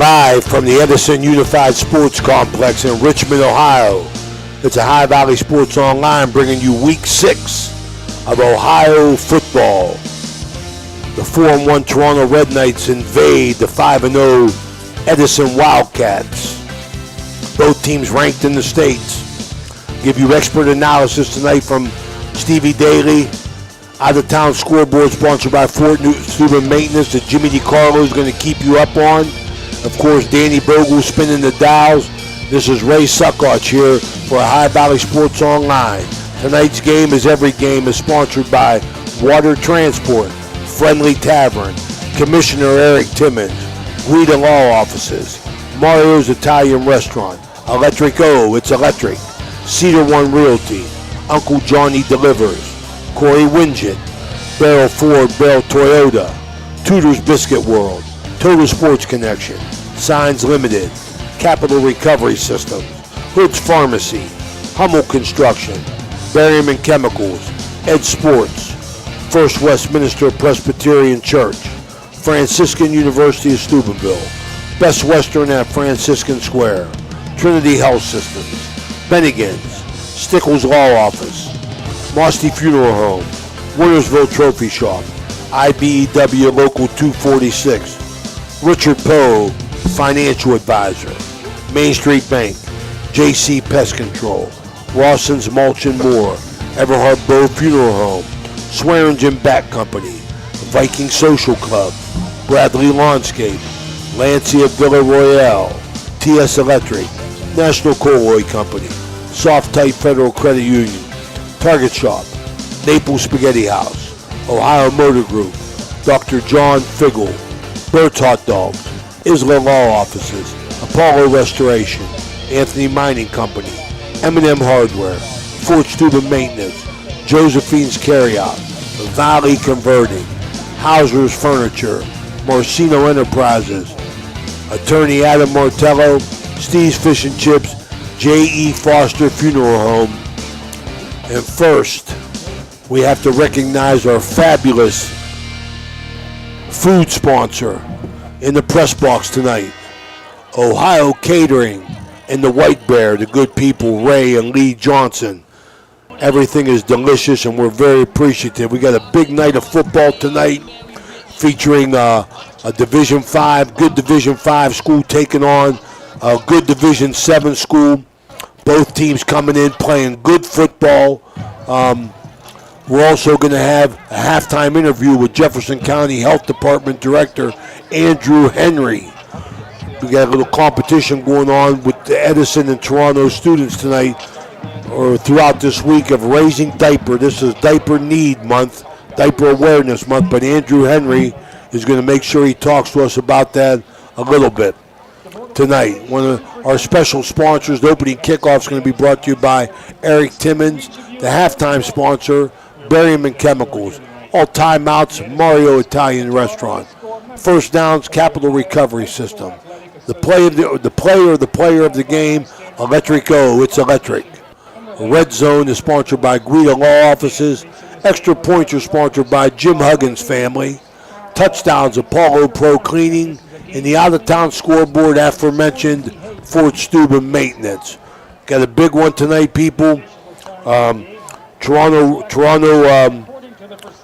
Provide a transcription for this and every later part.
Live from the Edison Unified Sports Complex in Richmond, Ohio. It's a High Valley Sports Online bringing you Week 6 of Ohio football. The 4-1 Toronto Red Knights invade the 5-0 Edison Wildcats. Both teams ranked in the States. Give you expert analysis tonight from Stevie Daly. Out-of-town scoreboard sponsored by Fort Student Maintenance that Jimmy DiCarlo is going to keep you up on. Of course, Danny Bogle spinning the dials. This is Ray Suckoch here for High Valley Sports Online. Tonight's game, as every game, is sponsored by Water Transport, Friendly Tavern, Commissioner Eric Timmons, Guida Law Offices, Mario's Italian Restaurant, Electric O, it's electric, Cedar One Realty, Uncle Johnny Delivers, Corey Winget, Barrel Ford, Barrel Toyota, Tudor's Biscuit World, Total Sports Connection, Signs Limited, Capital Recovery Systems, Hood's Pharmacy, Hummel Construction, Berryman Chemicals, Ed Sports, First Westminster Presbyterian Church, Franciscan University of Steubenville, Best Western at Franciscan Square, Trinity Health Systems, Bennigan's, Stickles Law Office, Mosty Funeral Home, Wintersville Trophy Shop, IBEW Local 246, Richard Poe, Financial Advisor, Main Street Bank, JC Pest Control, Rawson's Mulch and More, Everhard Bow Funeral Home, Swearingen Bat Company, Viking Social Club, Bradley Lawnscape, Lancia Villa Royale, TS Electric, National Coal Oil Company, Soft Type Federal Credit Union, Target Shop, Naples Spaghetti House, Ohio Motor Group, Dr. John Figgle, Bert's Hot Dogs, Isla Law Offices, Apollo Restoration, Anthony Mining Company, M&M Hardware, Fort Student Maintenance, Josephine's Carryout, Valley Converting, Hauser's Furniture, Marcino Enterprises, Attorney Adam Martello, Steve's Fish and Chips, J.E. Foster Funeral Home. And first, we have to recognize our fabulous food sponsor in the press box tonight, Ohio Catering and the White Bear, the good people Ray and Lee Johnson. Everything is delicious and we're very appreciative. We got a big night of football tonight featuring a Division 5, good Division 5 school taking on a good Division 7 school. Both teams coming in playing good football. We're also going to have a halftime interview with Jefferson County Health Department Director Andrew Henry. We got a little competition going on with the Edison and Toronto students tonight, or throughout this week, of raising diaper. This is Diaper Need Month, Diaper Awareness Month, but Andrew Henry is going to make sure he talks to us about that a little bit tonight. One of our special sponsors, the opening kickoff, is going to be brought to you by Eric Timmons, the halftime sponsor, Berryman Chemicals, all timeouts, Mario Italian Restaurant, first downs, Capital Recovery System, the player of the game, Electric O, it's electric. Red Zone is sponsored by Guida Law Offices, Extra Points are sponsored by Jim Huggins Family, Touchdowns, Apollo Pro Cleaning, and the out-of-town scoreboard aforementioned Fort Steuben Maintenance. Got a big one tonight, people. Toronto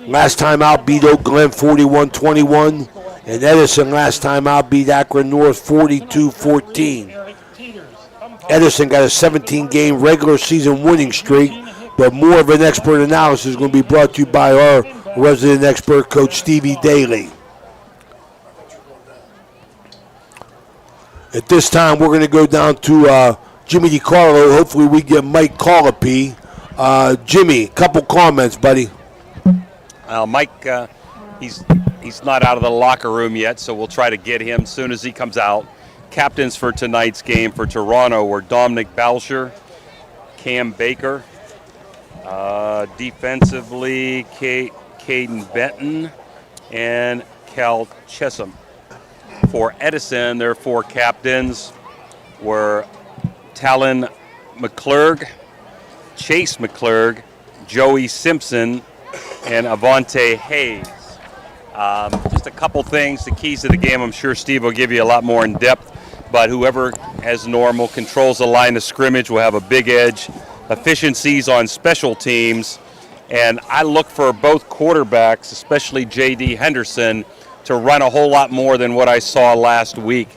last time out beat Oak Glen 41-21, and Edison last time out beat Akron North 42-14. Edison got a 17-game regular season winning streak, but more of an expert analysis is going to be brought to you by our resident expert, Coach Stevie Daly. At this time, we're going to go down to Jimmy DiCarlo. Hopefully we get Mike Colopy. Jimmy, couple comments, buddy. Mike, he's not out of the locker room yet, so we'll try to get him as soon as he comes out. Captains for tonight's game for Toronto were Dominic Balsher, Cam Baker, defensively Caden Benton, and Cal Chesham. For Edison, their four captains were Talon McClurg, Chase McClurg, Joey Simpson, and Avante Hayes. Just a couple things, the keys to the game. I'm sure Steve will give you a lot more in depth, but whoever, as normal, controls the line of scrimmage will have a big edge. Efficiencies on special teams, and I look for both quarterbacks, especially J.D. Henderson, to run a whole lot more than what I saw last week.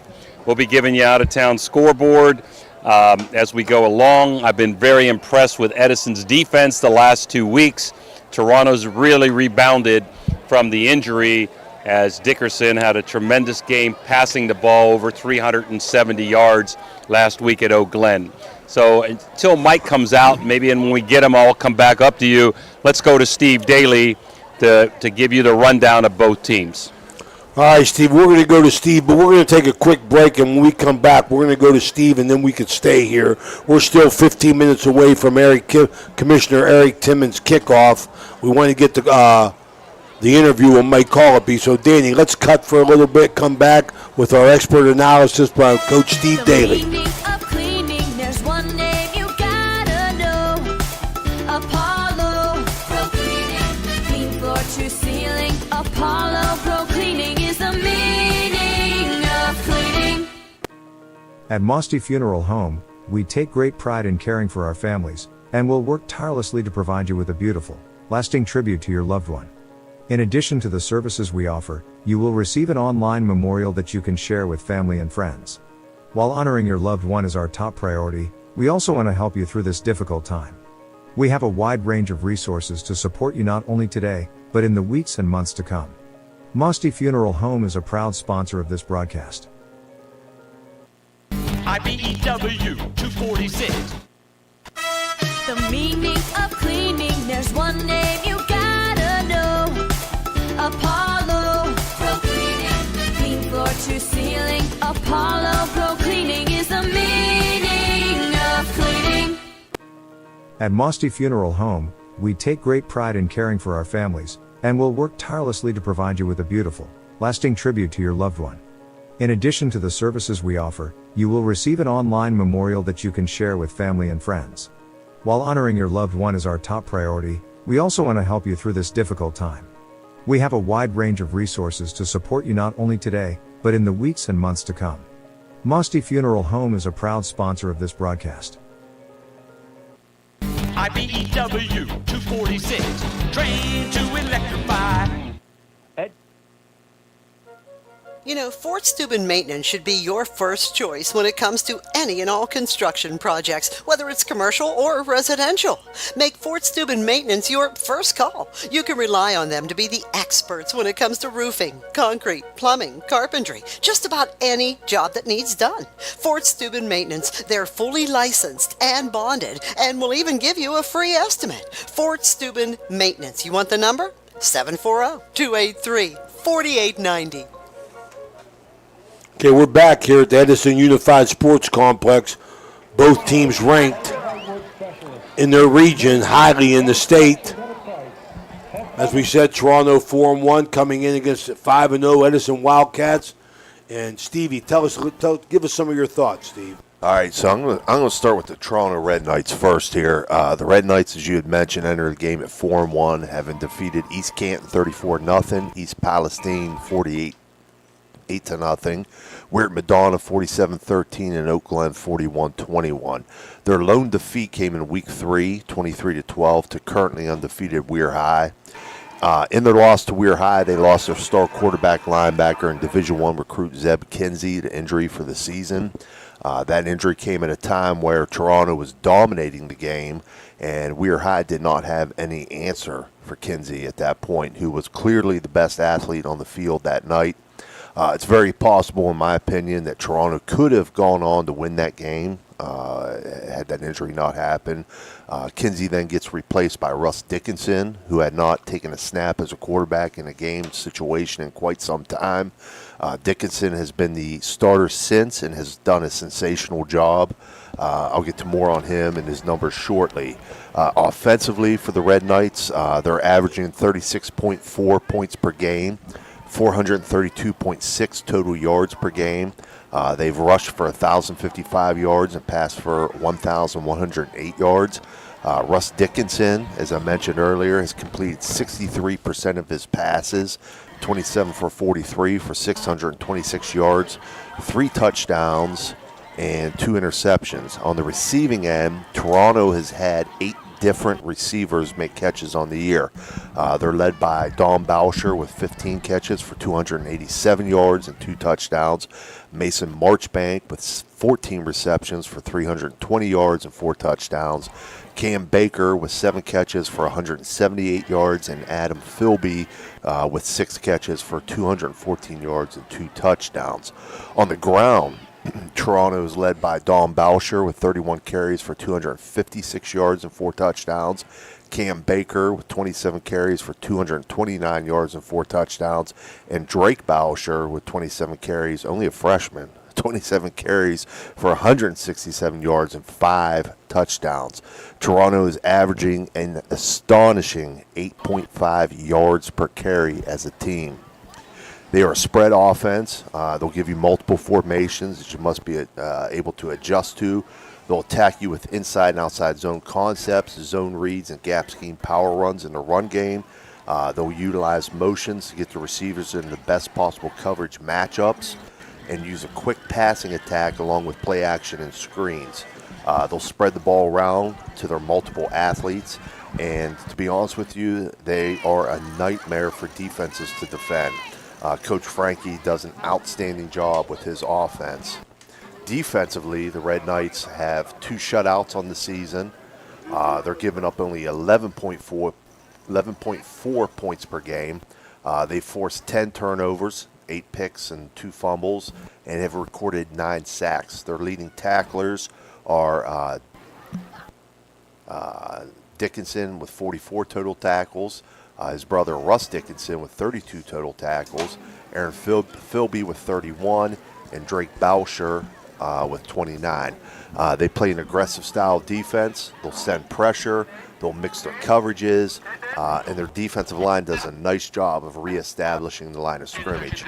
We'll be giving you out-of-town scoreboard as we go along. I've been very impressed with Edison's defense the last 2 weeks. Toronto's really rebounded from the injury as Dickerson had a tremendous game passing the ball over 370 yards last week at Oak Glen. So until Mike comes out, maybe and when we get him, I'll come back up to you. Let's go to Steve Daly to give you the rundown of both teams. All right, Steve, we're going to go to Steve, but we're going to take a quick break, and when we come back, we're going to go to Steve, and then we can stay here. We're still 15 minutes away from Commissioner Eric Timmons' kickoff. We want to get the interview with Mike Colopy. So, Danny, let's cut for a little bit, come back with our expert analysis by Coach Steve Daly. At Mosty Funeral Home, we take great pride in caring for our families, and will work tirelessly to provide you with a beautiful, lasting tribute to your loved one. In addition to the services we offer, you will receive an online memorial that you can share with family and friends. While honoring your loved one is our top priority, we also want to help you through this difficult time. We have a wide range of resources to support you not only today, but in the weeks and months to come. Mosty Funeral Home is a proud sponsor of this broadcast. IBEW 246. The meaning of cleaning, there's one name you gotta know. Apollo Pro Cleaning. Clean floor to ceiling. Apollo Pro Cleaning is the meaning of cleaning. At Mosty Funeral Home, we take great pride in caring for our families, and will work tirelessly to provide you with a beautiful, lasting tribute to your loved one. In addition to the services we offer, you will receive an online memorial that you can share with family and friends. While honoring your loved one is our top priority, we also want to help you through this difficult time. We have a wide range of resources to support you not only today, but in the weeks and months to come. Mosty Funeral Home is a proud sponsor of this broadcast. IBEW 246. Trained to electrify. You know, Fort Steuben Maintenance should be your first choice when it comes to any and all construction projects, whether it's commercial or residential. Make Fort Steuben Maintenance your first call. You can rely on them to be the experts when it comes to roofing, concrete, plumbing, carpentry, just about any job that needs done. Fort Steuben Maintenance, they're fully licensed and bonded and will even give you a free estimate. Fort Steuben Maintenance. You want the number? 740-283-4890. Okay, we're back here at the Edison Unified Sports Complex. Both teams ranked in their region, highly in the state. As we said, Toronto 4-1 coming in against 5-0 Edison Wildcats. And Stevie, give us some of your thoughts, Steve. All right, so I'm going to start with the Toronto Red Knights first here. The Red Knights, as you had mentioned, entered the game at 4-1, having defeated East Canton 34-0, East Palestine 48-0. We're at Madonna 47-13 and Oak Glen 41-21. Their lone defeat came in Week 3, 23-12, to currently undefeated Weir High. In their loss to Weir High, they lost their star quarterback, linebacker, and Division I recruit Zeb Kinsey to injury for the season. That injury came at a time where Toronto was dominating the game, and Weir High did not have any answer for Kinsey at that point, who was clearly the best athlete on the field that night. It's very possible, in my opinion, that Toronto could have gone on to win that game had that injury not happened. Kinsey then gets replaced by Russ Dickinson, who had not taken a snap as a quarterback in a game situation in quite some time. Dickinson has been the starter since and has done a sensational job. I'll get to more on him and his numbers shortly. Offensively for the Red Knights, they're averaging 36.4 points per game. 432.6 total yards per game. They've rushed for 1,055 yards and passed for 1,108 yards. Russ Dickinson, as I mentioned earlier, has completed 63% of his passes, 27 for 43 for 626 yards, 3 touchdowns, and 2 interceptions. On the receiving end, Toronto has had 8 different receivers make catches on the year. They're led by Dom Boucher with 15 catches for 287 yards and 2 touchdowns. Mason Marchbank with 14 receptions for 320 yards and 4 touchdowns. Cam Baker with 7 catches for 178 yards, and Adam Philby with 6 catches for 214 yards and 2 touchdowns. On the ground, Toronto is led by Dom Boucher with 31 carries for 256 yards and 4 touchdowns. Cam Baker with 27 carries for 229 yards and 4 touchdowns. And Drake Boucher with 27 carries, only a freshman, 27 carries for 167 yards and 5 touchdowns. Toronto is averaging an astonishing 8.5 yards per carry as a team. They are a spread offense. They'll give you multiple formations that you must be able to adjust to. They'll attack you with inside and outside zone concepts, zone reads, and gap scheme power runs in the run game. They'll utilize motions to get the receivers in the best possible coverage matchups and use a quick passing attack along with play action and screens. They'll spread the ball around to their multiple athletes. And to be honest with you, they are a nightmare for defenses to defend. Coach Frankie does an outstanding job with his offense. Defensively, the Red Knights have 2 shutouts on the season. They're giving up only 11.4 points per game. They forced 10 turnovers, 8 picks, and 2 fumbles, and have recorded 9 sacks. Their leading tacklers are Dickinson with 44 total tackles. His brother Russ Dickinson with 32 total tackles, Aaron Philby with 31, and Drake Boucher with 29. They play an aggressive style of defense. They'll send pressure. They'll mix their coverages, and their defensive line does a nice job of reestablishing the line of scrimmage.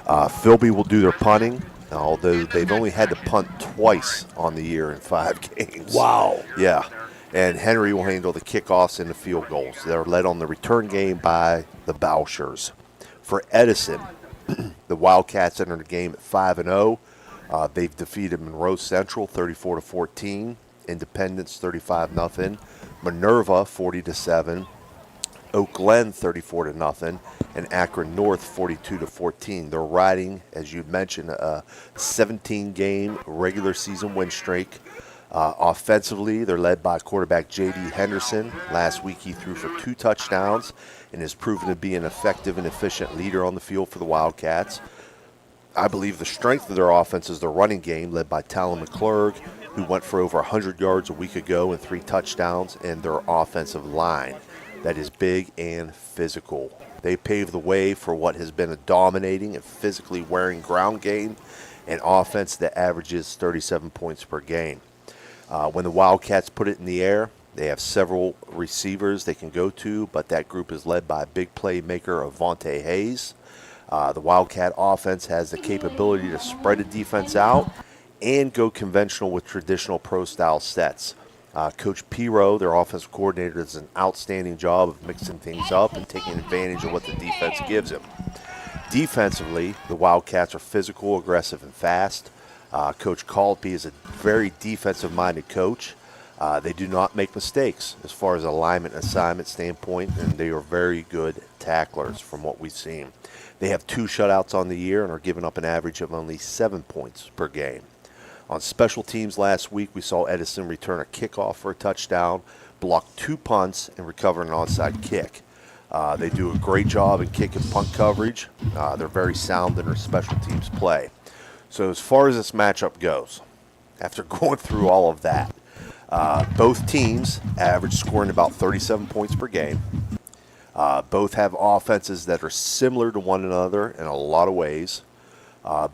Philby will do their punting, although they've only had to punt twice on the year in 5 games. Wow. Yeah. And Henry will handle the kickoffs and the field goals. They're led on the return game by the Bouchers. For Edison, the Wildcats entered the game at 5-0. They've defeated Monroe Central 34-14, Independence 35-0, Minerva 40-7, Oak Glen 34-0, and Akron North 42-14. They're riding, as you mentioned, a 17-game regular season win streak. Offensively, they're led by quarterback J.D. Henderson. Last week he threw for 2 touchdowns and has proven to be an effective and efficient leader on the field for the Wildcats. I believe the strength of their offense is their running game, led by Talon McClurg, who went for over 100 yards a week ago and 3 touchdowns, and their offensive line that is big and physical. They paved the way for what has been a dominating and physically wearing ground game, an offense that averages 37 points per game. When the Wildcats put it in the air, they have several receivers they can go to, but that group is led by big playmaker Avante Hayes. The Wildcat offense has the capability to spread the defense out and go conventional with traditional pro-style sets. Coach Piro, their offensive coordinator, does an outstanding job of mixing things up and taking advantage of what the defense gives him. Defensively, the Wildcats are physical, aggressive, and fast. Coach Colby is a very defensive-minded coach. They do not make mistakes as far as alignment and assignment standpoint, and they are very good tacklers from what we've seen. They have 2 shutouts on the year and are giving up an average of only 7 points per game. On special teams last week, we saw Edison return a kickoff for a touchdown, block 2 punts, and recover an onside kick. They do a great job in kick and punt coverage. They're very sound in their special teams play. So as far as this matchup goes, after going through all of that, both teams average scoring about 37 points per game. Both have offenses that are similar to one another in a lot of ways.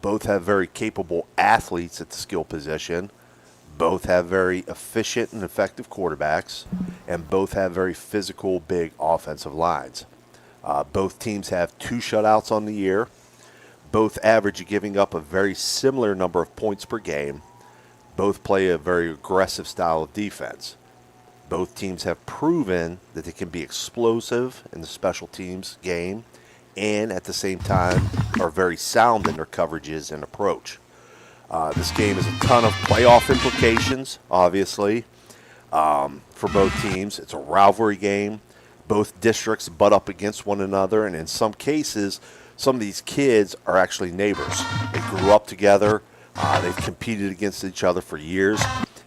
Both have very capable athletes at the skill position. Both have very efficient and effective quarterbacks. And both have very physical, big offensive lines. Both teams have 2 shutouts on the year. Both average giving up a very similar number of points per game. Both play a very aggressive style of defense. Both teams have proven that they can be explosive in the special teams game and at the same time are very sound in their coverages and approach. This game has a ton of playoff implications, obviously, for both teams. It's a rivalry game. Both districts butt up against one another, and in some cases, some of these kids are actually neighbors. They grew up together. They've competed against each other for years.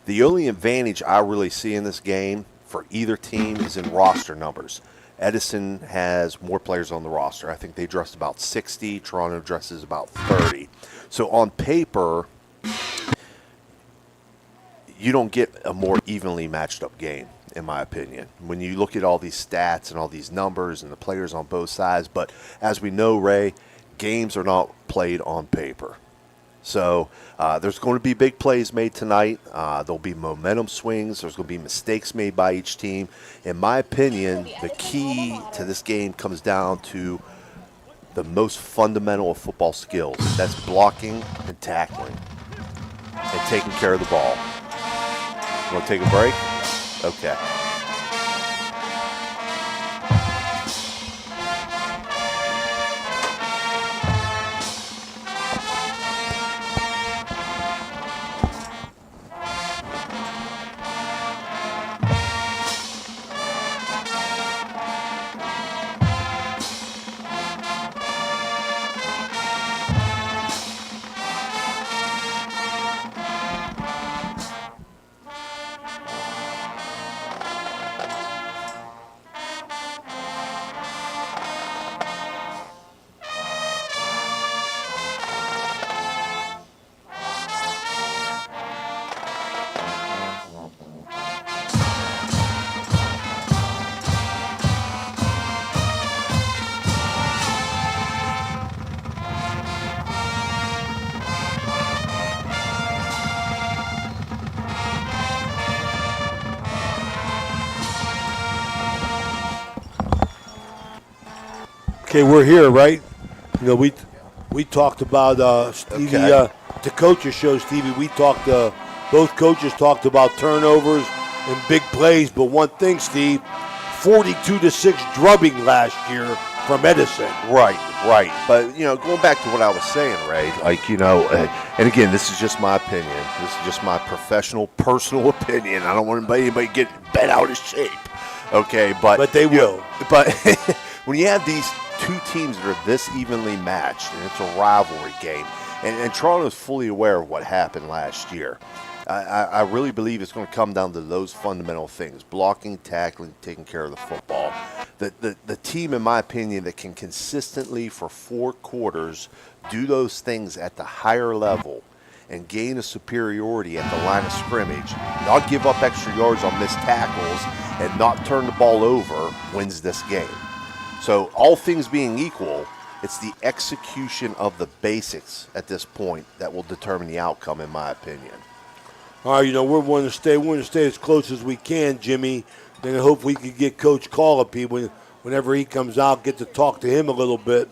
The only advantage I really see in this game for either team is in roster numbers. Edison has more players on the roster. I think they dressed about 60. Toronto dresses about 30. So on paper, you don't get a more evenly matched up game, in my opinion, when you look at all these stats and all these numbers and the players on both sides. But as we know, Ray, games are not played on paper. So there's going to be big plays made tonight. There'll be momentum swings. There's going to be mistakes made by each team. In my opinion, the key to this game comes down to the most fundamental of football skills. That's blocking and tackling and taking care of the ball. You want to take a break? Okay. Okay, we're here, right? You know, we talked about Stevie. Okay. The coaches show, Stevie. We talked. Both coaches talked about turnovers and big plays. But one thing, Steve, 42-6 drubbing last year from Edison. Right. But, going back to what I was saying, Ray, and again, this is just my opinion. This is just my professional, personal opinion. I don't want anybody get bent out of shape. Okay, but they will. But when you have these two teams that are this evenly matched, and it's a rivalry game, and Toronto's fully aware of what happened last year, I really believe it's going to come down to those fundamental things: blocking, tackling, taking care of the football. The team, in my opinion, that can consistently for 4 quarters do those things at the higher level and gain a superiority at the line of scrimmage, not give up extra yards on missed tackles, and not turn the ball over, wins this game. So all things being equal, it's the execution of the basics at this point that will determine the outcome, in my opinion. All right, we want to stay as close as we can, Jimmy. Then I hope we can get Coach Colopy whenever he comes out, get to talk to him a little bit.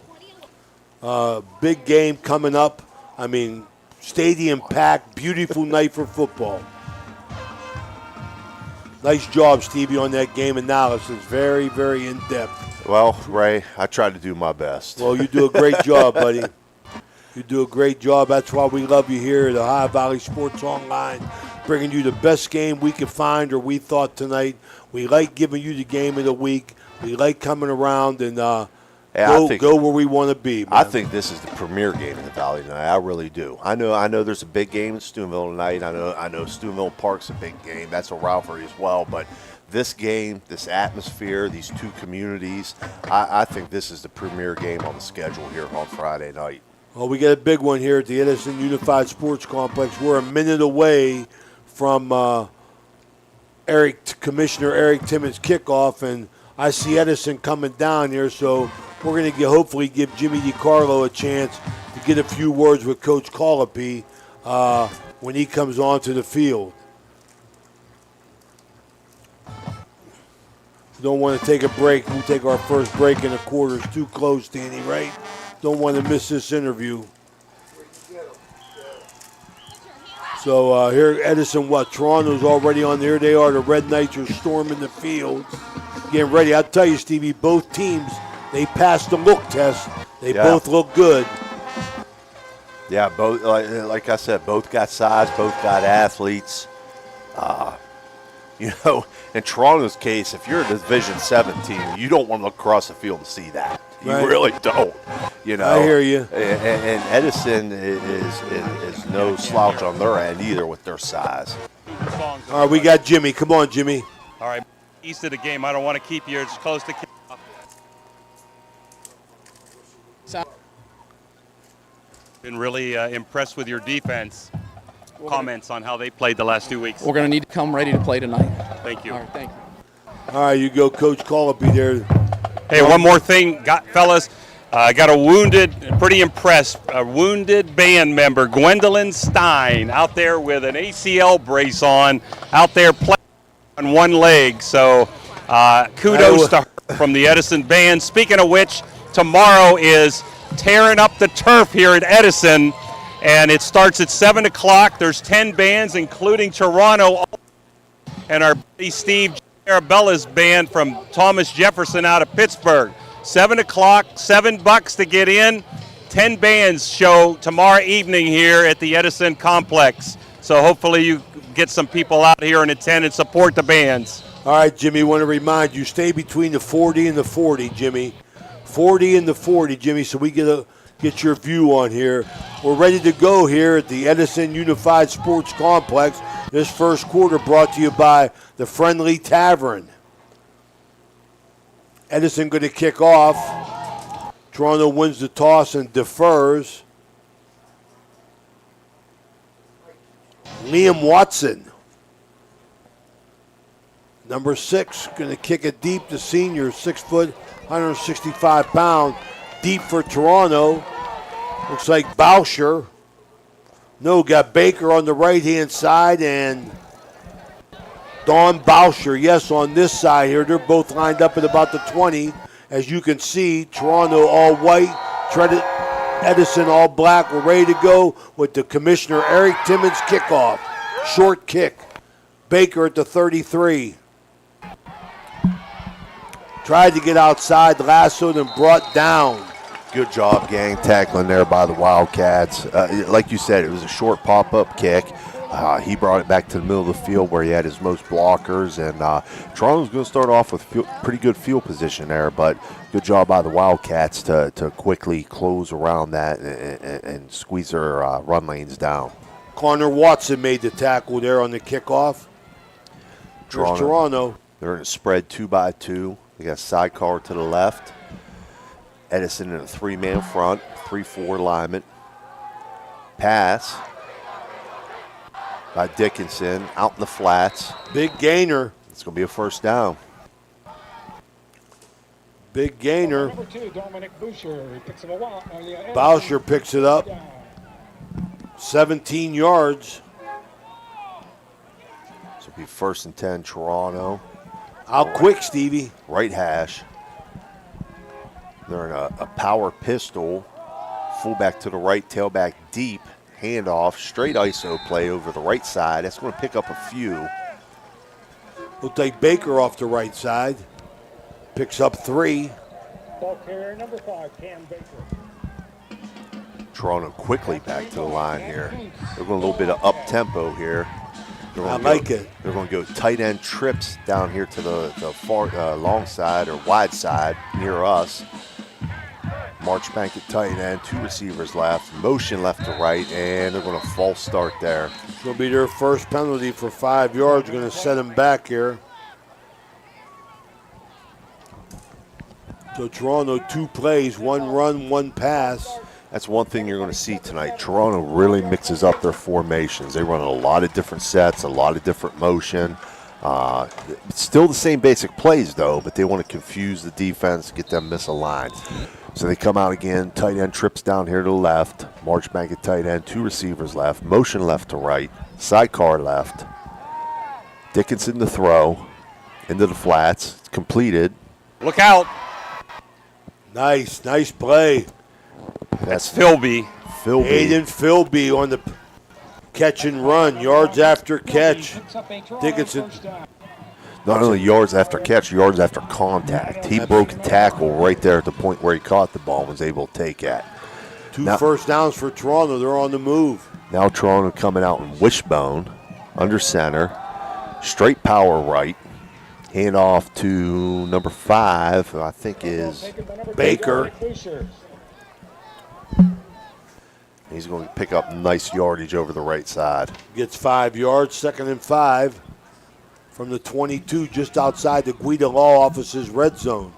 Big game coming up. I mean, stadium packed, beautiful night for football. Nice job, Stevie, on that game analysis. Very, very in-depth. Well, Ray, I tried to do my best. Well, you do a great job, buddy. You do a great job. That's why we love you here at Ohio Valley Sports Online, bringing you the best game we could find or we thought tonight. We like giving you the game of the week. We like coming around and go where we want to be, man. I think this is the premier game in the Valley tonight. I really do. I know there's a big game in Steubenville tonight. I know Steubenville Park's a big game. That's a rivalry as well. But this game, this atmosphere, these two communities, I think this is the premier game on the schedule here on Friday night. Well, we got a big one here at the Edison Unified Sports Complex. We're a minute away from Commissioner Eric Timmons' kickoff, and I see Edison coming down here, so we're going to hopefully give Jimmy DiCarlo a chance to get a few words with Coach Colopy when he comes onto the field. We don't want to take a break. We'll take our first break in the quarter. It's too close, Danny, right? Don't want to miss this interview. So here, Edison, Toronto's already on there. They are. The Red Knights are storming the field, getting ready. I'll tell you, Stevie, both teams, they passed the look test. They both look good. Yeah, both. Like I said, both got size, both got athletes. In Toronto's case, if you're a Division 7 team, you don't want to look across the field to see that. You really don't. I hear you. And Edison is no slouch on their end either with their size. All right, we got Jimmy. Come on, Jimmy. All right, east of the game. I don't want to keep you as close to kickoff. Been really impressed with your defense. Comments on how they played the last 2 weeks. We're going to need to come ready to play tonight. Thank you. All right, thank you. All right, you go, Coach Colopy there. Hey, one more thing, fellas. I got pretty impressed, a wounded band member, Gwendolyn Stein, out there with an ACL brace on, out there playing on one leg. So kudos to her from the Edison band. Speaking of which, tomorrow is tearing up the turf here at Edison. And it starts at 7 o'clock. There's 10 bands, including Toronto, and our buddy Steve Arabella's band from Thomas Jefferson out of Pittsburgh. 7 o'clock, $7 to get in. 10 bands show tomorrow evening here at the Edison complex. So hopefully you get some people out here and attend and support the bands. All right, Jimmy, want to remind you, stay between the 40 and the 40, Jimmy. 40 and the 40, Jimmy, so we get your view on here. We're ready to go here at the Edison Unified Sports Complex. This first quarter brought to you by the Friendly Tavern. Edison going to kick off. Toronto wins the toss and defers. Liam Watson, number 6, going to kick it deep. The senior, 6 foot, 165 pound, deep for Toronto. Looks like Bauscher. No, got Baker on the right-hand side and Don Bauscher, yes, on this side here. They're both lined up at about the 20. As you can see, Toronto all white, Edison all black. We're ready to go with the Commissioner Eric Timmons kickoff. Short kick. Baker at the 33. Tried to get outside, lassoed and brought down. Good job gang tackling there by the Wildcats. Like you said, it was a short pop-up kick. He brought it back to the middle of the field where he had his most blockers, and Toronto's going to start off with pretty good field position there, but good job by the Wildcats to quickly close around that and squeeze their run lanes down. Connor Watson made the tackle there on the kickoff. Toronto. They're in a spread 2-by-2. They got a sidecar to the left. Edison in a 3-man front, 3-4 alignment. Pass by Dickinson out in the flats. Big gainer. It's going to be a first down. Big gainer. Number 2, Dominic Boucher picks it up. Bauscher picks it up. 17 yards. So it'll be 1st and 10, Toronto. How quick, Stevie? Right hash. They're in a power pistol. Fullback to the right, tailback deep. Handoff, straight ISO play over the right side. That's going to pick up a few. We'll take Baker off the right side. Picks up 3. Ball carrier number 5, Cam Baker. Toronto quickly back to the line here. They're going a little bit of up-tempo here. I like it. They're going to go tight end trips down here to the far long side or wide side near us. March bank at tight end, 2 receivers left, motion left to right, and they're going to false start there. It's going to be their first penalty for 5 yards. Going to set them back here. So Toronto, 2 plays, 1 run, 1 pass. That's one thing you're going to see tonight. Toronto really mixes up their formations. They run a lot of different sets, a lot of different motion. It's still the same basic plays, though, but they want to confuse the defense, get them misaligned. So they come out again, tight end trips down here to the left, march back at tight end, 2 receivers left, motion left to right, sidecar left. Dickinson to throw, into the flats, it's completed. Look out. Nice play. That's Philby. Aiden Philby on the Catch and run, yards after catch. Dickinson. Not only yards after catch, yards after contact. He broke a tackle right there at the point where he caught the ball and was able to take it. Two first downs for Toronto. They're on the move. Now Toronto coming out in wishbone, under center, straight power right. Hand off to number 5, I think is Baker. He's going to pick up nice yardage over the right side. Gets 5 yards, 2nd and 5 from the 22, just outside the Guida Law Office's red zone.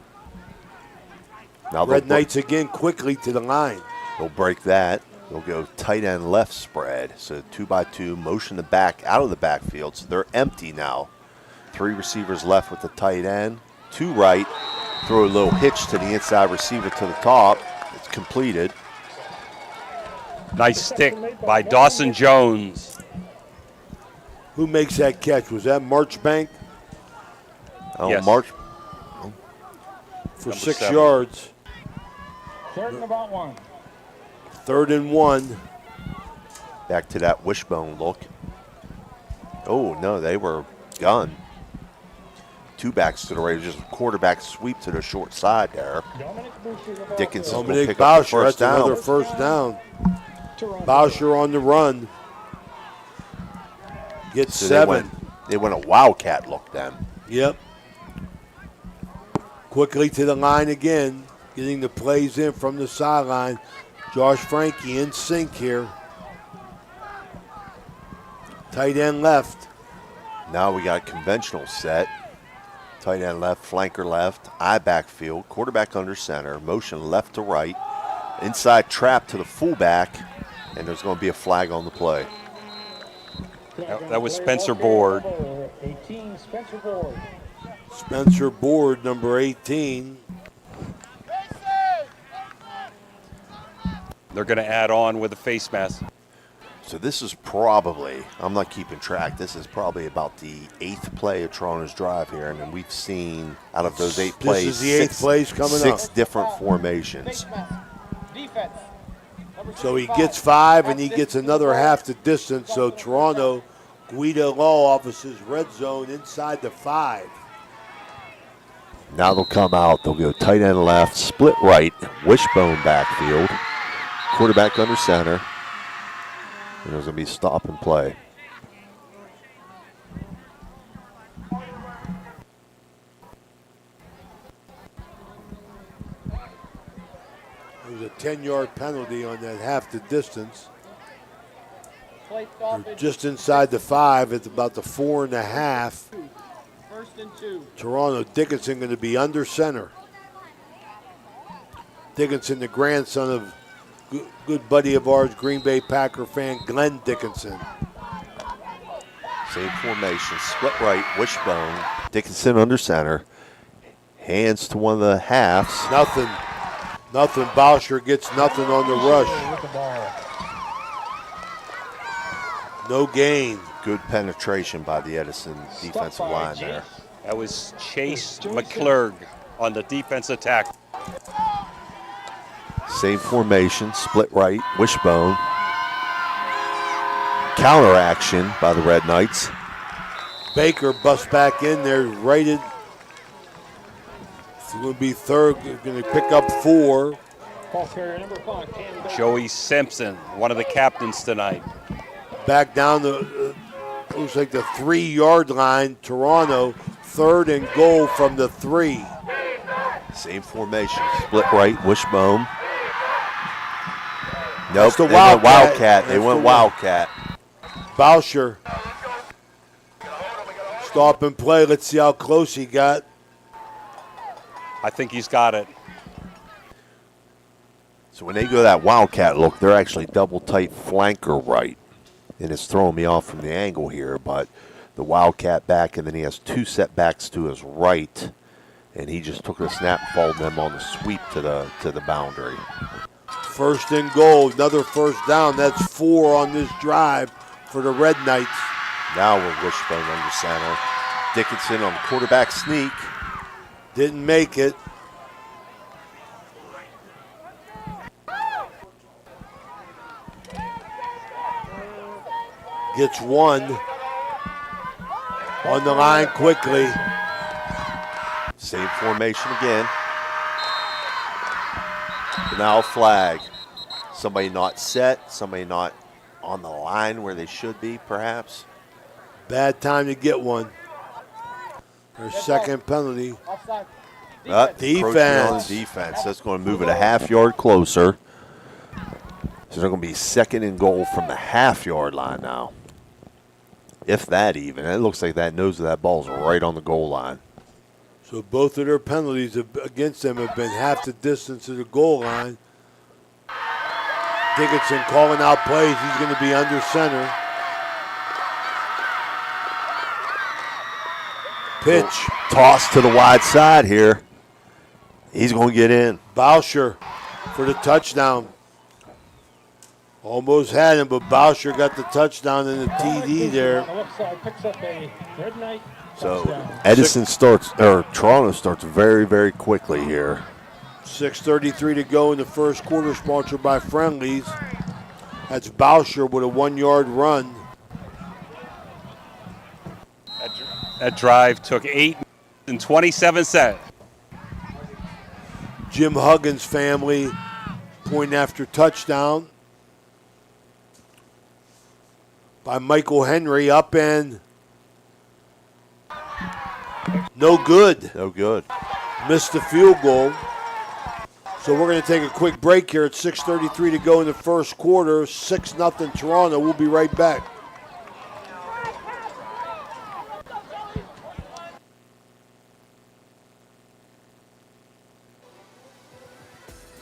Now Red Knights again quickly to the line. They'll break that. They'll go tight end left spread. So 2-by-2, motion the back out of the backfield. So they're empty now. 3 receivers left with the tight end. 2 right. Throw a little hitch to the inside receiver to the top. It's completed. Nice stick by Dawson Jones. Who makes that catch? Was that Marchbank? Oh, Yes. March. For Number 6 7. yards. 3rd and about 1. 3rd and 1. Back to that wishbone look. Oh, no, they were gun. 2 backs to the right. Just a quarterback sweep to the short side there. Dickinson will Dominic pick up the Boucher, first that's down. another first down. Boucher on the run. Gets So 7. They went a wildcat look then. Yep. Quickly to the line again, getting the plays in from the sideline. Josh Frankie in sync here. Tight end left. Now we got a conventional set. Tight end left, flanker left, I backfield, quarterback under center, motion left to right, inside trap to the fullback, and there's going to be a flag on the play. That was Spencer Board. 18, Spencer Board. Spencer Board, number 18. They're going to add on with a face mask. So this is probably, I'm not keeping track, this is probably about the 8th play of Toronto's drive here, and then we've seen out of those 8 plays, This is the 8th plays coming up. 6 different formations. So he gets 5 and he gets another half the distance. So Toronto, Guida Law Office's red zone inside the 5. Now they'll come out, they'll go tight end left, split right, wishbone backfield, quarterback under center, and there's going to be stop and play. There was a 10-yard penalty on that half the distance. They're just inside the 5 at about the 4.5. 1st and 2. Toronto, Dickinson going to be under center. Dickinson, the grandson of good buddy of ours, Green Bay Packer fan Glenn Dickinson. Same formation, split right, wishbone, Dickinson under center, hands to one of the halves. Nothing. Boucher gets nothing on the rush. With the ball. No gain. Good penetration by the Edison defensive line there. That was Chase McClurg on the defensive tackle. Same formation, split right, wishbone. Counter action by the Red Knights. Baker busts back in there, rated. It's going to be 3rd, going to pick up 4. Ball carrier number 5, Cam Baker. Joey Simpson, one of the captains tonight. Back down the, looks like the 3-yard line. Toronto, 3rd and goal from the 3. Same formation, split right, wishbone. Nope, the they went Wildcat. They That's went the Wildcat. Boucher. Stop and play. Let's see how close he got. I think he's got it. So when they go that Wildcat look, they're actually double tight flanker right. And it's throwing me off from the angle here, but the Wildcat back, and then he has 2 setbacks to his right. And he just took the snap, followed them on the sweep to the boundary. 1st and goal, another first down. That's 4 on this drive for the Red Knights. Now we're wishbone under center. Dickinson on the quarterback sneak. Didn't make it. Gets one. On the line quickly. Same formation again. But now a flag. Somebody not set, somebody not on the line where they should be, perhaps. Bad time to get one. Their second penalty. Offside. Defense. Defense. That's going to move it a half-yard closer. So they're going to be second and goal from the half-yard line now. If that even. It looks like that nose of that ball's right on the goal line. So both of their penalties against them have been half the distance to the goal line. Dickinson calling out plays. He's going to be under center. Pitch. Toss to the wide side here. He's going to get in. Bauscher for the touchdown. Almost had him, but Bauscher got the touchdown and the TD there. On the left side picks up a red knight. So Touchdown. Edison starts, or Toronto starts very, very quickly here. 6:33 to go in the first quarter, sponsored by Friendlies. That's Bauscher with a 1-yard run. That drive took 8 minutes and 27 seconds. Jim Huggins family point after touchdown by Michael Henry, up and no good. No good. Missed the field goal. So we're going to take a quick break here at 6:33 to go in the first quarter. 6-0 Toronto. We'll be right back.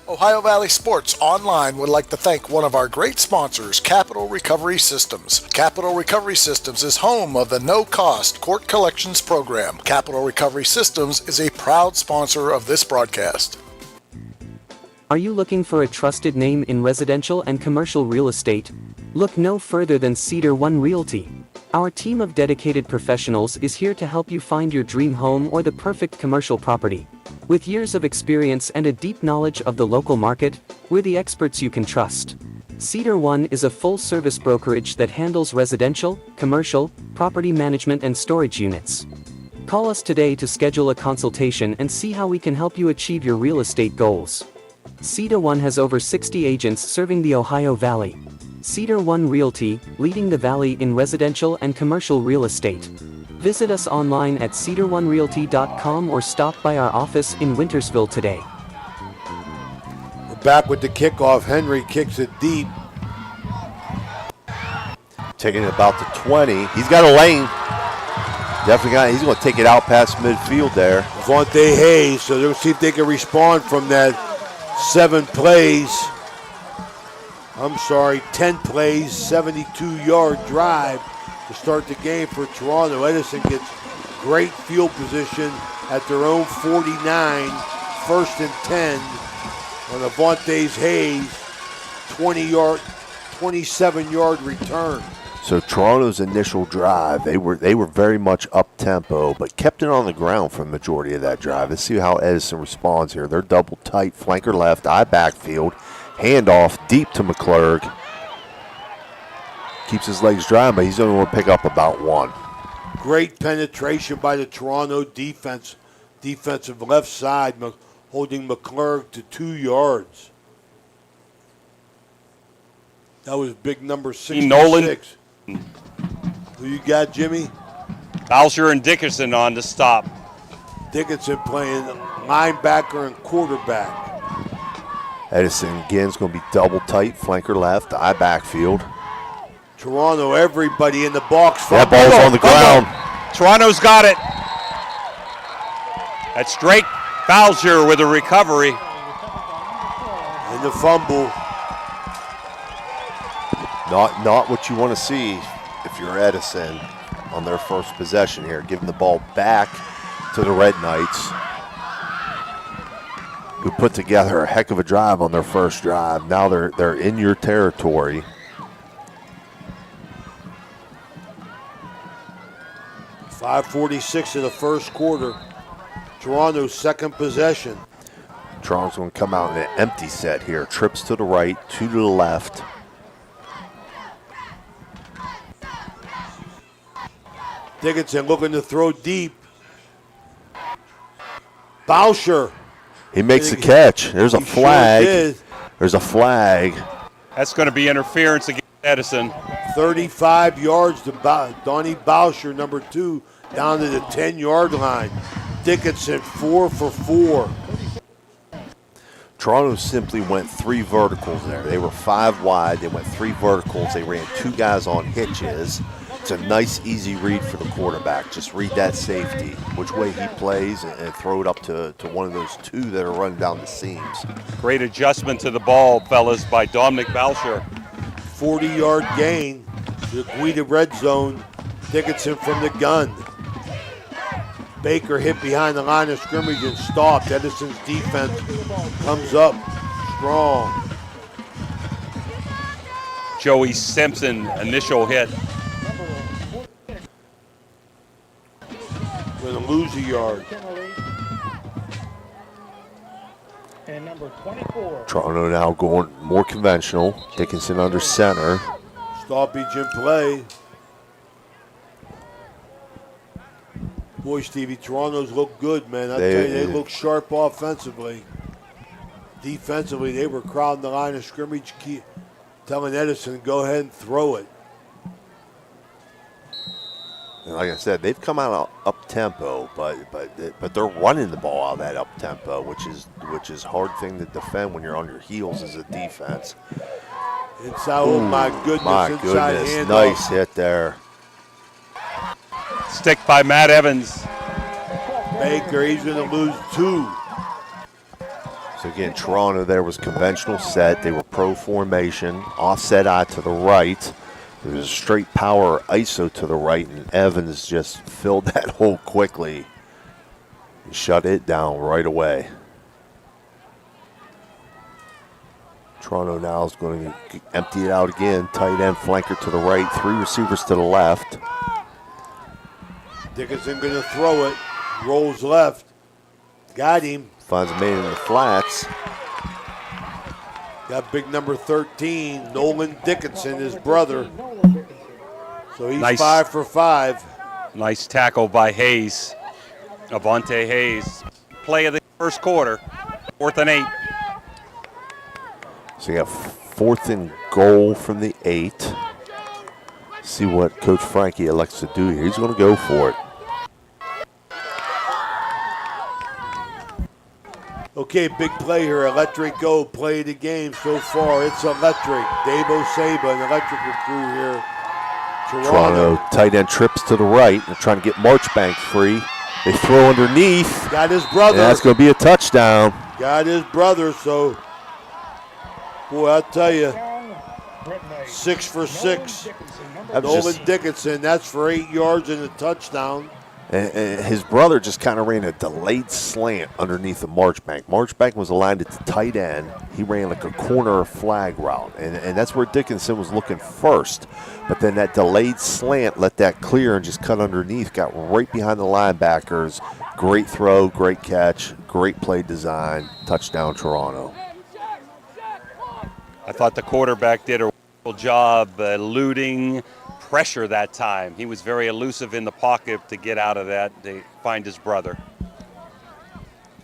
Ohio Valley Sports Online would like to thank one of our great sponsors, Capital Recovery Systems. Capital Recovery Systems is home of the no-cost court collections program. Capital Recovery Systems is a proud sponsor of this broadcast. Are you looking for a trusted name in residential and commercial real estate? Look no further than Cedar One Realty. Our team of dedicated professionals is here to help you find your dream home or the perfect commercial property. With years of experience and a deep knowledge of the local market, we're the experts you can trust. Cedar One is a full-service brokerage that handles residential, commercial, property management and storage units. Call us today to schedule a consultation and see how we can help you achieve your real estate goals. Cedar One has over 60 agents serving the Ohio Valley. Cedar One Realty, leading the valley in residential and commercial real estate. Visit us online at cedaronerealty.com or stop by our office in Wintersville today. We're back with the kickoff. Henry kicks it deep. Taking it about the 20. He's got a lane. Definitely got. He's going to take it out past midfield there. Vontae Hayes, so they'll see if they can respond from that 10 plays, 72-yard drive to start the game for Toronto. Edison gets great field position at their own 49, 1st and 10 on a Vontae Hayes 27-yard return. So Toronto's initial drive, they were very much up-tempo, but kept it on the ground for the majority of that drive. Let's see how Edison responds here. They're double tight, flanker left, eye backfield, handoff deep to McClurg. Keeps his legs dry, but he's only going to pick up about 1. Great penetration by the Toronto defense. Defensive left side, holding McClurg to 2 yards. That was big number 66. Nolan. Who you got, Jimmy? Bauscher and Dickinson on to stop. Dickinson playing linebacker and quarterback. Edison again is going to be double tight, flanker left, eye backfield. Toronto, everybody in the box. That ball's on the ground. Toronto's got it. That's Drake Bauscher with a recovery. And the fumble. Not what you want to see if you're Edison on their first possession here, giving the ball back to the Red Knights, who put together a heck of a drive on their first drive. Now they're in your territory. .546 in the first quarter. Toronto's second possession. Toronto's going to come out in an empty set here. Trips to the right, 2 to the left. Dickinson looking to throw deep. Bauscher. He makes the catch. There's a flag. Sure There's a flag. That's going to be interference against Edison. 35 yards to Donnie Bauscher, number 2, down to the 10-yard line. Dickinson 4 for 4. Toronto simply went 3 verticals there. They were 5 wide. They went 3 verticals. They ran 2 guys on hitches. It's a nice, easy read for the quarterback. Just read that safety, which way he plays, and throw it up to one of those 2 that are running down the seams. Great adjustment to the ball, fellas, by Dominic Balsher. 40-yard gain to the Guida red zone. Dickinson from the gun. Baker hit behind the line of scrimmage and stopped. Edison's defense comes up strong. Joey Simpson, initial hit. Going to lose a yard. And number 24. Toronto now going more conventional. Dickinson under center. Stoppage in play. Boy, Stevie, Toronto's look good, man. I tell you, they look sharp offensively. Defensively, they were crowding the line of scrimmage, telling Edison, go ahead and throw it. And like I said, they've come out up tempo, but they're running the ball out of that up tempo, which is a hard thing to defend when you're on your heels as a defense. Inside, oh my goodness, inside handoff. Nice hit there. Stick by Matt Evans. Baker, he's going to lose 2. So again, Toronto there was conventional set. They were pro formation, offset eye to the right. There was a straight power ISO to the right, and Evans just filled that hole quickly and shut it down right away. Toronto now is going to empty it out again. Tight end flanker to the right, 3 receivers to the left. Dickinson going to throw it. Rolls left. Got him. Finds a man in the flats. Got big number 13, Nolan Dickinson, his brother. So he's Nice. 5 for 5. Nice tackle by Hayes. Avante Hayes. Play of the first quarter. 4th and 8. So you got 4th and goal from the 8. See what Coach Frankie elects to do here. He's going to go for it. Okay, big play here. Electric Go play the game so far. It's electric. Dave Osaba, an electrical crew here. Toronto tight end trips to the right. They're trying to get Marchbank free. They throw underneath. Got his brother. And that's going to be a touchdown. Got his brother, so, boy, I'll tell you, 6 for 6. Nolan Dickinson, that's for 8 yards and a touchdown. And his brother just kind of ran a delayed slant underneath the Marchbank. Marchbank was aligned at the tight end. He ran like a corner flag route, and that's where Dickinson was looking first. But then that delayed slant let that clear and just cut underneath, got right behind the linebackers. Great throw, great catch, great play design, touchdown Toronto. I thought the quarterback did a wonderful job eluding pressure that time. He was very elusive in the pocket to get out of that, to find his brother.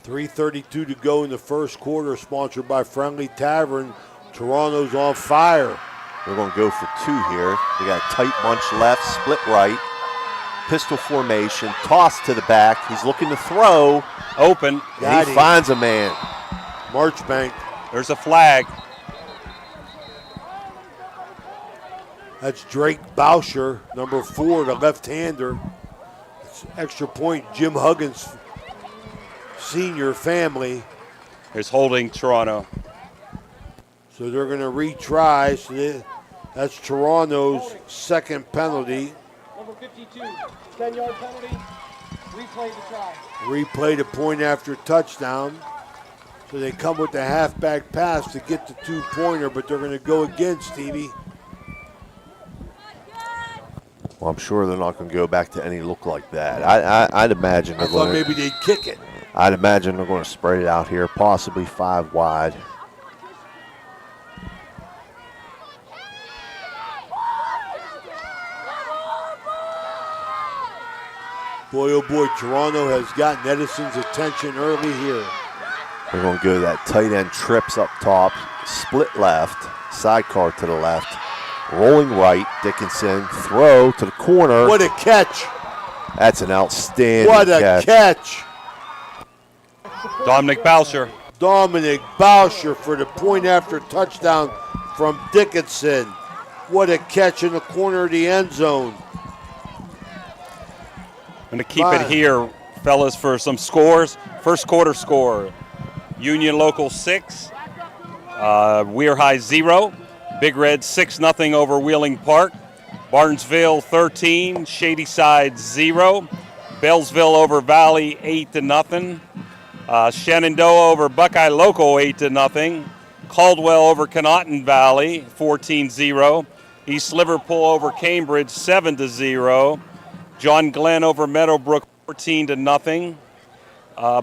3:32 to go in the first quarter, sponsored by Friendly Tavern. Toronto's on fire. They're going to go for 2 here. They got a tight bunch left, split right, pistol formation, toss to the back. He's looking to throw. Open. And he finds a man. Marchbank. There's a flag. That's Drake Bauscher, number 4, the left-hander. It's extra point, Jim Huggins, senior family. There's holding Toronto. So they're going to retry. So that's Toronto's second penalty. Number 52, 10-yard penalty. Replay the try. Replay the point after touchdown. So they come with the halfback pass to get the 2-pointer, but they're going to go again, Stevie. Well, I'm sure they're not going to go back to any look like that. I'd imagine. I thought maybe they'd kick it. I'd imagine they're going to spread it out here, possibly 5 wide. Boy, oh boy, Toronto has gotten Edison's attention early here. They're going to go to that tight end trips up top, split left, sidecar to the left, rolling right, Dickinson, throw to the corner. What a catch. That's an outstanding What a catch. Dominic Boucher. Dominic Boucher for the point after touchdown from Dickinson. What a catch in the corner of the end zone. I'm going to keep it here, fellas, for some scores. First quarter score. Union Local 6, Weir High 0. Big Red 6-0 over Wheeling Park. Barnesville 13, Shadyside 0. Bellsville over Valley 8-0. Shenandoah over Buckeye Local 8-0. Caldwell over Conotton Valley 14-0. East Liverpool over Cambridge 7-0. John Glenn over Meadowbrook 14-0.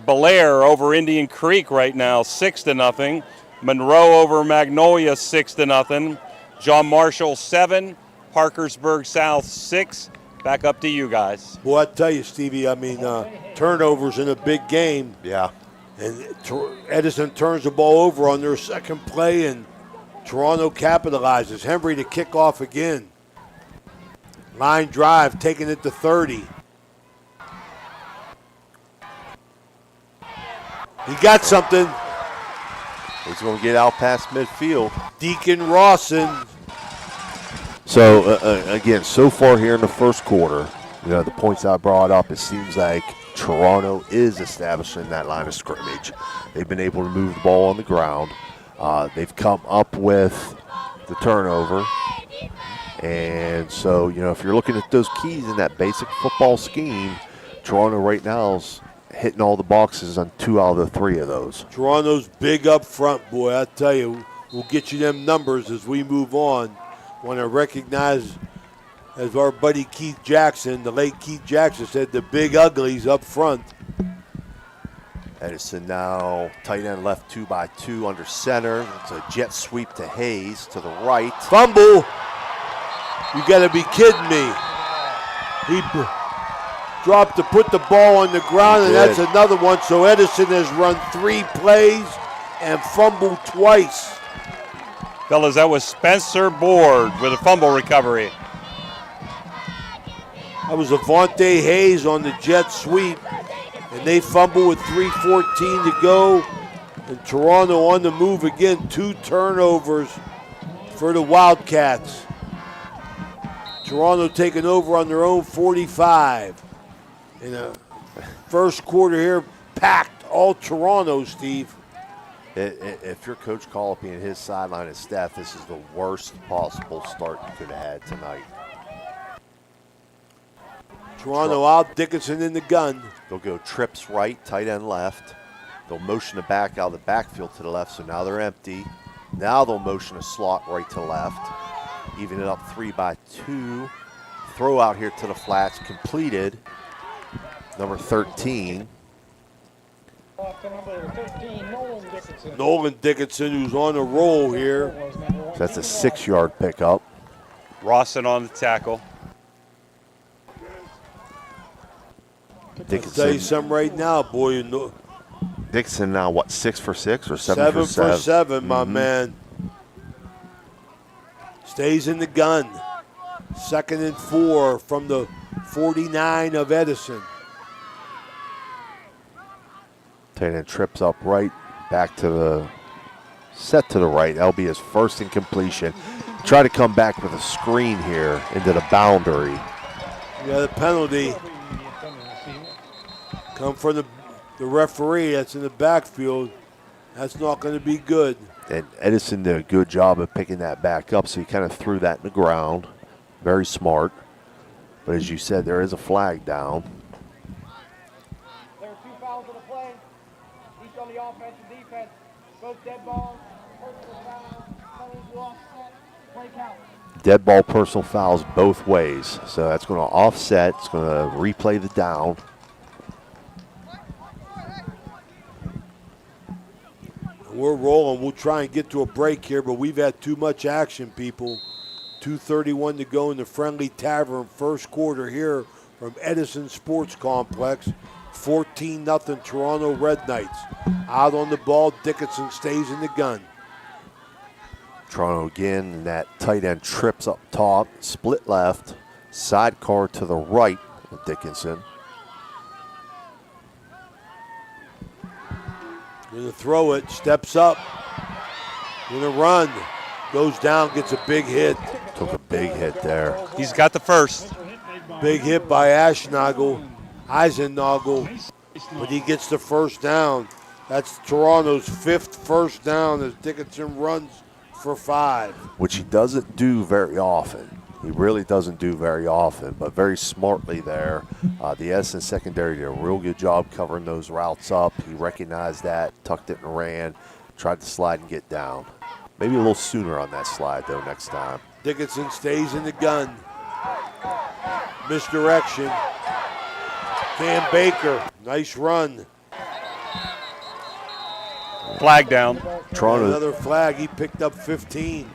Belair over Indian Creek right now 6-0. Monroe over Magnolia 6-0. John Marshall 7. Parkersburg South 6. Back up to you guys. Boy, I tell you, Stevie, I mean, turnovers in a big game. Yeah. And Edison turns the ball over on their second play, and Toronto capitalizes. Henry to kick off again. Line drive, taking it to 30. He got something. He's going to get out past midfield. Deacon Rawson. So, again, so far here in the first quarter, the points I brought up, it seems like Toronto is establishing that line of scrimmage. They've been able to move the ball on the ground. They've come up with the turnover. And so, if you're looking at those keys in that basic football scheme, Toronto right now is hitting all the boxes on 2 out of the 3 of those. Toronto's big up front, boy. I tell you, we'll get you them numbers as we move on. Want to recognize, as our buddy Keith Jackson, the late Keith Jackson said, the big uglies up front. Edison now tight end left 2x2 under center. It's a jet sweep to Hayes to the right. Fumble. You got to be kidding me. He dropped to put the ball on the ground, and that's another one. So Edison has run 3 plays and fumbled twice. Fellas, that was Spencer Board with a fumble recovery. That was Avante Hayes on the jet sweep, and they fumble with 3:14 to go. And Toronto on the move again, 2 turnovers for the Wildcats. Toronto taking over on their own 45. In a first quarter here, packed all Toronto, Steve. If you're Coach Colopy and his sideline and staff, this is the worst possible start you could have had tonight. Toronto out, Dickinson in the gun. They'll go trips right, tight end left. They'll motion it back out of the backfield to the left, so now they're empty. Now they'll motion a slot right to left. Even it up 3x2. Throw out here to the flats, completed. Number 13. Nolan Dickinson, who's on a roll here. So that's a 6-yard pickup. Rawson on the tackle. I'll tell you something right now, boy. You know, Dickinson now, what, 6 for 6 or 7 for 7? 7 for 7, my man. Stays in the gun. 2nd and 4 from the 49 of Edison. Tight end trips up right, back to the set to the right. That'll be his first incompletion. Try to come back with a screen here into the boundary. Yeah, the penalty come from the referee. That's in the backfield. That's not going to be good. And Edison did a good job of picking that back up, so he kind of threw that in the ground. Very smart. But as you said, there is a flag down. There are 2 fouls on the play. Each on the offense and defense. Both dead balls, personal fouls, penalties to offset, play count. Dead ball personal fouls both ways. So that's going to offset. It's going to replay the down. We're rolling. We'll try and get to a break here, but we've had too much action, people. 2:31 to go in the Friendly Tavern first quarter here. from Edison Sports Complex. 14-0 Toronto Red Knights. Out on the ball, Dickinson stays in the gun. Toronto again, and that tight end trips up top, split left, sidecar to the right of Dickinson. Gonna throw it, steps up, gonna run, goes down, gets a big hit. Took a big hit there. He's got the first. Big hit by Eisennagel, but he gets the first down. That's Toronto's 5th first down as Dickinson runs for 5. Which he doesn't do very often. He really doesn't do very often, but very smartly there. The Edison secondary did a real good job covering those routes up. He recognized that, tucked it and ran, tried to slide and get down. Maybe a little sooner on that slide, though, next time. Dickinson stays in the gun. Misdirection. Cam Baker, nice run. Flag down. Toronto. Another flag, he picked up 15.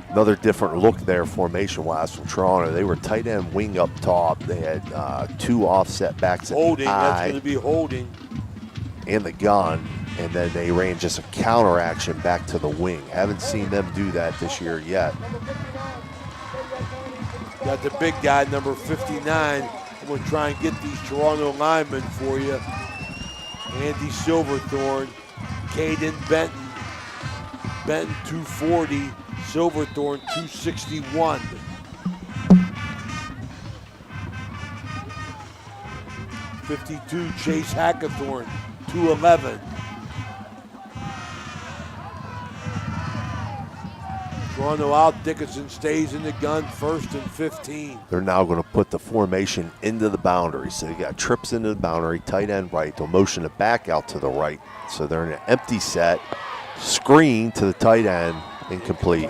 Another different look there formation-wise from Toronto. They were tight end wing up top. They had 2 offset backs at Holding, the that's eye going to be holding. and the gun, and then they ran just a counter action back to the wing. Haven't seen them do that this year yet. Got the big guy, number 59. I'm going to try and get these Toronto linemen for you. Andy Silverthorne, Caden Benton. Benton 240, Silverthorne 261. '52 Chase Hackathorn 211. Toronto out, Dickinson stays in the gun, 1st and 15. They're now going to put the formation into the boundary. So you got trips into the boundary, tight end right. They'll motion it back out to the right. So they're in an empty set, screen to the tight end, incomplete.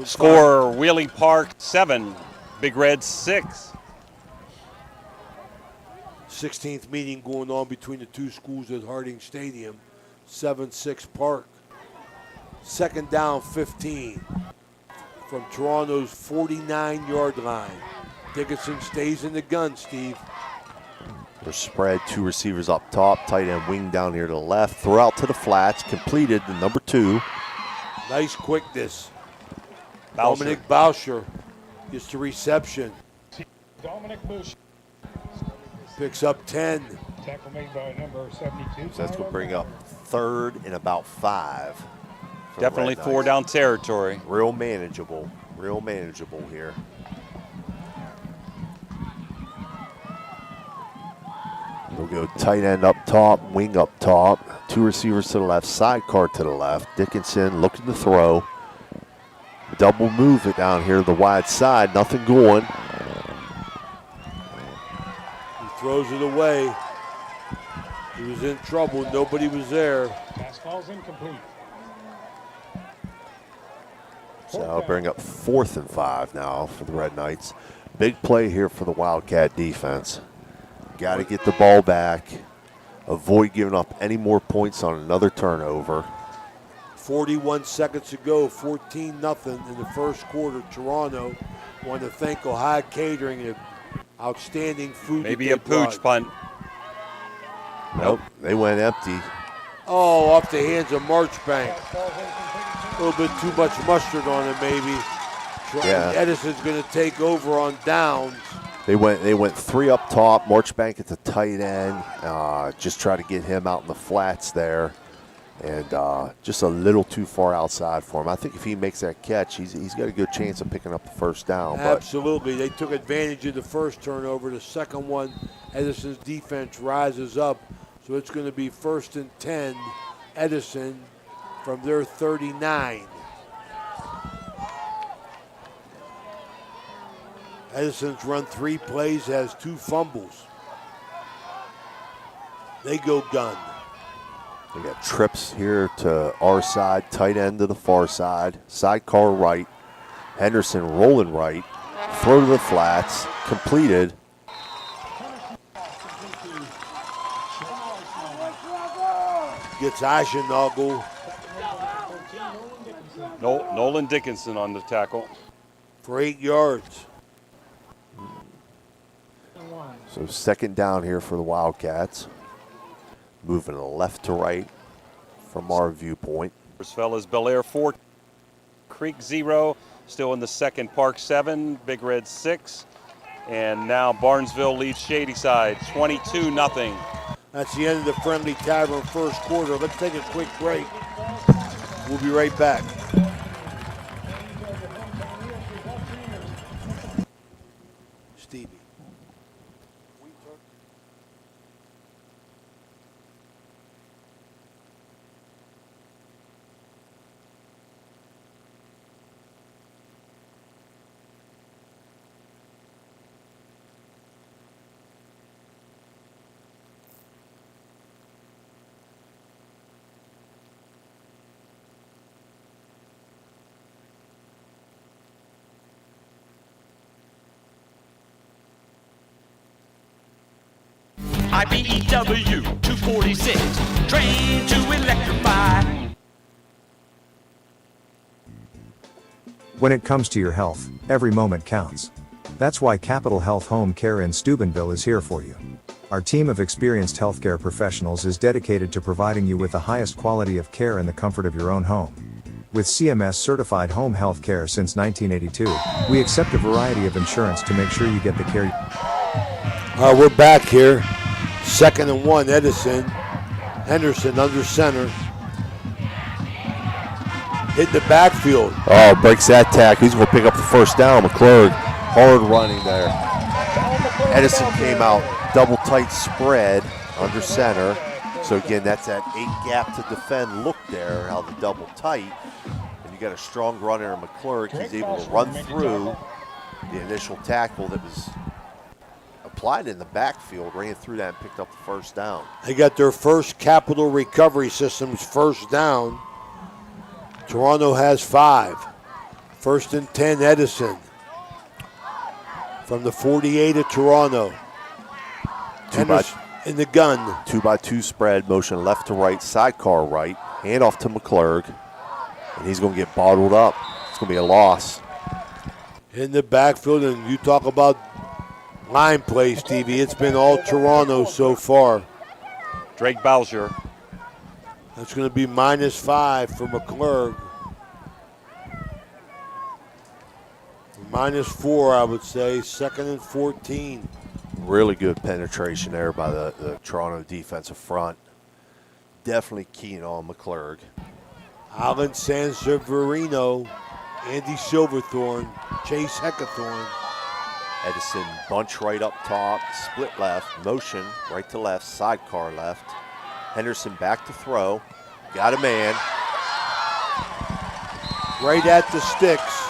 Score Wheeling Park 7, Big Red 6. 16th meeting going on between the two schools at Harding Stadium, 7-6 Park. 2nd down, 15 from Toronto's 49-yard line. Dickinson stays in the gun, Steve. They're spread, 2 receivers up top, tight end wing down here to the left, throw out to the flats, completed the number 2. Nice quickness. Bowsher. Dominic Bowsher gets the reception. Dominic Bush. Picks up 10. Tackle made by number 72. So that's going to bring up 3rd and about 5. for the Definitely Red 4 Knights. down territory. Real manageable here. We'll go tight end up top, wing up top, 2 receivers to the left, sidecar to the left. Dickinson looking to throw. Double move it down here to the wide side, nothing going. He throws it away. He was in trouble. Nobody was there. Pass ball's incomplete. So I'll bring up 4th and 5 now for the Red Knights. Big play here for the Wildcat defense. Got to get the ball back. Avoid giving up any more points on another turnover. 41 seconds to go, 14-0 in the first quarter. Toronto want to thank Ohio Catering and outstanding food. Maybe a pooch punt. Nope, they went empty. Oh, off the hands of Marchbank. A little bit too much mustard on it, maybe. Yeah. Edison's going to take over on downs. They went 3 up top. Marchbank at the tight end. Just try to get him out in the flats there. And just a little too far outside for him. I think if he makes that catch, he's got a good chance of picking up the first down. Absolutely. They took advantage of the first turnover. The second one, Edison's defense rises up. So it's going to be 1st and 10, Edison from their 39. Edison's run 3 plays, has 2 fumbles. They go gun. We got trips here to our side, tight end to the far side, sidecar right, Henderson rolling right, throw to the flats, completed. Gets Eisennagel. Nolan Dickinson on the tackle. for 8 yards. So second down here for the Wildcats. Moving left to right from our viewpoint. First fellas, Bel Air 4, Creek 0, still in the second, Park 7, Big Red 6. And now Barnesville leads Shadyside 22-0. That's the end of the Friendly Tavern first quarter. Let's take a quick break. We'll be right back. Stevie. IBEW 246, trained to electrify. When it comes to your health, every moment counts. That's why Capital Health Home Care in Steubenville is here for you. Our team of experienced healthcare professionals is dedicated to providing you with the highest quality of care in the comfort of your own home. With CMS certified home health care since 1982, we accept a variety of insurance to make sure you get the care. We're back here. 2nd and 1, Edison. Henderson under center. Hit the backfield. Oh, breaks that tack. He's going to pick up the first down. McClurg, hard running there. Edison came out double tight spread under center. So again, that's that 8 gap to defend look there, how the double tight. And you got a strong runner in McClurg. He's able to run through the initial tackle that was applied in the backfield, ran through that and picked up the first down. They got their first Capital Recovery Systems first down. Toronto has 5. 1st and 10, Edison. From the 48 of Toronto. Henderson in the gun. 2-by-2 spread, motion left to right, sidecar right, handoff to McClurg, and he's going to get bottled up. It's going to be a loss. In the backfield, and you talk about line play, Stevie. It's been all Toronto so far. Drake Bowser. That's going to be -5 for McClurg. -4, I would say. 2nd and 14. Really good penetration there by the Toronto defensive front. Definitely keen on McClurg. Alan Sanseverino, Andy Silverthorne, Chase Heckathorn. Edison bunch right up top, split left, motion right to left, sidecar left. Henderson back to throw, got a man. Right at the sticks.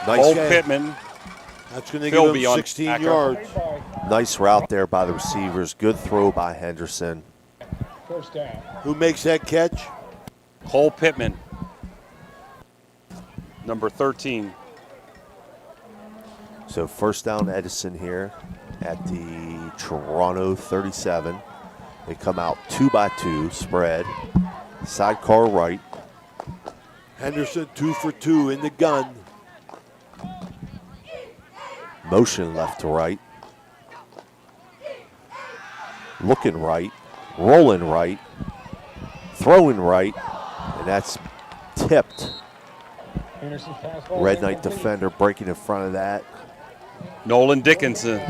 Nice Cole Pittman. That's going to give him 16 yards. Nice route there by the receivers. Good throw by Henderson. First down. Who makes that catch? Cole Pittman. Number 13. So first down Edison here at the Toronto 37. They come out 2-by-2 spread. Sidecar right. Henderson 2 for 2 in the gun. Motion left to right. Looking right. Rolling right. Throwing right. And that's tipped. Red Knight defender breaking in front of that. Nolan Dickinson.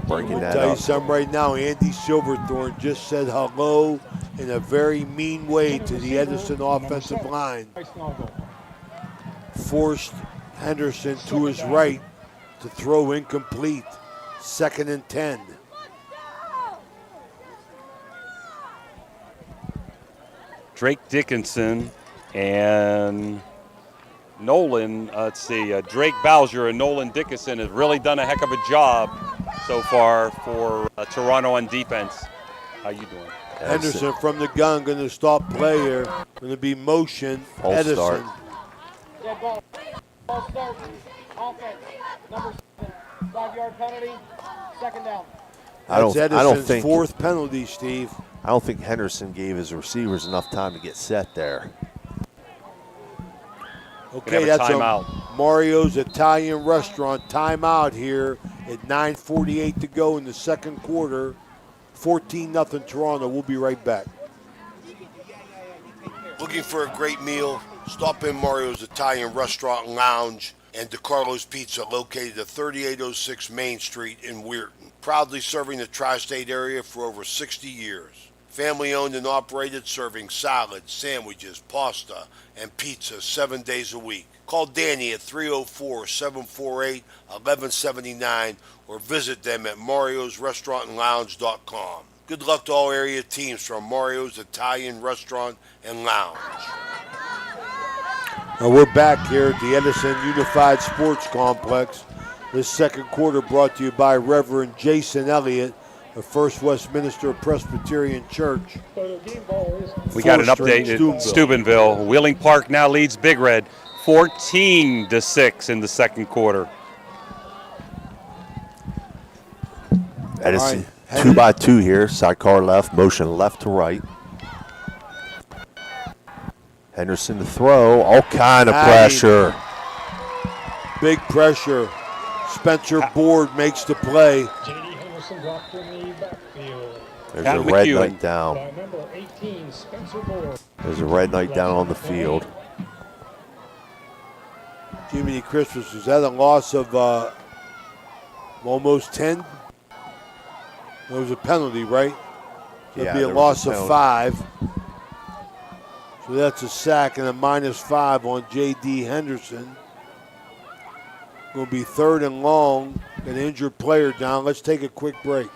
Breaking that I'll tell you up. something right now. Andy Silverthorne just said hello in a very mean way to the Edison offensive line. Forced Henderson to his right to throw incomplete. 2nd and 10. Drake Dickinson and Nolan, Drake Bowser and Nolan Dickinson have really done a heck of a job so far for Toronto on defense. How you doing? Henderson from the gun, going to stop play here. Going to be motion. False Edison. start. Dead ball. Ball start. Offense. Number 7. 5-yard penalty. 2nd down. That's I don't Edison's think 4th penalty, Steve. I don't think Henderson gave his receivers enough time to get set there. Okay, have a that's timeout. Mario's Italian Restaurant timeout here at 9:48 to go in the second quarter. 14-0 Toronto. We'll be right back. Looking for a great meal? Stop in Mario's Italian Restaurant and Lounge and DeCarlo's Pizza, located at 3806 Main Street in Weirton. Proudly serving the tri-state area for over 60 years. Family owned and operated, serving salads, sandwiches, pasta, and pizza 7 days a week. Call Danny at 304-748-1179 or visit them at mariosrestaurantandlounge.com. Good luck to all area teams from Mario's Italian Restaurant and Lounge. Now we're back here at the Edison Unified Sports Complex. This second quarter brought to you by Reverend Jason Elliott of First Westminster Presbyterian Church. We got an update at Steubenville. Wheeling Park now leads Big Red 14-6 in the second quarter. Edison, 2x2 here. Sidecar left, motion left to right. Henderson to throw, all kind of pressure. Big pressure. Spencer Board makes the play. There's a red knight down. There's a red knight down on the field. Jiminy Christmas, is that a loss of almost 10? It was a penalty, right? So it'd be a loss of 5. So that's a sack and a -5 on J.D. Henderson. Going to be 3rd and long. An injured player down. Let's take a quick break.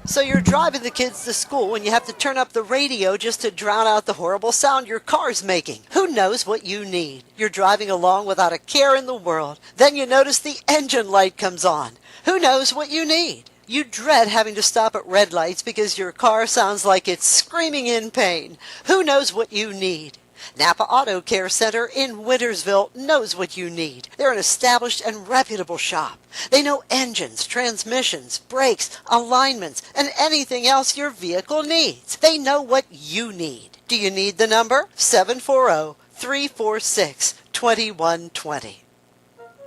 So you're driving the kids to school and you have to turn up the radio just to drown out the horrible sound your car's making. Who knows what you need? You're driving along without a care in the world. Then you notice the engine light comes on. Who knows what you need? You dread having to stop at red lights because your car sounds like it's screaming in pain. Who knows what you need? Napa Auto Care Center in Wintersville knows what you need. They're an established and reputable shop. They know engines, transmissions, brakes, alignments, and anything else your vehicle needs. They know what you need. Do you need the number? 740-346-2120.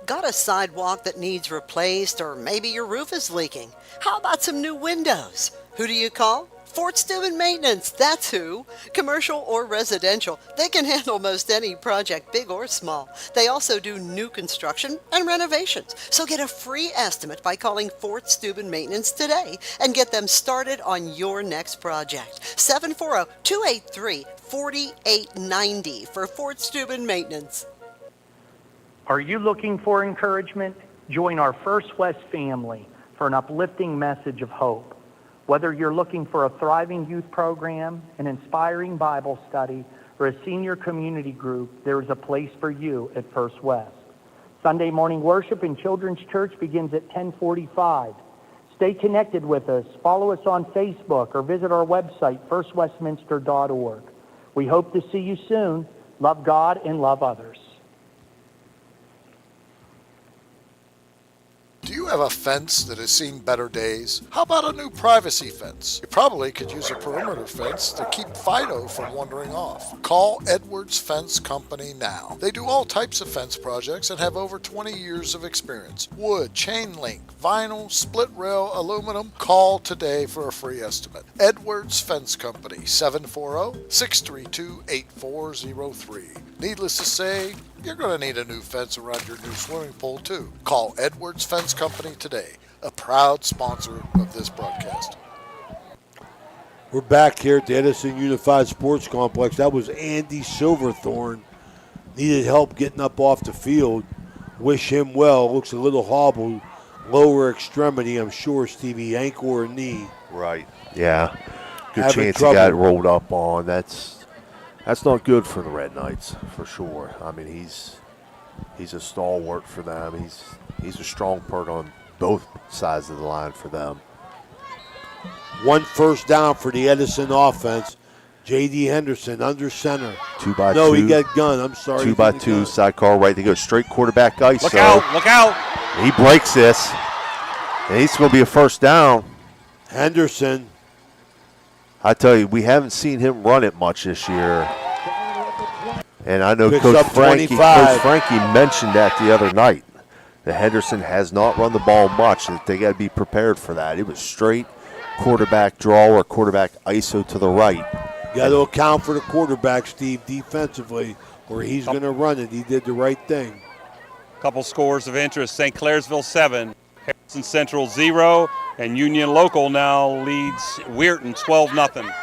Got a sidewalk that needs replaced, or maybe your roof is leaking? How about some new windows? Who do you call? Fort Steuben Maintenance, that's who. Commercial or residential, they can handle most any project, big or small. They also do new construction and renovations. So get a free estimate by calling Fort Steuben Maintenance today and get them started on your next project. 740-283-4890 for Fort Steuben Maintenance. Are you looking for encouragement? Join our First West family for an uplifting message of hope. Whether you're looking for a thriving youth program, an inspiring Bible study, or a senior community group, there is a place for you at First West. Sunday morning worship in Children's Church begins at 10:45. Stay connected with us. Follow us on Facebook or visit our website, firstwestminster.org. We hope to see you soon. Love God and love others. Do you have a fence that has seen better days? How about a new privacy fence? You probably could use a perimeter fence to keep Fido from wandering off. Call Edwards Fence Company now. They do all types of fence projects and have over 20 years of experience. Wood, chain link, vinyl, split rail, aluminum. Call today for a free estimate. Edwards Fence Company, 740-632-8403. Needless to say, you're going to need a new fence around your new swimming pool, too. Call Edwards Fence Company today, a proud sponsor of this broadcast. We're back here at the Edison Unified Sports Complex. That was Andy Silverthorne. Needed help getting up off the field. Wish him well. Looks a little hobbled. Lower extremity, I'm sure, Stevie, ankle or knee. Right. Yeah. Good Having chance trouble. he got rolled up on. That's not good for the Red Knights, for sure. I mean, he's a stalwart for them. He's a strong part on both sides of the line for them. 1 first down for the Edison offense. J.D. Henderson under center. 2x2. No, he got gun. I'm sorry. 2x2, sidecar right. They go straight quarterback ice. Look out, look out. He breaks this. And he's going to be a first down. Henderson. I tell you, we haven't seen him run it much this year. And I know Picks Coach up 25. Frankie mentioned that the other night. That Henderson has not run the ball much, and that they got to be prepared for that. It was straight quarterback draw or quarterback ISO to the right. Got to account for the quarterback, Steve, defensively, or he's going to run it. He did the right thing. Couple scores of interest. St. Clairsville 7, Harrison Central 0, and Union Local now leads Weirton 12-0.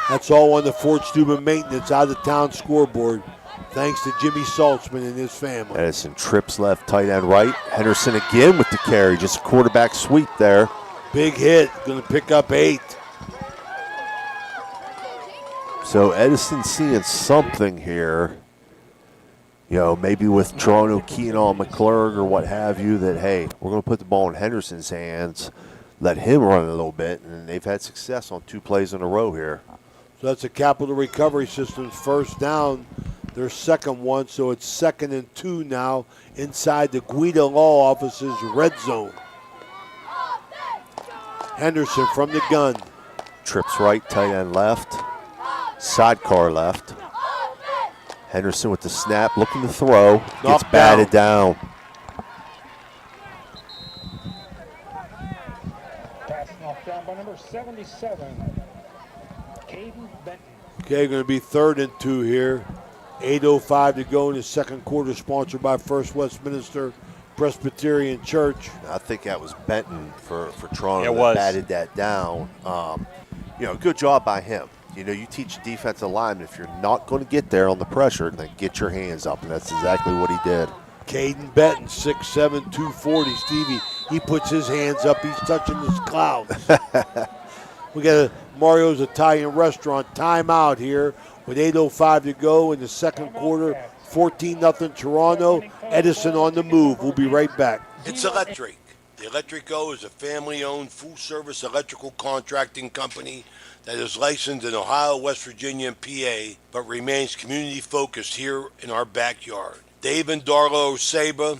That's all on the Fort Steuben Maintenance out-of-town scoreboard, thanks to Jimmy Saltzman and his family. Edison trips left, tight end right. Henderson again with the carry, just a quarterback sweep there. Big hit, going to pick up 8. So Edison seeing something here, you know, maybe with Toronto keying on McClurg or what have you, that, hey, we're going to put the ball in Henderson's hands, let him run a little bit, and they've had success on 2 plays in a row here. So that's a Capital Recovery Systems first down, their second one, so it's 2nd and 2 now inside the Guida Law Office's red zone. Henderson from the gun. Trips right, tight end left, sidecar left. Henderson with the snap, looking to throw, gets batted down. Pass knocked down by number 77, Caden Benton. Okay, going to be 3rd and 2 here. 8:05 to go in the second quarter, sponsored by First Westminster Presbyterian Church. I think that was Benton for Toronto It was. batted that down. You know, good job by him. You know, you teach defensive linemen, if you're not going to get there on the pressure, then get your hands up, and that's exactly what he did. Caden Benton, 6'7", 240. Stevie, he puts his hands up. He's touching his clouds. We got a Mario's Italian Restaurant timeout here with 8:05 to go in the second quarter. 14-0 Toronto. Edison on the move. We'll be right back. It's electric. The Electrico is a family-owned, full-service electrical contracting company that is licensed in Ohio, West Virginia, and PA, but remains community-focused here in our backyard. Dave and Darlo Saba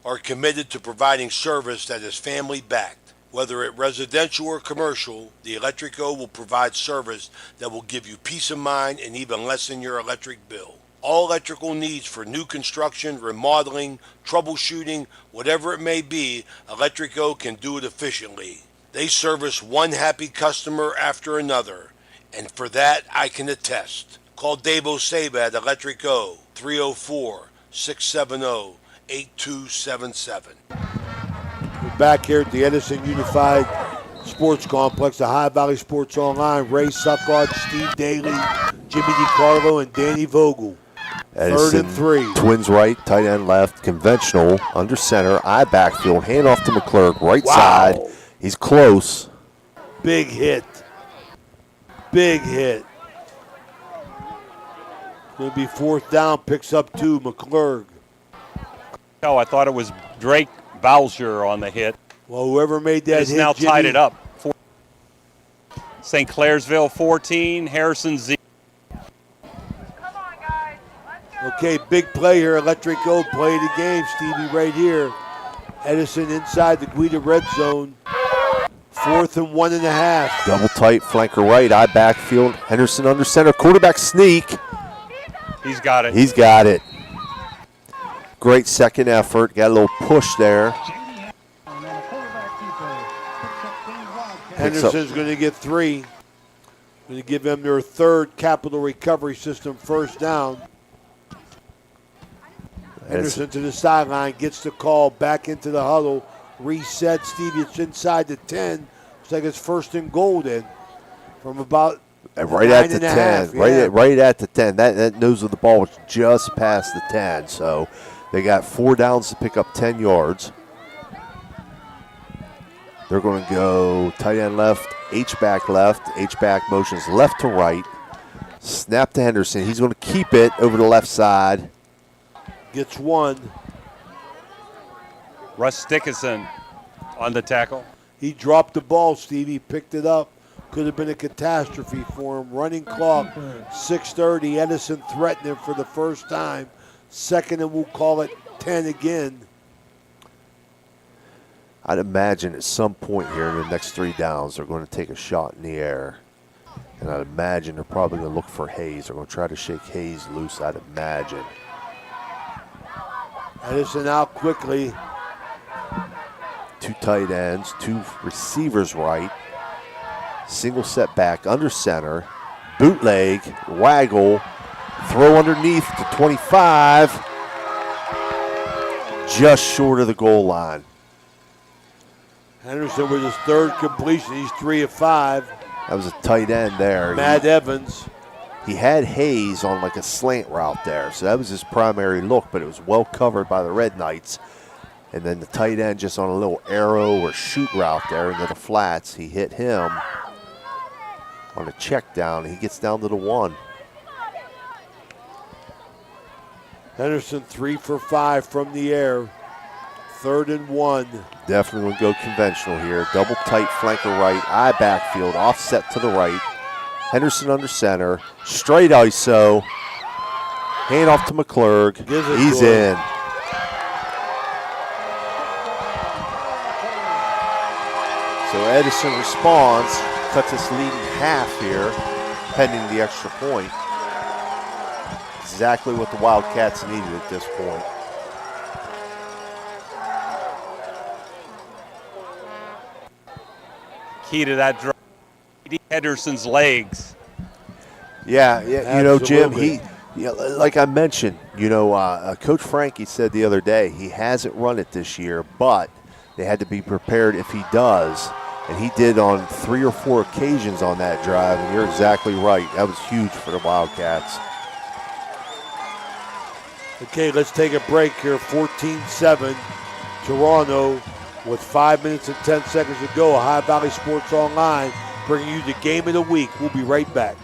are committed to providing service that is family-backed. Whether it residential or commercial, the Electrico will provide service that will give you peace of mind and even lessen your electric bill. All electrical needs for new construction, remodeling, troubleshooting, whatever it may be, Electrico can do it efficiently. They service one happy customer after another, and for that I can attest. Call Dave Osaba at Electrico, 304-670-8277. We're back here at the Edison Unified Sports Complex, the High Valley Sports Online. Ray Suckard, Steve Daly, Jimmy DiCarlo, and Danny Vogel. Edison, 3rd and 3. Twins right, tight end left, conventional, under center, eye backfield, hand off to McClurg, right side. He's close. Big hit. Big hit. Going to be 4th down, picks up 2, McClurg. Oh, I thought it was Drake Bowser on the hit. Well, whoever made that It's hit, now Jimmy, tied it up. St. Clairsville 14, Harrison 0. Okay, big play here. Electrico play the game, Stevie, right here. Edison inside the Guida red zone. 4th and 1.5. Double tight, flanker right, eye backfield. Henderson under center, quarterback sneak. He's got it. He's got it. Great second effort. Got a little push there. Henderson's going to get 3. Going to give them their 3rd Capital Recovery System first down. Henderson to the sideline, gets the call, back into the huddle, reset. Stevie, it's inside the 10. Looks like it's 1st and goal then from about right at the 10. half, Right at the 10. That nose of the ball was just past the 10. So they got 4 downs to pick up 10 yards. They're going to go tight end left, H-back left. H-back motions left to right. Snap to Henderson. He's going to keep it over the left side. Gets 1. Russ Dickinson on the tackle. He dropped the ball, Stevie, picked it up. Could have been a catastrophe for him. Running clock, 6:30. Edison threatened him for the first time. 2nd, and we'll call it 10 again. I'd imagine at some point here in the next 3 downs, they're going to take a shot in the air. And I'd imagine they're probably going to look for Hayes. They're going to try to shake Hayes loose, I'd imagine. Edison out quickly. 2 tight ends, 2 receivers right. Single set back under center. Bootleg, waggle, throw underneath to 25. Just short of the goal line. Henderson with his 3rd completion. He's 3 of 5. That was a tight end there. Matt Evans. He had Hayes on like a slant route there, so that was his primary look, but it was well covered by the Red Knights. And then the tight end just on a little arrow or shoot route there into the flats. He hit him on a check down. He gets down to the 1. Henderson 3 for 5 from the air. 3rd and 1. Definitely would go conventional here. Double tight flanker right, eye backfield, offset to the right. Henderson under center, straight ISO. Hand off to McClurg. He's in. So Edison responds, cuts us lead in half here, pending the extra point. Exactly what the Wildcats needed at this point. Key to that drive, Henderson's legs. Yeah, you know, Jim, like I mentioned, Coach Frankie said the other day, he hasn't run it this year, but they had to be prepared if he does. And he did on 3 or 4 occasions on that drive, and you're exactly right. That was huge for the Wildcats. Okay, let's take a break here. 14-7, Toronto with 5 minutes and 10 seconds to go. Ohio Valley Sports Online bringing you the game of the week. We'll be right back.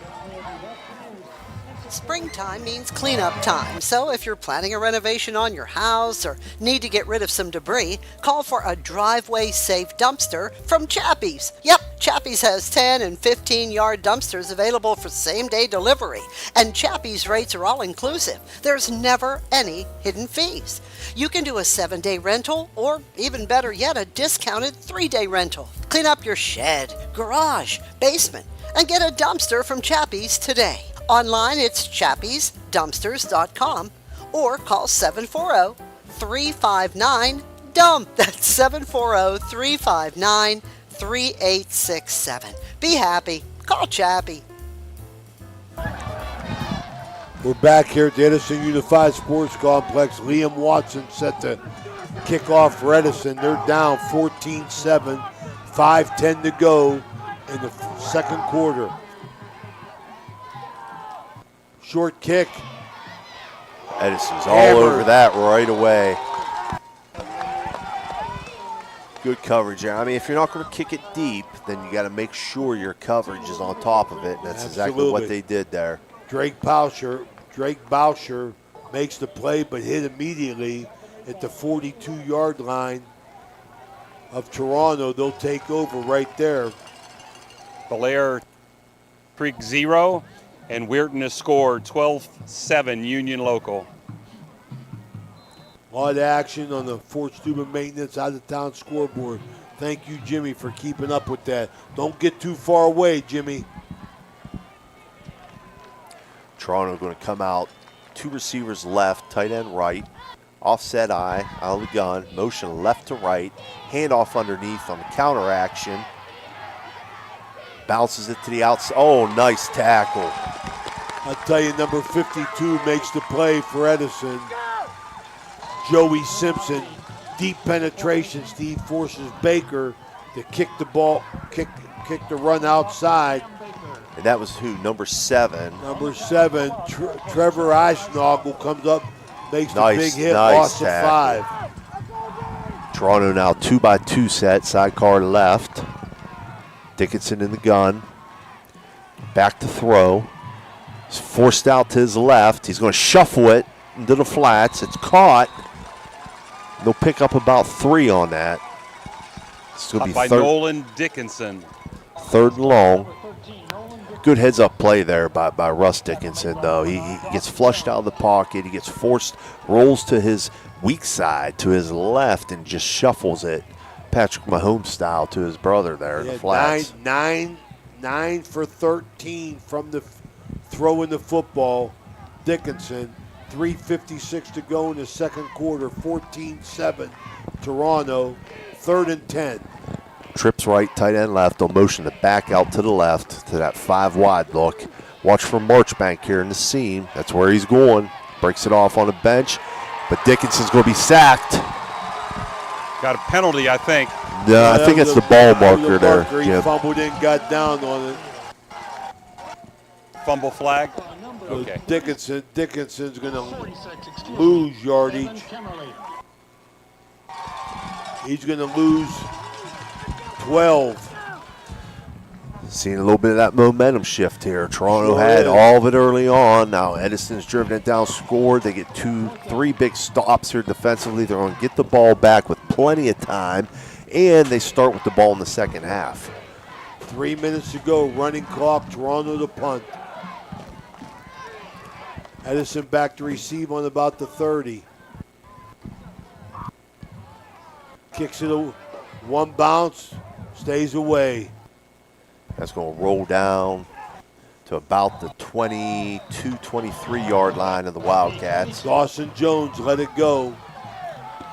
Springtime means cleanup time, so if you're planning a renovation on your house or need to get rid of some debris, call for a driveway-safe dumpster from Chappie's. Yep, Chappie's has 10 and 15-yard dumpsters available for same-day delivery, and Chappie's rates are all-inclusive. There's never any hidden fees. You can do a 7-day rental, or even better yet, a discounted 3-day rental. Clean up your shed, garage, basement, and get a dumpster from Chappie's today. Online, it's chappiesdumpsters.com or call 740-359-DUMP. That's 740-359-3867. Be happy. Call Chappie. We're back here at the Edison Unified Sports Complex. Liam Watson set to kick off for Edison. They're down 14-7, 5:10 to go in the second quarter. Short kick. Edison's all over that right away. Good coverage there. I mean, if you're not going to kick it deep, then you got to make sure your coverage is on top of it, and that's exactly what they did there. Drake Boucher makes the play, but hit immediately at the 42-yard line of Toronto. They'll take over right there. Belair Creek 0. And Weirton has scored 12-7 Union Local. A lot of action on the Fort Steuben Maintenance out-of-town scoreboard. Thank you, Jimmy, for keeping up with that. Don't get too far away, Jimmy. Toronto going to come out. 2 receivers left, tight end right. Offset eye, out of the gun. Motion left to right. Handoff underneath on the counter action. Bounces it to the outside. Oh, nice tackle. I'll tell you, number 52 makes the play for Edison. Joey Simpson, deep penetration. Steve forces Baker to kick the ball, kick the run outside. And that was who? Number 7. Number 7, Trevor Eisnagel comes up, makes the big hit, nice lost to 5. Toronto now 2-by-2 set, sidecar left. Dickinson in the gun. Back to throw. He's forced out to his left. He's going to shuffle it into the flats. It's caught. They'll pick up about 3 on that. It's going to be by Nolan Dickinson. 3rd and long. Good heads-up play there by Russ Dickinson, though. He gets flushed out of the pocket. He gets forced, rolls to his weak side, to his left, and just shuffles it. Patrick Mahomes style to his brother there in the flats. 9 for 13 from the throwing the football. Dickinson, 3:56 to go in the second quarter, 14-7. Toronto, 3rd and 10. Trips right, tight end left. They'll motion the back out to the left to that 5 wide look. Watch for Marchbank here in the seam. That's where he's going. Breaks it off on the bench, but Dickinson's going to be sacked. Got a penalty, I think. No, I think it's the ball marker there. He fumbled in, got down on it. Fumble flag. Okay. Dickinson's going to lose yardage. He's going to lose 12. Seeing a little bit of that momentum shift here. Toronto had all of it early on. Now Edison's driven it down, scored. They get 2-3 big stops here defensively. They're going to get the ball back with plenty of time, and they start with the ball in the second half. 3 minutes to go, running clock, Toronto to punt. Edison back to receive on about the 30. Kicks it, one bounce, stays away. That's going to roll down to about the 22, 23-yard line of the Wildcats. Dawson Jones let it go.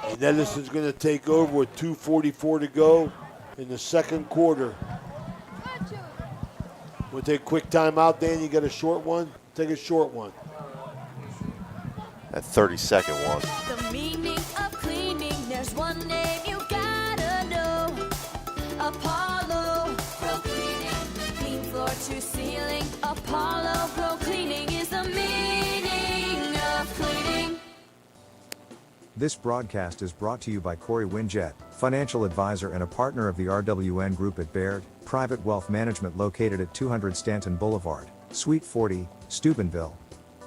And Edison's going to take over with 2:44 to go in the second quarter. We'll take a quick timeout, Dan. You got a short one? Take a short one. That 30-second one. The meaning of cleaning, there's one name you gotta know. Apollo Pro Cleaning. Clean floor to ceiling. Apollo Pro Cleaning is the meaning of cleaning. This broadcast is brought to you by Corey Winjet, financial advisor and a partner of the RWN Group at Baird, private wealth management located at 200 Stanton Boulevard, Suite 40, Steubenville.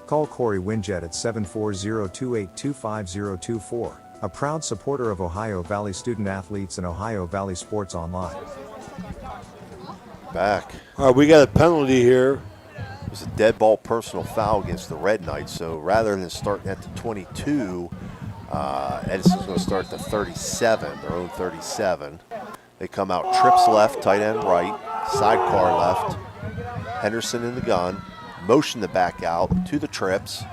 Call Corey Winjet at 740-282-5024, a proud supporter of Ohio Valley student athletes and Ohio Valley Sports Online. Back. All right, we got a penalty here. It was a dead ball personal foul against the Red Knights, so rather than starting at the 22, Edison's going to start at the 37, their own 37. They come out trips left, tight end right, sidecar left, Henderson in the gun, motion the back out to the trips,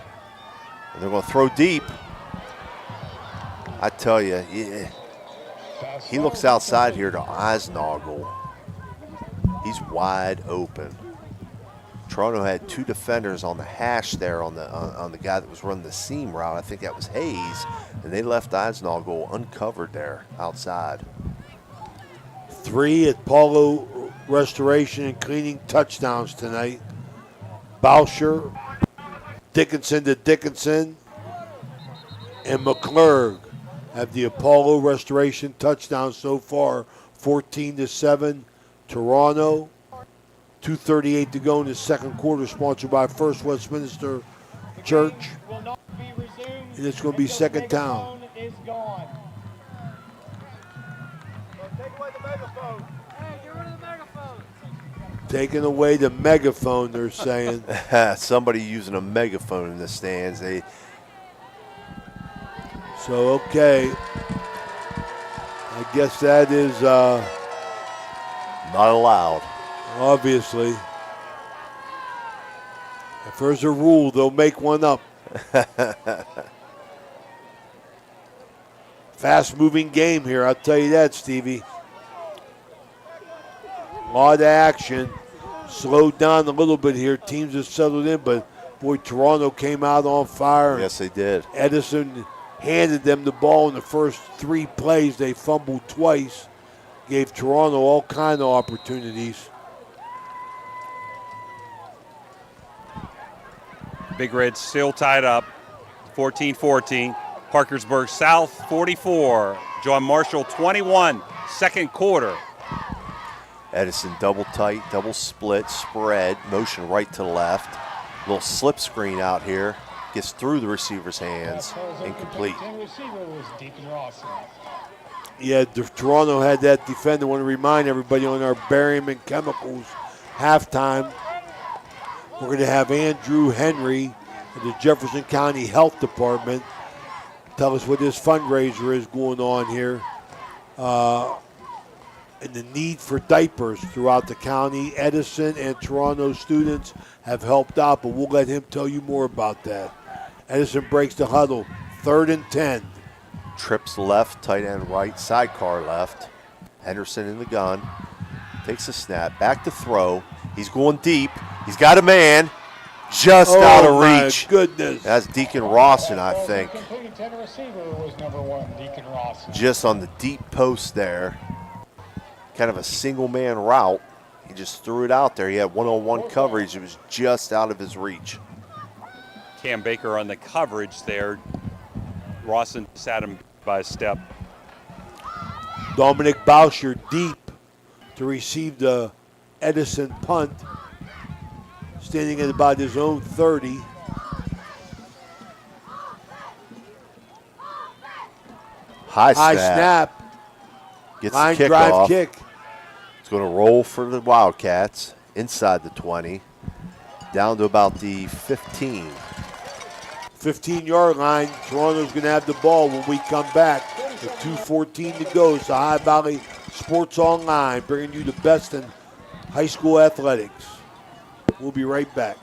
and they're going to throw deep. I tell you, he looks outside here to Eisnagel. He's wide open. Toronto had 2 defenders on the hash there on the guy that was running the seam route. I think that was Hayes, and they left Eisnagel uncovered there outside. 3 at Paulo Restoration and Cleaning touchdowns tonight. Bauscher, Dickinson to Dickinson, and McClurg have the Apollo Restoration touchdown so far, 14-7. Toronto, 2:38 to go in the second quarter, sponsored by First Westminster Church. And it's going to be second down. Taking away the megaphone, they're saying. Somebody using a megaphone in the stands. So, okay. I guess that is not allowed. Obviously. If there's a rule, they'll make one up. Fast-moving game here, I'll tell you that, Stevie. A lot of action. Slowed down a little bit here. Teams have settled in, but boy, Toronto came out on fire. Yes, they did. Edison handed them the ball in the first 3 plays. They fumbled twice. Gave Toronto all kind of opportunities. Big Red still tied up, 14-14. Parkersburg South, 44. John Marshall, 21. Second quarter. Edison double tight, double split, spread, motion right to left. Little slip screen out here. Gets through the receiver's hands. Incomplete. Yeah, Toronto had that defender. I want to remind everybody on our barium and chemicals halftime, we're going to have Andrew Henry of the Jefferson County Health Department tell us what this fundraiser is going on here. and the need for diapers throughout the county. Edison and Toronto students have helped out, but we'll let him tell you more about that. Edison breaks the huddle, 3rd and 10. Trips left, tight end right, sidecar left. Henderson in the gun. Takes a snap, back to throw. He's going deep. He's got a man. Just out of reach. Oh, my goodness. That's Deacon Rawson, I think. The receiver was number 1, Deacon Rawson. Just on the deep post there. Kind of a single-man route. He just threw it out there. He had one-on-one coverage. It was just out of his reach. Cam Baker on the coverage there. Rawson sat him by a step. Dominic Boucher deep to receive the Edison punt. Standing at about his own 30. High snap. Gets Line the drive kickoff. kick. It's going to roll for the Wildcats inside the 20. Down to about the 15. 15-yard line. Toronto's going to have the ball when we come back. With 2:14 to go. It's the High Valley Sports Online, bringing you the best in high school athletics. We'll be right back.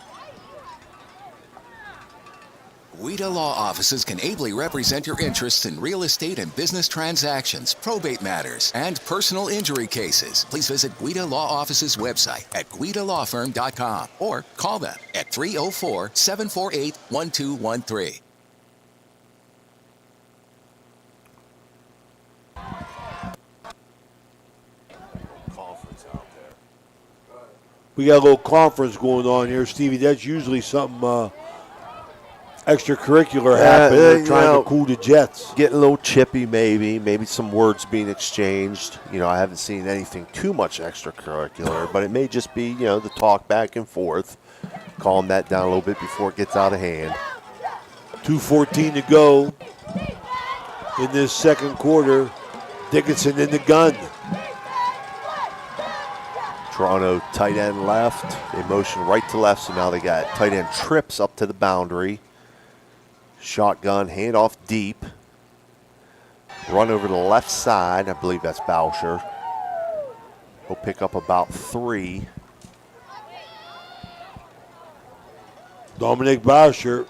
WIDA Law Offices can ably represent your interests in real estate and business transactions, probate matters, and personal injury cases. Please visit WIDA Law Offices' website at guidalawfirm.com or call them at 304-748-1213. We got a little conference going on here, Stevie. That's usually something extracurricular happening. They're trying to cool the Jets. Getting a little chippy, maybe some words being exchanged. I haven't seen anything too much extracurricular, but it may just be, the talk back and forth. Calm that down a little bit before it gets out of hand. 2:14 to go in this second quarter. Dickinson in the gun. Toronto tight end left. They motion right to left, so now they got tight end trips up to the boundary. Shotgun, handoff deep. Run over to the left side. I believe that's Boucher. He'll pick up about 3. Dominic Boucher.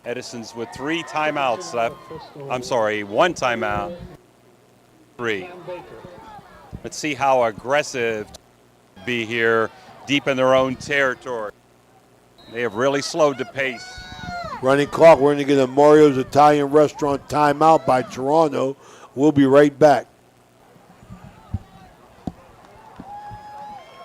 Edison's with 3 timeouts left. I'm sorry, 1 timeout. 3. Let's see how aggressive be here deep in their own territory. They have really slowed the pace. Running clock. We're going to get a Mario's Italian Restaurant timeout by Toronto. We'll be right back.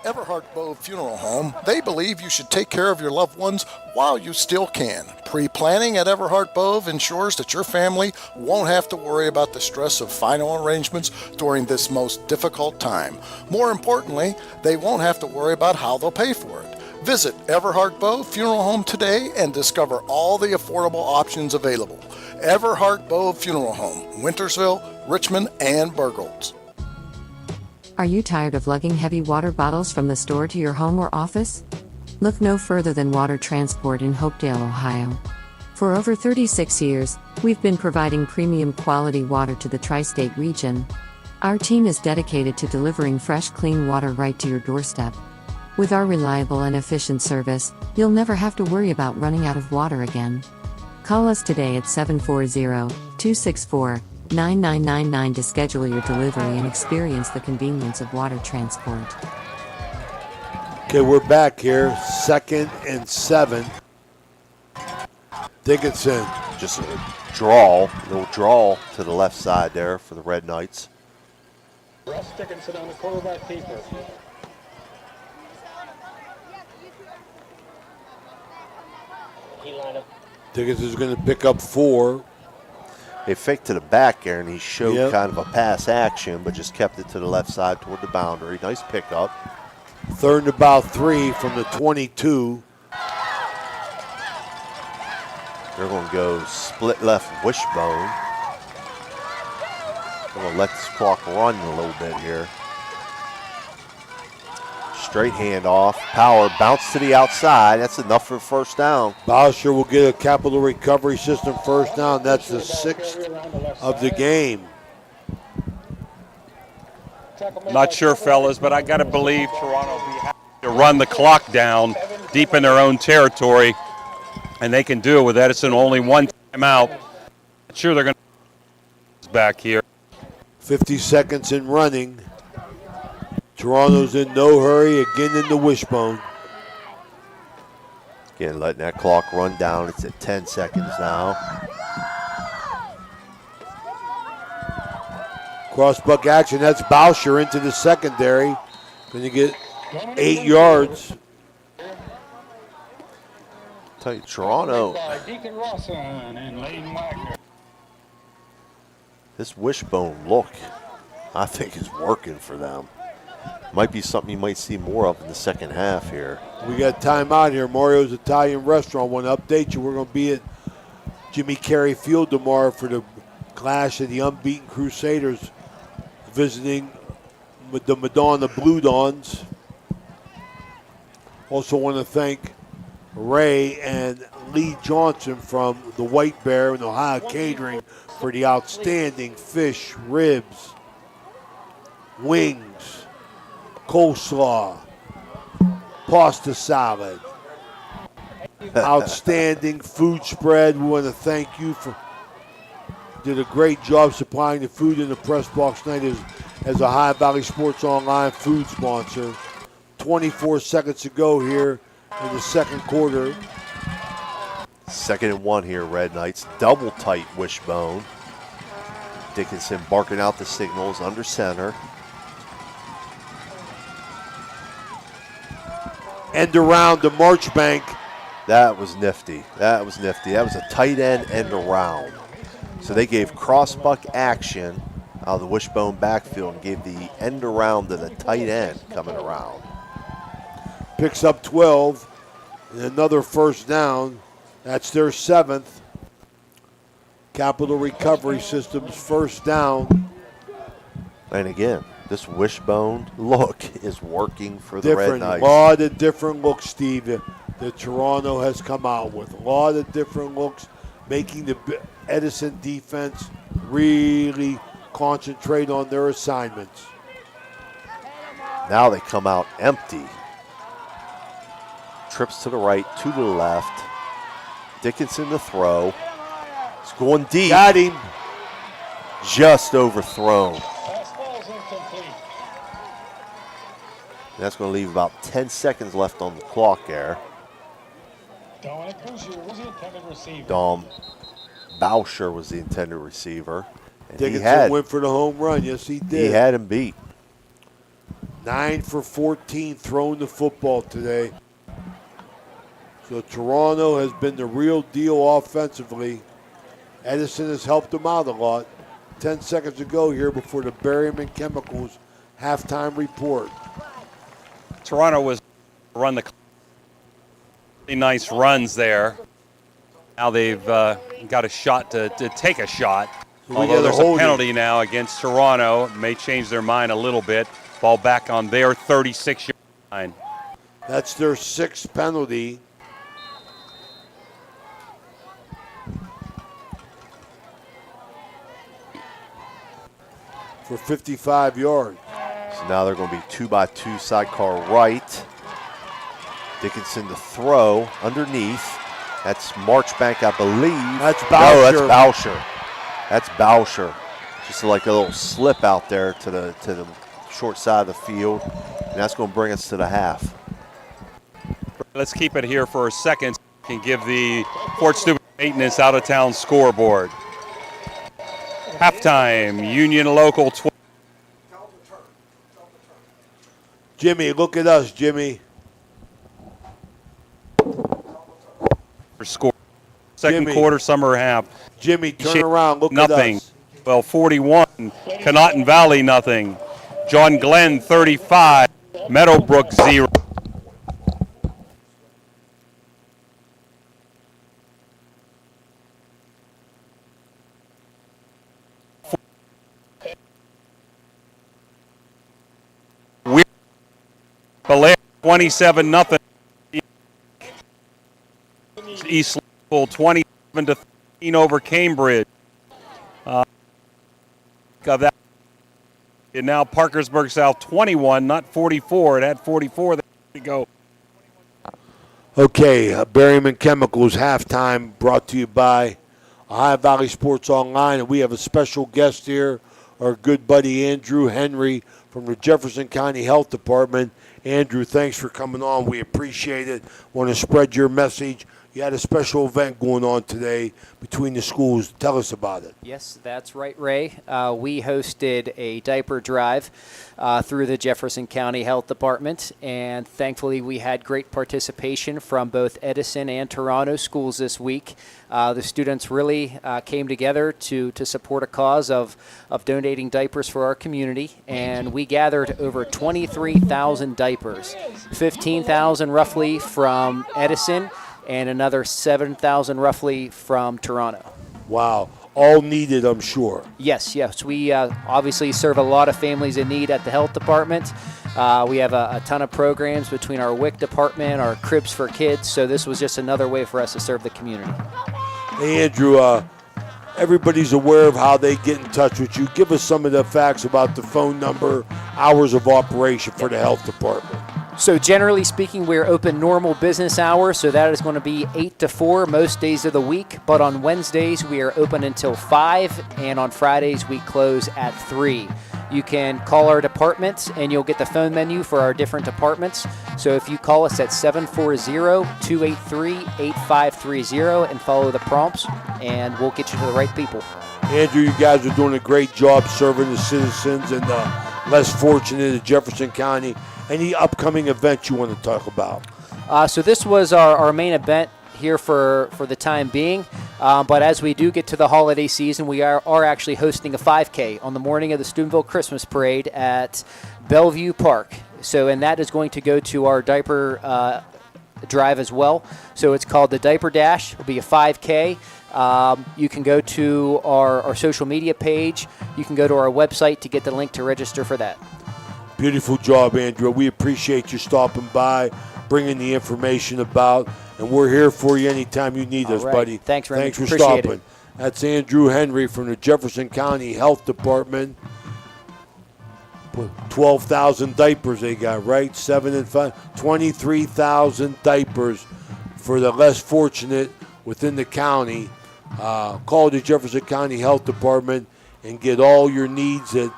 Everhart Bow Funeral Home, they believe you should take care of your loved ones while you still can. Pre-planning at Everhart Bow ensures that your family won't have to worry about the stress of final arrangements during this most difficult time. More importantly, they won't have to worry about how they'll pay for it. Visit Everhart Bow Funeral Home today and discover all the affordable options available. Everhart Bow Funeral Home, Wintersville, Richmond, and Burgolds. Are you tired of lugging heavy water bottles from the store to your home or office? Look no further than Water Transport in Hopedale, Ohio. For over 36 years, we've been providing premium quality water to the tri-state region. Our team is dedicated to delivering fresh, clean water right to your doorstep. With our reliable and efficient service, you'll never have to worry about running out of water again. Call us today at 740-264-9999 to schedule your delivery and experience the convenience of water transport. Okay, we're back here. 2nd and 7. Dickinson. Just a little draw to the left side there for the Red Knights. Russ Dickinson on the quarterback keeper. Dickinson's going to pick up 4. They faked to the back there, and he showed kind of a pass action, but just kept it to the left side toward the boundary. Nice pickup. 3rd and about 3 from the 22. They're going to go split left wishbone. They're going to let this clock run a little bit here. Straight handoff. Power bounce to the outside. That's enough for a first down. Boucher will get a Capital Recovery System first down. That's the 6th of the game. Not sure, fellas, but I got to believe Toronto will be happy to run the clock down deep in their own territory, and they can do it with Edison only one timeout. Not sure they're going to back here. 50 seconds in running. Toronto's in no hurry, again in the wishbone. Again, letting that clock run down. It's at 10 seconds now. Crossbuck action. That's Bauscher into the secondary. Going to get 8 yards. Tell you, Toronto. This wishbone look, I think, is working for them. Might be something you might see more of in the second half here. We got timeout here. Mario's Italian Restaurant. Want to update you. We're going to be at Jimmy Carey Field tomorrow for the clash of the unbeaten Crusaders visiting the Madonna Blue Dons. Also want to thank Ray and Lee Johnson from the White Bear and Ohio Catering for the outstanding fish, ribs, wings, coleslaw, pasta salad, outstanding food spread. We want to thank you for did a great job supplying the food in the press box tonight as Ohio Valley Sports Online food sponsor. 24 seconds to go here in the second quarter. 2nd and 1 here, Red Knights. Double tight wishbone. Dickinson barking out the signals under center. End around the Marchbank. That was nifty. That was nifty. That was a tight end around. So they gave crossbuck action out of the wishbone backfield and gave the end around to the tight end coming around. Picks up 12 and another first down. That's their 7th. Capital Recovery Systems first down. And again, this wishbone look is working for the Red Knights. A lot of different looks, Steve, that Toronto has come out with. A lot of different looks, making the Edison defense really concentrate on their assignments. Now they come out empty. Trips to the right, 2 to the left. Dickinson to throw. It's going deep. Got him. Just overthrown. That's going to leave about 10 seconds left on the clock there. Dom Bauscher was the intended receiver. And Dickinson went for the home run. Yes, he did. He had him beat. 9 for 14 throwing the football today. So Toronto has been the real deal offensively. Edison has helped them out a lot. 10 seconds to go here before the Berryman Chemicals halftime report. Toronto was run the really nice runs there. Now they've got a shot to take a shot. So although there's a penalty now against Toronto. It may change their mind a little bit. Ball back on their 36-yard line. That's their 6th penalty. For 55 yards. So now they're going to be 2-by-2 sidecar right. Dickinson to throw underneath. That's Marchbank, I believe. That's Bauscher. No, that's Bauscher. That's Bauscher. Just like a little slip out there to the short side of the field. And that's going to bring us to the half. Let's keep it here for a second. Can give the Fort Steuben Maintenance out-of-town scoreboard. Halftime, Union Local 12. Jimmy, look at us, Jimmy. Score. Second quarter, summer half. Jimmy, turn around, look nothing. at us. Well, 41, Connaughton Valley nothing. John Glenn 35, Meadowbrook 0. Belair 27 nothing. East Louisville 27 to 13 over Cambridge. Of that And now Parkersburg South 21, not 44. It had 44. There we go. Okay, Berryman Chemicals halftime brought to you by Ohio Valley Sports Online, and we have a special guest here, our good buddy Andrew Henry from the Jefferson County Health Department. Andrew, thanks for coming on. We appreciate it. Want to spread your message. You had a special event going on today between the schools. Tell us about it. Yes, that's right, Ray. We hosted a diaper drive through the Jefferson County Health Department, and thankfully we had great participation from both Edison and Toronto schools this week. The students really came together to support a cause of donating diapers for our community, and we gathered over 23,000 diapers, 15,000 roughly from Edison, and another 7,000 roughly from Toronto. Wow. All needed, I'm sure. Yes. We obviously serve a lot of families in need at the health department. We have a ton of programs between our WIC department, our Cribs for Kids, so this was just another way for us to serve the community. Hey, Andrew, everybody's aware of how they get in touch with you. Give us some of the facts about the phone number, hours of operation for the health department. So generally speaking, we're open normal business hours, so that is going to be 8 to 4 most days of the week. But on Wednesdays, we are open until 5, and on Fridays, we close at 3. You can call our departments, and you'll get the phone menu for our different departments. So if you call us at 740-283-8530 and follow the prompts, and we'll get you to the right people. Andrew, you guys are doing a great job serving the citizens and the less fortunate of Jefferson County. Any upcoming events you want to talk about? So this was our main event here for the time being. But as we do get to the holiday season, we are actually hosting a 5K on the morning of the Steubenville Christmas Parade at Bellevue Park. And that is going to go to our diaper drive as well. So it's called the Diaper Dash. It'll be a 5K. You can go to our social media page. You can go to our website to get the link to register for that. Beautiful job, Andrew. We appreciate you stopping by, bringing the information about, and we're here for you anytime you need us, right. buddy. Thanks, Remy. Thanks for Appreciate stopping. it. That's Andrew Henry from the Jefferson County Health Department. 12,000 diapers they got, right? 7 and 5, 23,000 diapers for the less fortunate within the county. Call the Jefferson County Health Department and get all your needs that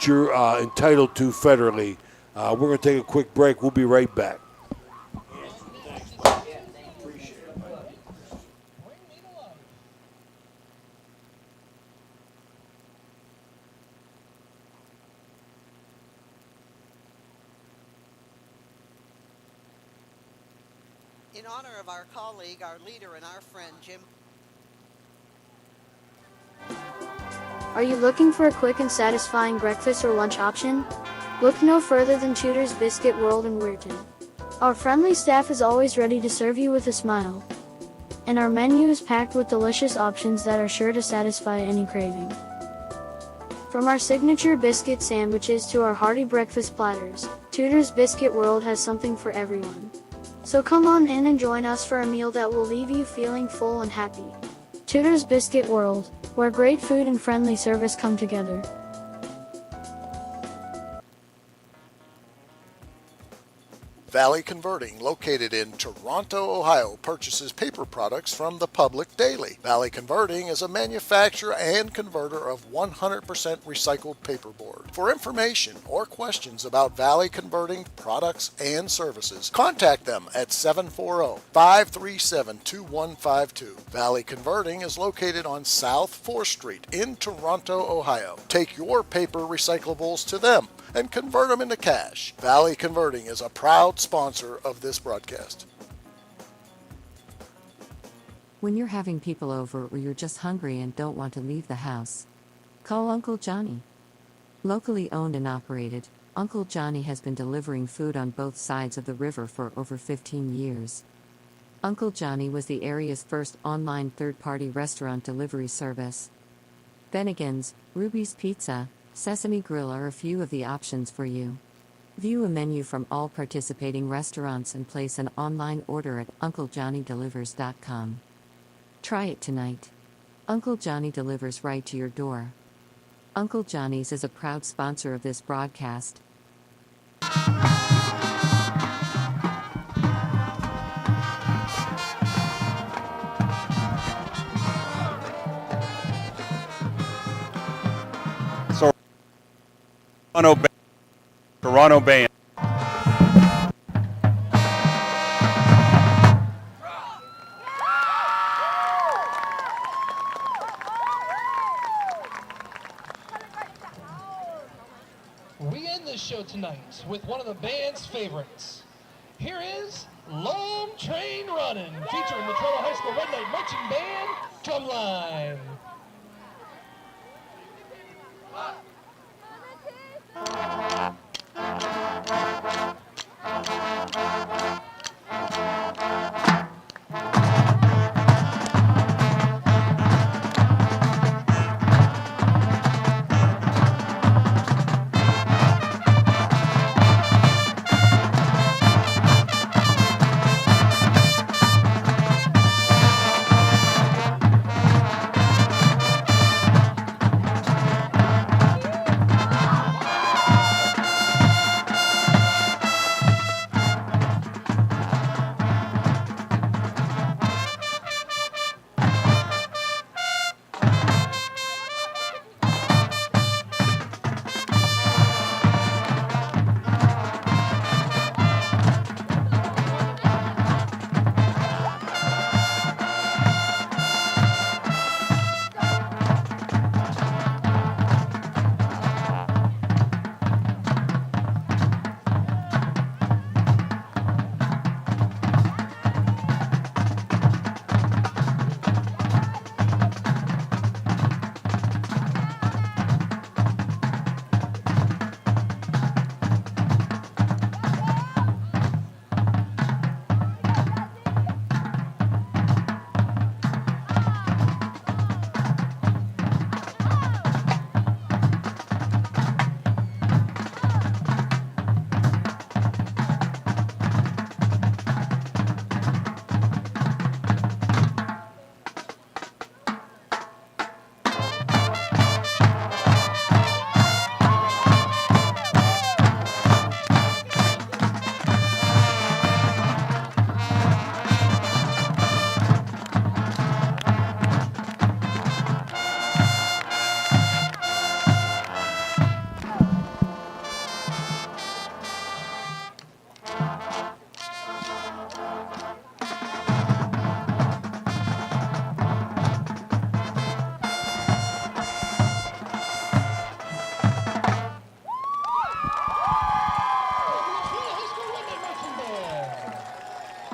you're entitled to federally. We're going to take a quick break. We'll be right back. In honor of our colleague, our leader, and our friend, Jim. Are you looking for a quick and satisfying breakfast or lunch option? Look no further than Tudor's Biscuit World in Weirton. Our friendly staff is always ready to serve you with a smile. And our menu is packed with delicious options that are sure to satisfy any craving. From our signature biscuit sandwiches to our hearty breakfast platters, Tudor's Biscuit World has something for everyone. So come on in and join us for a meal that will leave you feeling full and happy. Tudor's Biscuit World, where great food and friendly service come together. Valley Converting, located in Toronto, Ohio, purchases paper products from the public daily. Valley Converting is a manufacturer and converter of 100% recycled paperboard. For information or questions about Valley Converting products and services, contact them at 740-537-2152. Valley Converting is located on South 4th Street in Toronto, Ohio. Take your paper recyclables to them and convert them into cash. Valley Converting is a proud sponsor of this broadcast. When you're having people over or you're just hungry and don't want to leave the house, call Uncle Johnny. Locally owned and operated, Uncle Johnny has been delivering food on both sides of the river for over 15 years. Uncle Johnny was the area's first online third-party restaurant delivery service. Bennigan's, Ruby's Pizza, Sesame Grill are a few of the options for you. View a menu from all participating restaurants and place an online order at UncleJohnnyDelivers.com. Try it tonight. Uncle Johnny delivers right to your door. Uncle Johnny's is a proud sponsor of this broadcast. So, Toronto band. We end this show tonight with one of the band's favorites. Here is Long Train Runnin', featuring the Toronto High School Red Knight Marching Band Drumline.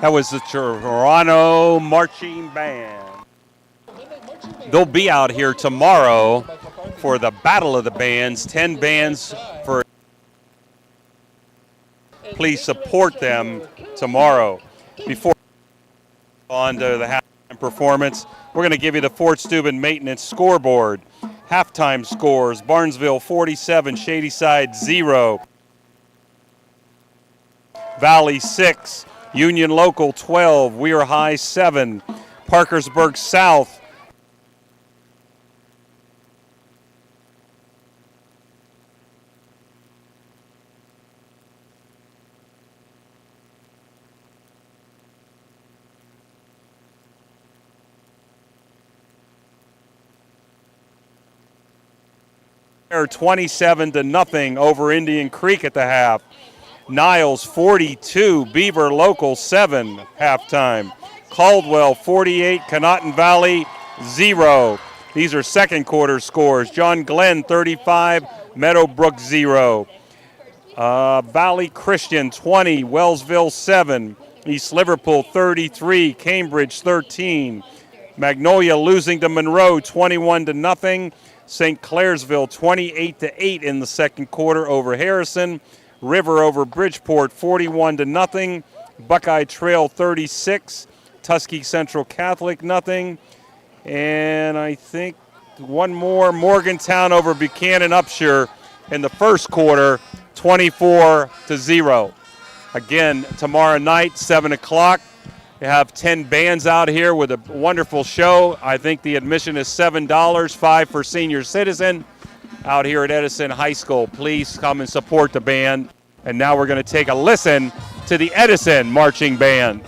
That was the Toronto Marching Band. They'll be out here tomorrow for the Battle of the Bands. 10 bands for. Please support them tomorrow. Before on to the halftime performance, we're going to give you the Fort Steuben Maintenance scoreboard. Halftime scores: Barnesville 47, Shadyside 0, Valley 6, Union Local 12, Weir High 7, Parkersburg South They're 27-0 over Indian Creek at the half. Niles 42, Beaver Local 7 halftime. Caldwell 48, Conotton Valley 0. These are second quarter scores. John Glenn 35, Meadowbrook 0. Valley Christian 20, Wellsville 7. East Liverpool 33, Cambridge 13. Magnolia losing to Monroe 21-0. St. Clairsville 28-8 in the second quarter over Harrison. River over Bridgeport 41-0. Buckeye Trail 36. Tuskegee Central Catholic 0. And I think one more, Morgantown over Buchanan Upshur in the first quarter 24-0. Again, tomorrow night, 7 o'clock. You have 10 bands out here with a wonderful show. I think the admission is $7, $5 for senior citizen. out here at Edison High School. Please come and support the band. And now we're going to take a listen to the Edison Marching Band.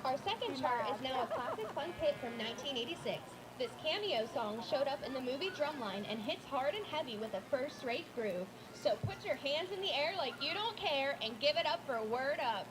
Our second chart is now a classic funk hit from 1986. This cameo song showed up in the movie Drumline and hits hard and heavy with a first-rate groove. So put your hands in the air like you don't care and give it up for Word Up.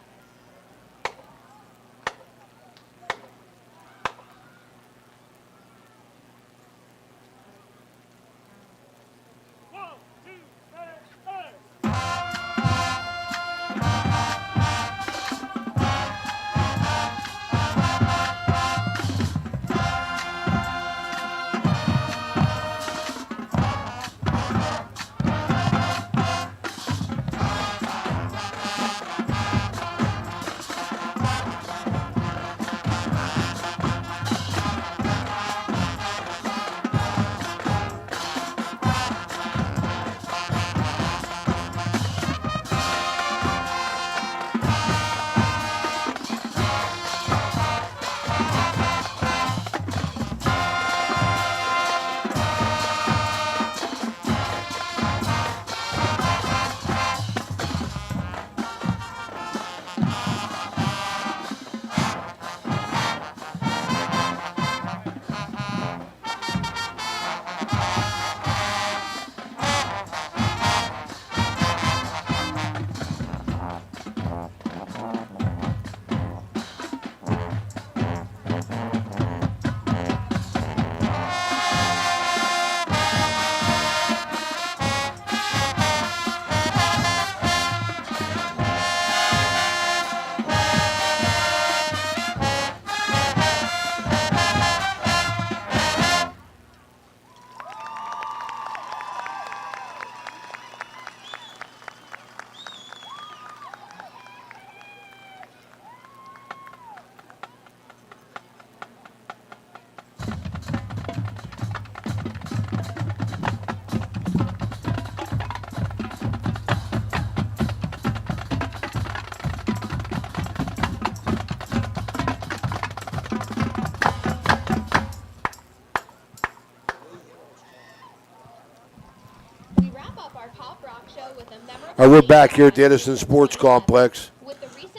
All right, we're back here at the Edison Sports Complex.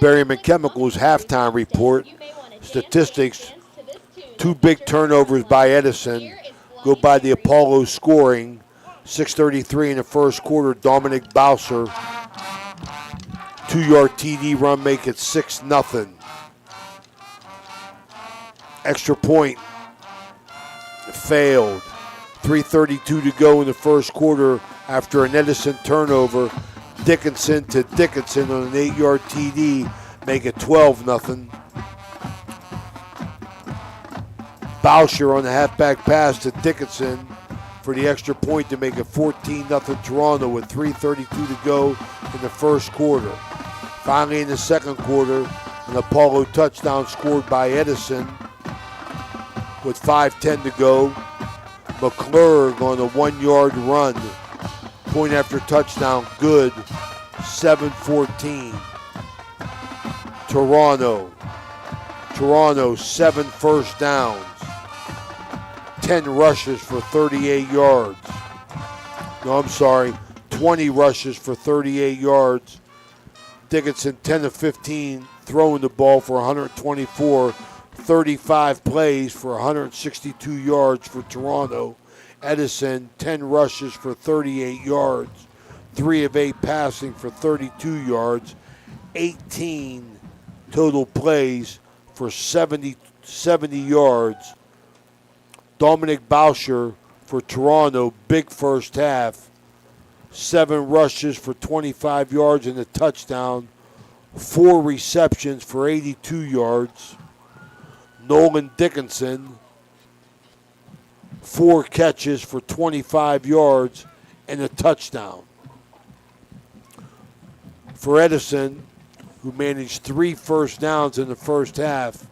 Berryman Chemicals halftime report. Statistics, 2 big turnovers by Edison. Go by the Apollo scoring. 6:33 in the first quarter, Dominic Bowser. 2-yard TD run, make it 6-0. Extra point failed. 3:32 to go in the first quarter after an Edison turnover. Dickinson to Dickinson on an 8-yard TD, make it 12-0. Boucher on the halfback pass to Dickinson for the extra point to make it 14-0 Toronto with 3:32 to go in the first quarter. Finally, in the second quarter, an Apollo touchdown scored by Edison with 5:10 to go. McClurg on a 1-yard run. Point after touchdown, good. 7-14. Toronto, 7 first downs. 10 rushes for 38 yards. No, I'm sorry. 20 rushes for 38 yards. Dickinson 10 of 15 throwing the ball for 124. 35 plays for 162 yards for Toronto. Edison 10 rushes for 38 yards. 3 of 8 passing for 32 yards. 18 total plays for 70 yards. Dominic Boucher for Toronto, big first half. 7 rushes for 25 yards and a touchdown. 4 receptions for 82 yards. Nolan Dickinson, 4 catches for 25 yards and a touchdown. For Edison, who managed 3 first downs in the first half,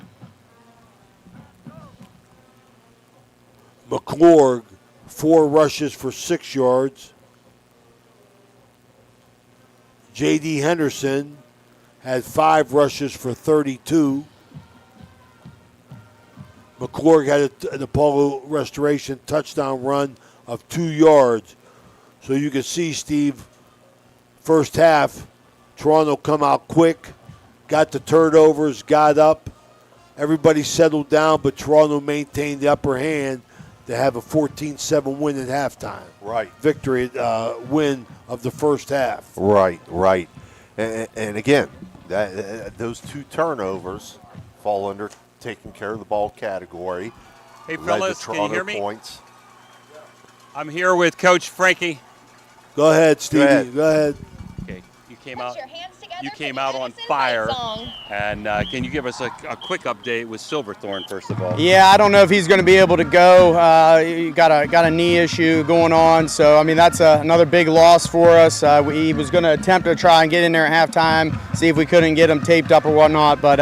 McClurg, 4 rushes for 6 yards. J.D. Henderson had 5 rushes for 32. McClurg had an Apollo Restoration touchdown run of 2 yards. So you can see, Steve, first half, Toronto come out quick, got the turnovers, got up. Everybody settled down, but Toronto maintained the upper hand to have a 14-7 win at halftime. Right. Victory, win of the first half. Right. And again, those 2 turnovers fall under taking care of the ball category. Hey, fellas, can you hear me? Points. I'm here with Coach Frankie. Go ahead, Stevie. Go ahead. Okay, you came out on fire. And can you give us a quick update with Silverthorne, first of all? Yeah, I don't know if he's going to be able to go. He got a knee issue going on. So, I mean, that's another big loss for us. He was going to attempt to try and get in there at halftime, see if we couldn't get him taped up or whatnot. But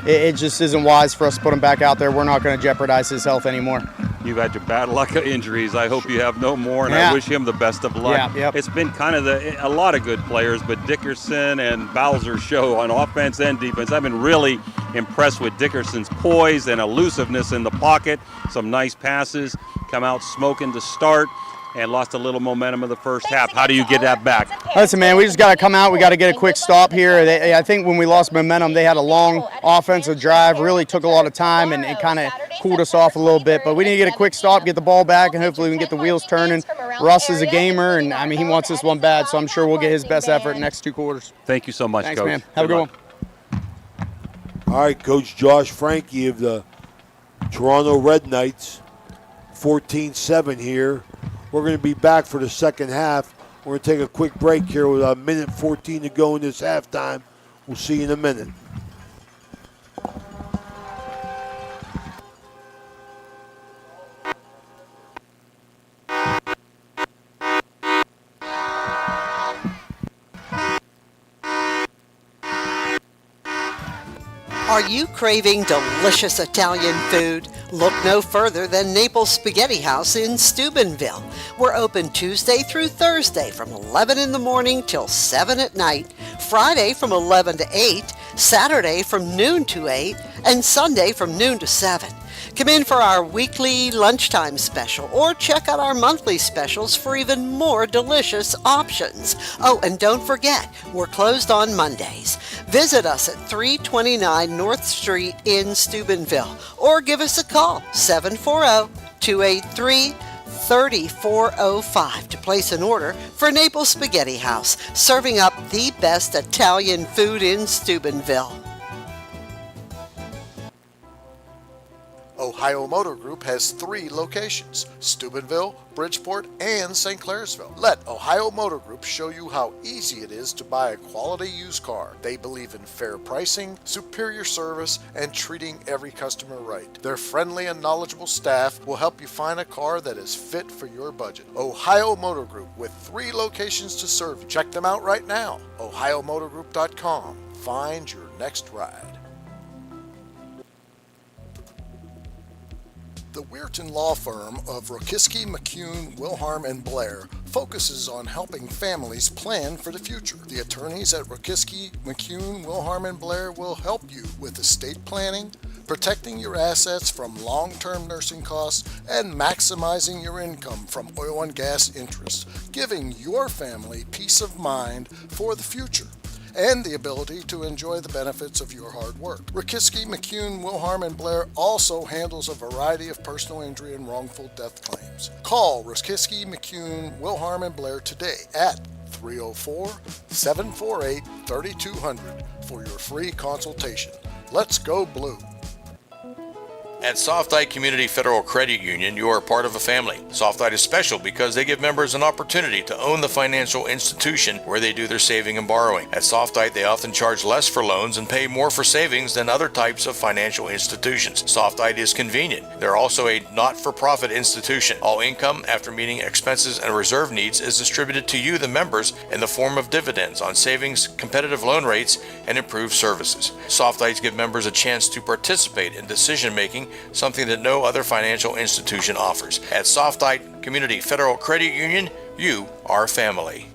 it just isn't wise for us to put him back out there. We're not going to jeopardize his health anymore. You've had your bad luck of injuries. I hope you have no more, and I wish him the best of luck. Yeah, yep. It's been kind of a lot of good players, but Dickerson and Bowser show on offense and defense. I've been really impressed with Dickerson's poise and elusiveness in the pocket. Some nice passes, come out smoking to start, and lost a little momentum in the first half. How do you get that back? Listen, man, we just got to come out. We got to get a quick stop here. I think when we lost momentum, they had a long offensive drive, really took a lot of time and kind of cooled us off a little bit. But we need to get a quick stop, get the ball back, and hopefully we can get the wheels turning. Russ is a gamer, and, I mean, he wants this one bad, so I'm sure we'll get his best effort next 2 quarters. Thank you so much, Thanks, Coach. man. Have a good one. All right, Coach Josh Frankie of the Toronto Red Knights, 14-7 here. We're going to be back for the second half. We're going to take a quick break here with 1:14 to go in this halftime. We'll see you in a minute. Are you craving delicious Italian food? Look no further than Naples Spaghetti House in Steubenville. We're open Tuesday through Thursday from 11 in the morning till 7 at night, Friday from 11 to 8, Saturday from noon to 8, and Sunday from noon to 7. Come in for our weekly lunchtime special or check out our monthly specials for even more delicious options. Oh, and don't forget, we're closed on Mondays. Visit us at 329 North Street in Steubenville or give us a call, 740-283-3405 to place an order for Naples Spaghetti House, serving up the best Italian food in Steubenville. Ohio Motor Group has 3 locations: Steubenville, Bridgeport, and St. Clairsville. Let Ohio Motor Group show you how easy it is to buy a quality used car. They believe in fair pricing, superior service, and treating every customer right. Their friendly and knowledgeable staff will help you find a car that is fit for your budget. Ohio Motor Group, with 3 locations to serve you. Check them out right now. OhioMotorGroup.com. Find your next ride. The Weirton Law Firm of Rokiski, McCune, Wilharm, and Blair focuses on helping families plan for the future. The attorneys at Rokiski, McCune, Wilharm, and Blair will help you with estate planning, protecting your assets from long-term nursing costs, and maximizing your income from oil and gas interests, giving your family peace of mind for the future and the ability to enjoy the benefits of your hard work. Rokiski, McCune, Wilharm, and Blair also handles a variety of personal injury and wrongful death claims. Call Rokiski, McCune, Wilharm, and Blair today at 304-748-3200 for your free consultation. Let's go Blue. At Softite Community Federal Credit Union, you are part of a family. Softite is special because they give members an opportunity to own the financial institution where they do their saving and borrowing. At Softite, they often charge less for loans and pay more for savings than other types of financial institutions. Softite is convenient. They're also a not-for-profit institution. All income, after meeting expenses and reserve needs, is distributed to you, the members, in the form of dividends on savings, competitive loan rates, and improved services. Softites give members a chance to participate in decision-making, something that no other financial institution offers. At Softite Community Federal Credit Union, you are family.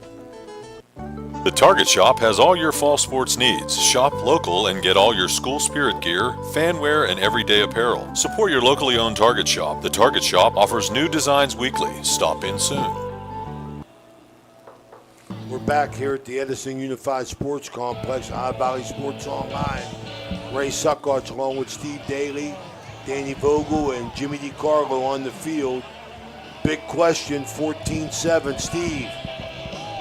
The Target Shop has all your fall sports needs. Shop local and get all your school spirit gear, fanwear, and everyday apparel. Support your locally owned Target Shop. The Target Shop offers new designs weekly. Stop in soon. We're back here at the Edison Unified Sports Complex, High Valley Sports Online. Ray Suckarts along with Steve Daly, Danny Vogel, and Jimmy DiCarlo on the field. Big question, 14-7. Steve,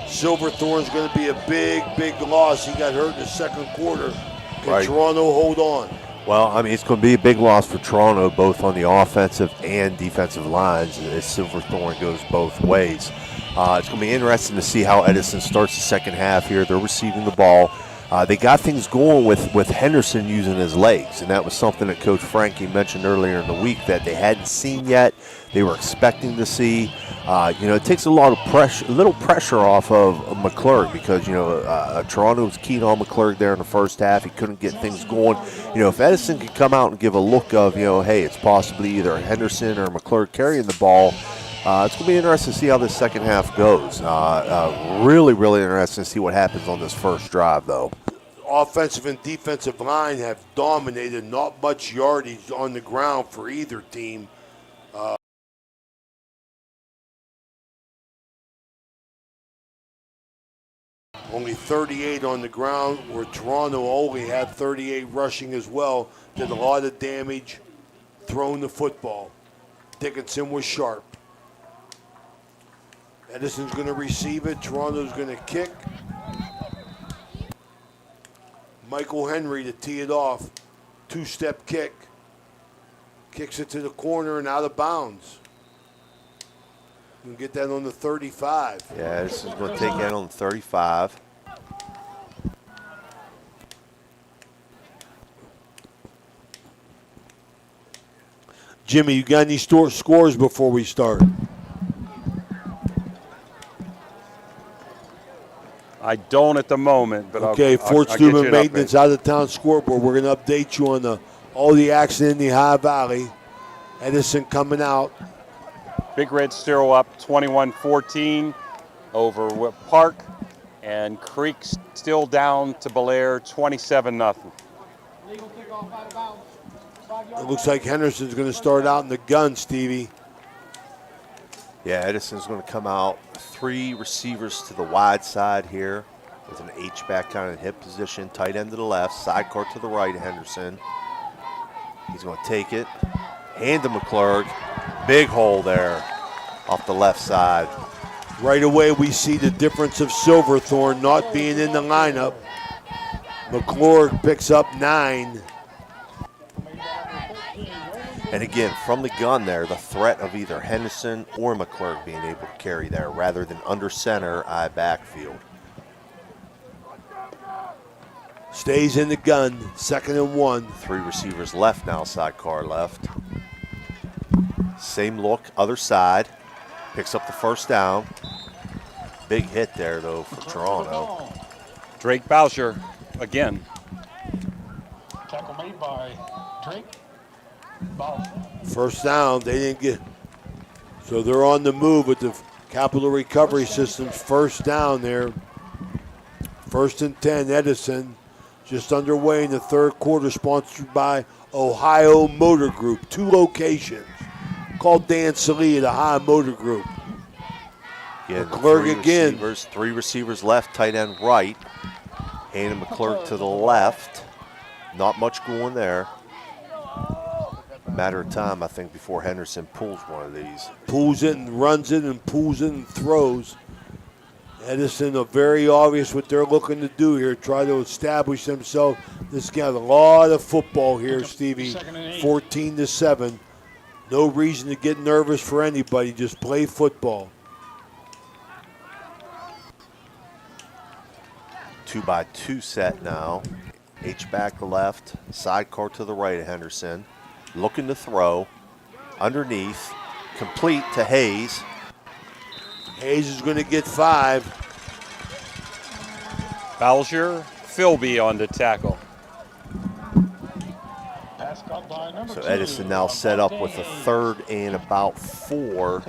Silverthorne's going to be a big loss. He got hurt in the second quarter. Can Toronto hold on? Well, I mean, it's going to be a big loss for Toronto, both on the offensive and defensive lines, as Silverthorne goes both ways. It's going to be interesting to see how Edison starts the second half here. They're receiving the ball. They got things going with Henderson using his legs, and that was something that Coach Frankie mentioned earlier in the week that they hadn't seen yet. They were expecting to see. It takes a little pressure off of McClurg because, Toronto was keen on McClurg there in the first half. He couldn't get things going. If Edison could come out and give a look of, hey, it's possibly either Henderson or McClurg carrying the ball, it's going to be interesting to see how this second half goes. Really interesting to see what happens on this first drive, though. Offensive and defensive line have dominated. Not much yardage on the ground for either team. Only 38 on the ground, where Toronto only had 38 rushing as well. Did a lot of damage throwing the football. Dickinson was sharp. Edison's going to receive it. Toronto's going to kick. Michael Henry to tee it off. Two-step kick. Kicks it to the corner and out of bounds. You can get that on the 35. Yeah, this is going to take that on the 35. Jimmy, you got any scores before we start? I don't at the moment, but okay, Fort Steuben Maintenance out-of-town scoreboard. We're going to update you on all the action in the High Valley. Edison coming out. Big Red still up 21-14 over Whip Park, and Creek still down to Belair 27-0. Legal kickoff out of bounds. It looks like Henderson's going to start out in the gun, Stevie. Yeah, Edison's going to come out. 3 receivers to the wide side here with an H-back kind of hip position. Tight end to the left, sidecar to the right, Henderson. He's going to take it. Hand to McClurg. Big hole there off the left side. Right away, we see the difference of Silverthorne not being in the lineup. McClurg picks up 9. And again, from the gun there, the threat of either Henderson or McClurg being able to carry there rather than under center, eye backfield. Stays in the gun, 2nd and 1. 3 receivers left now, sidecar left. Same look, other side. Picks up the first down. Big hit there, though, for Toronto. Drake Boucher again. Tackle made by Drake. Ball. First down, they didn't get. So they're on the move with the Capital Recovery Systems. First down there. 1st and 10, Edison. Just underway in the 3rd quarter, sponsored by Ohio Motor Group. 2 locations. Call Dan Salee at Ohio Motor Group. Again, McClurg again. 3 receivers left, tight end right. Handing McClurg to the left. Not much going there. Matter of time, I think, before Henderson pulls one of these. Pulls it and runs it and pulls it and throws. Edison are very obvious what they're looking to do here, try to establish themselves. This got a lot of football here, Stevie. 14-7. No reason to get nervous for anybody. Just play football. 2-by-2 set now. H-back left, sidecar to the right of Henderson. Looking to throw. Underneath. Complete to Hayes. Hayes is going to get 5. Boucher, Philby on the tackle. So Edison now set up with a 3rd and about 4.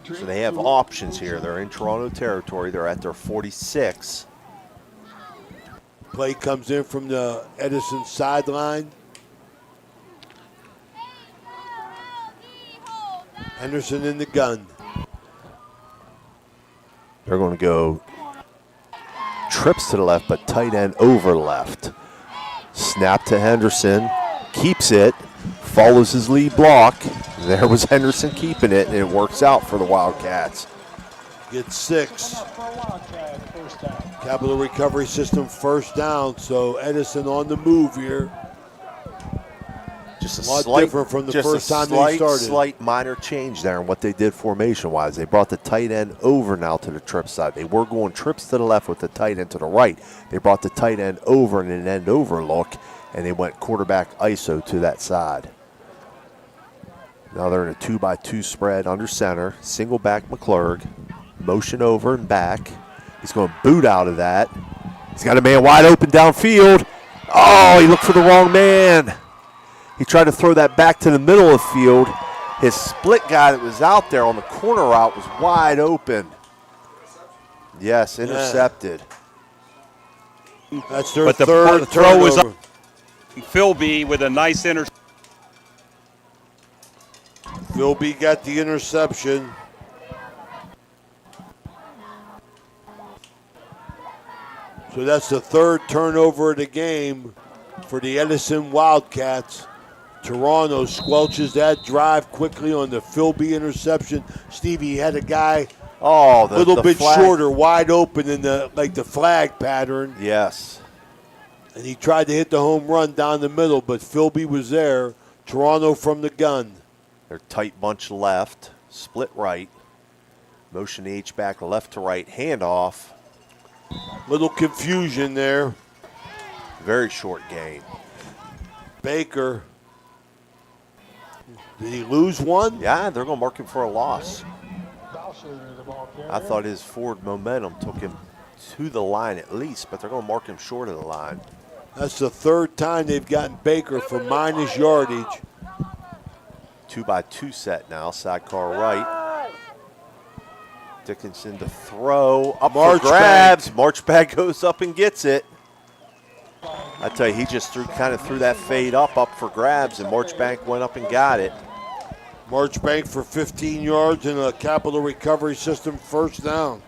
So they have options here. They're in Toronto territory. They're at their 46. Play comes in from the Edison sideline. Henderson in the gun. They're going to go trips to the left, but tight end over left. Snap to Henderson. Keeps it. Follows his lead block. There was Henderson keeping it, and it works out for the Wildcats. Gets 6. Capital Recovery System first down, so Edison on the move here. Just a lot slight, different from the first time they started. Slight minor change there in what they did formation-wise. They brought the tight end over now to the trip side. They were going trips to the left with the tight end to the right. They brought the tight end over in an end over look, and they went quarterback ISO to that side. Now they're in a 2-by-2 spread under center. Single back McClurg. Motion over and back. He's going to boot out of that. He's got a man wide open downfield. Oh, he looked for the wrong man. He tried to throw that back to the middle of the field. His split guy that was out there on the corner route was wide open. Yes, intercepted. That's their But the third throw was up. turnover. Philby with a nice interception. Philby got the interception. So that's the 3rd turnover of the game for the Edison Wildcats. Toronto squelches that drive quickly on the Philby interception. Stevie had a guy a little bit flag. shorter, wide open in the flag pattern. Yes. And he tried to hit the home run down the middle, but Philby was there. Toronto from the gun. They're tight bunch left, split right. Motion H-back left to right, handoff. Little confusion there. Very short game. Baker. Did he lose one? Yeah, they're going to mark him for a loss. I thought his forward momentum took him to the line at least, but they're going to mark him short of the line. That's the 3rd time they've gotten Baker for minus yardage. 2-by-2 set now, sidecar right. Dickinson to throw, up for grabs. Marchbank goes up and gets it. I tell you, he just kind of threw that fade up for grabs, and Marchbank went up and got it. Marchbank for 15 yards and a Capital Recovery System first down.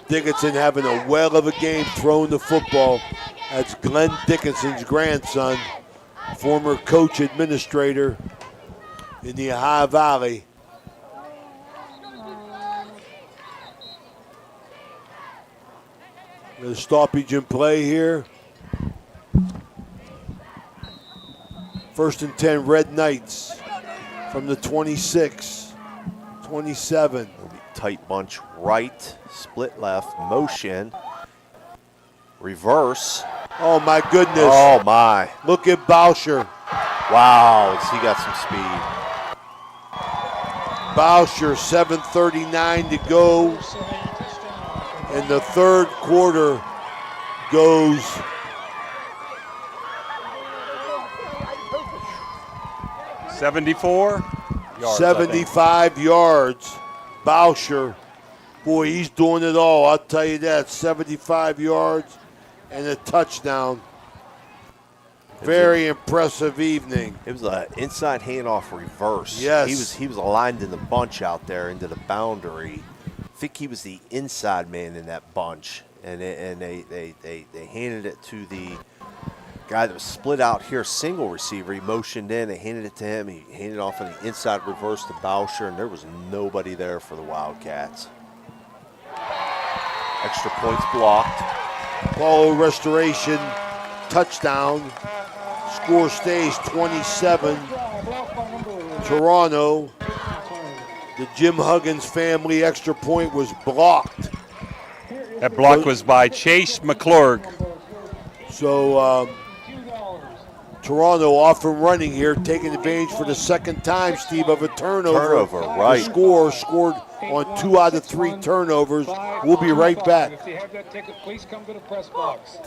Dickinson having a well of a game throwing the football. That's Glenn Dickinson's grandson, former coach administrator in the Ohio Valley. The stoppage in play here. First and 10, Red Knights from the 26, 27. Tight bunch right, split left, motion, reverse. Oh, my goodness. Oh, my. Look at Bauscher. Wow, he got some speed. Bauscher, 7:39 to go. And the third quarter goes 74 yards. 75 yards. Bauscher, boy, he's doing it all. I'll tell you that. 75 yards and a touchdown. Very impressive evening. It was an inside handoff reverse. Yes. He was aligned in the bunch out there into the boundary. I think he was the inside man in that bunch. And they handed it to the guy that was split out here, single receiver. He motioned in, they handed it to him. He handed it off on the inside reverse to Bauscher, and there was nobody there for the Wildcats. Extra points blocked. Ball restoration, touchdown. Score stays 27. Toronto. The Jim Huggins family extra point was blocked. That block was by Chase McClurg. So Toronto off and running here, taking advantage for the second time, Steve, of a turnover. Right. The scored on 2 out of 3 turnovers. We'll be right back. If you have that ticket, please come to the press box.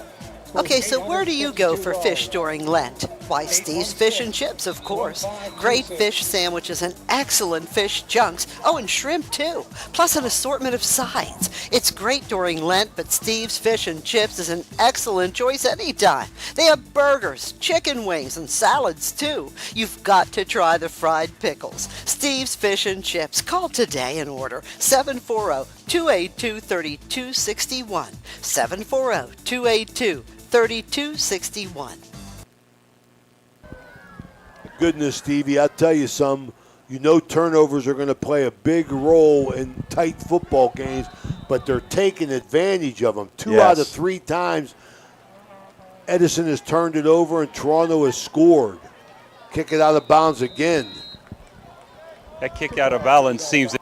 Okay, so where do you go for fish during Lent? Why, Steve's Fish and Chips, of course. Great fish sandwiches and excellent fish junks. Oh, and shrimp, too. Plus an assortment of sides. It's great during Lent, but Steve's Fish and Chips is an excellent choice anytime. They have burgers, chicken wings, and salads, too. You've got to try the fried pickles. Steve's Fish and Chips. Call today and order 740-282-3261. 740-282-3261. Goodness, Stevie, I'll tell you something. You know turnovers are going to play a big role in tight football games, but they're taking advantage of them. 2 out of 3 times, Edison has turned it over and Toronto has scored. Kick it out of bounds again. That kick out of balance seems.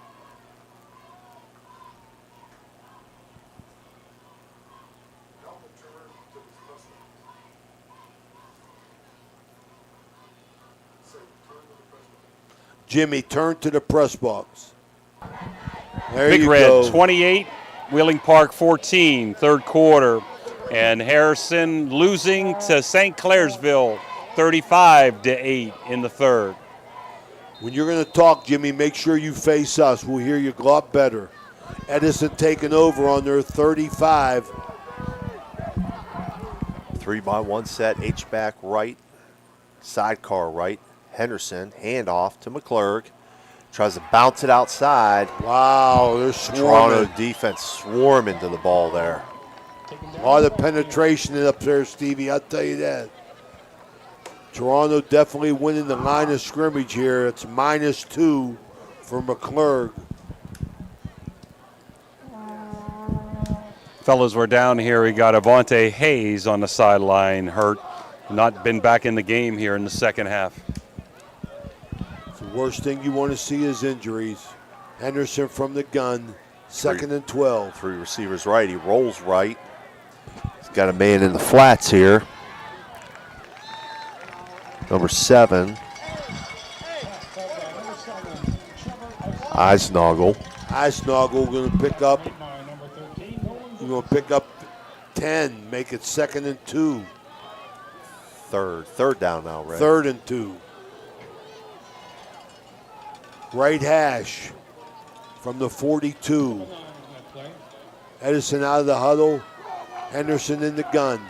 Jimmy, turn to the press box. There Big you Red, go. 28, Wheeling Park 14, third quarter. And Harrison losing to St. Clairsville 35-8 in the third. When you're going to talk, Jimmy, make sure you face us. We'll hear you a lot better. Edison taking over on their 35. 3-by-1 set, H-back right, sidecar right. Henderson, handoff to McClurg. Tries to bounce it outside. Wow, they're swarming. Toronto defense swarming to the ball there. A lot of penetration up there, Stevie, I'll tell you that. Toronto definitely winning the line of scrimmage here. It's -2 for McClurg. Fellas, we're down here. We got Avante Hayes on the sideline, hurt. Not been back in the game here in the second half. The worst thing you want to see is injuries. Henderson from the gun, 2nd and 12. 3 receivers right. He rolls right. He's got a man in the flats here. Number 7. Eisnagel. Eisnagel going to pick up. He's going to pick up 10, make it 2nd and 2. Third down now, Ray. 3rd and 2. Right hash from the 42. Edison out of the huddle. Henderson in the gun.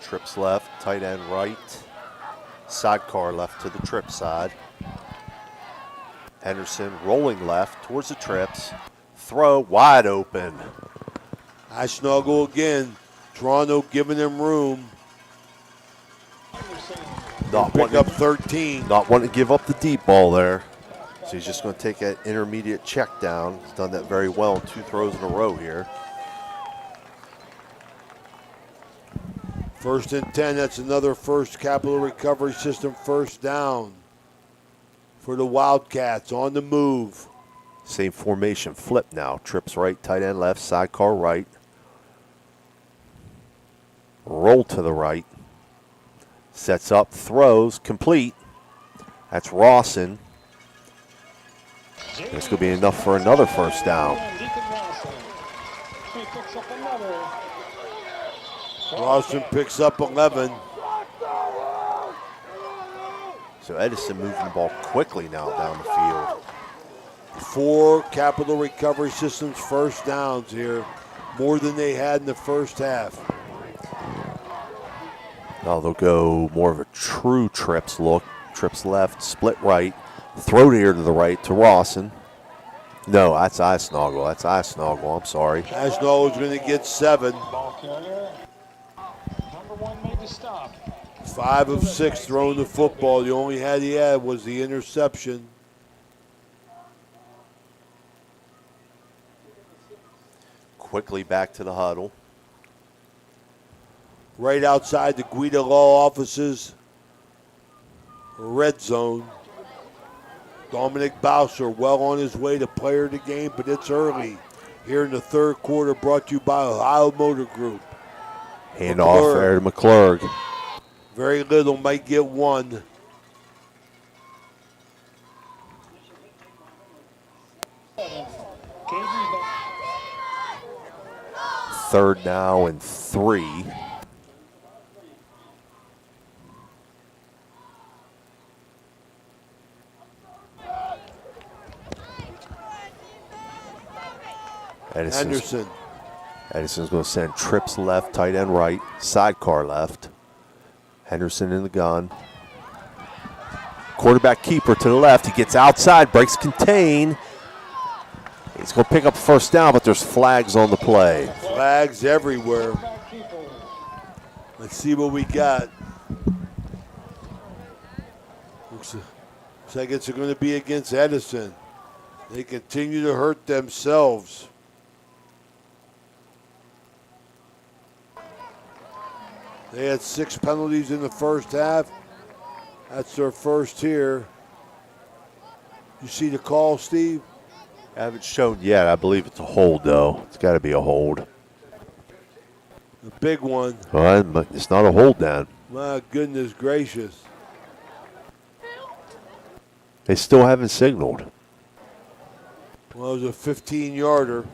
Trips left, tight end right. Sidecar left to the trip side. Henderson rolling left towards the trips. Throw wide open. I snuggle again. Toronto giving them room. Pick up 13. Not wanting to give up the deep ball there. So he's just going to take that intermediate check down. He's done that very well in 2 throws in a row here. First and 10, that's another first Capital Recovery System first down for the Wildcats on the move. Same formation, flip now. Trips right, tight end left, sidecar right. Roll to the right. Sets up, throws, complete. That's Rawson. This could be enough for another first down. Rawson picks up 11. So Edison moving the ball quickly now down the field. 4 Capital Recovery Systems first downs here, more than they had in the first half. Now they'll go more of a true trips look. Trips left, split right, throw here to the right to Rawson. No, that's Eisnagel. That's Eisnagel. I'm sorry. Eisnagel's going to get 7. Ball carrier. Number 1 made the stop. 5 of 6 throwing the football. The only he had was the interception. Quickly back to the huddle. Right outside the Guida Law offices. Red zone. Dominic Bowser well on his way to player of the game, but it's early. Here in the third quarter, brought to you by Ohio Motor Group. Handoff there to McClurg. Very little, might get 1. Third now and 3. Edison's going to send trips left, tight end right, sidecar left. Henderson in the gun. Quarterback keeper to the left. He gets outside, breaks contain. He's going to pick up first down, but there's flags on the play. Flags everywhere. Let's see what we got. Looks like it's going to be against Edison. They continue to hurt themselves. They had 6 penalties in the first half. That's their first here. You see the call, Steve? I haven't shown yet. I believe it's a hold, though. It's got to be a hold. A big one. Well, it's not a hold then. My goodness gracious. They still haven't signaled. Well, it was a 15-yarder.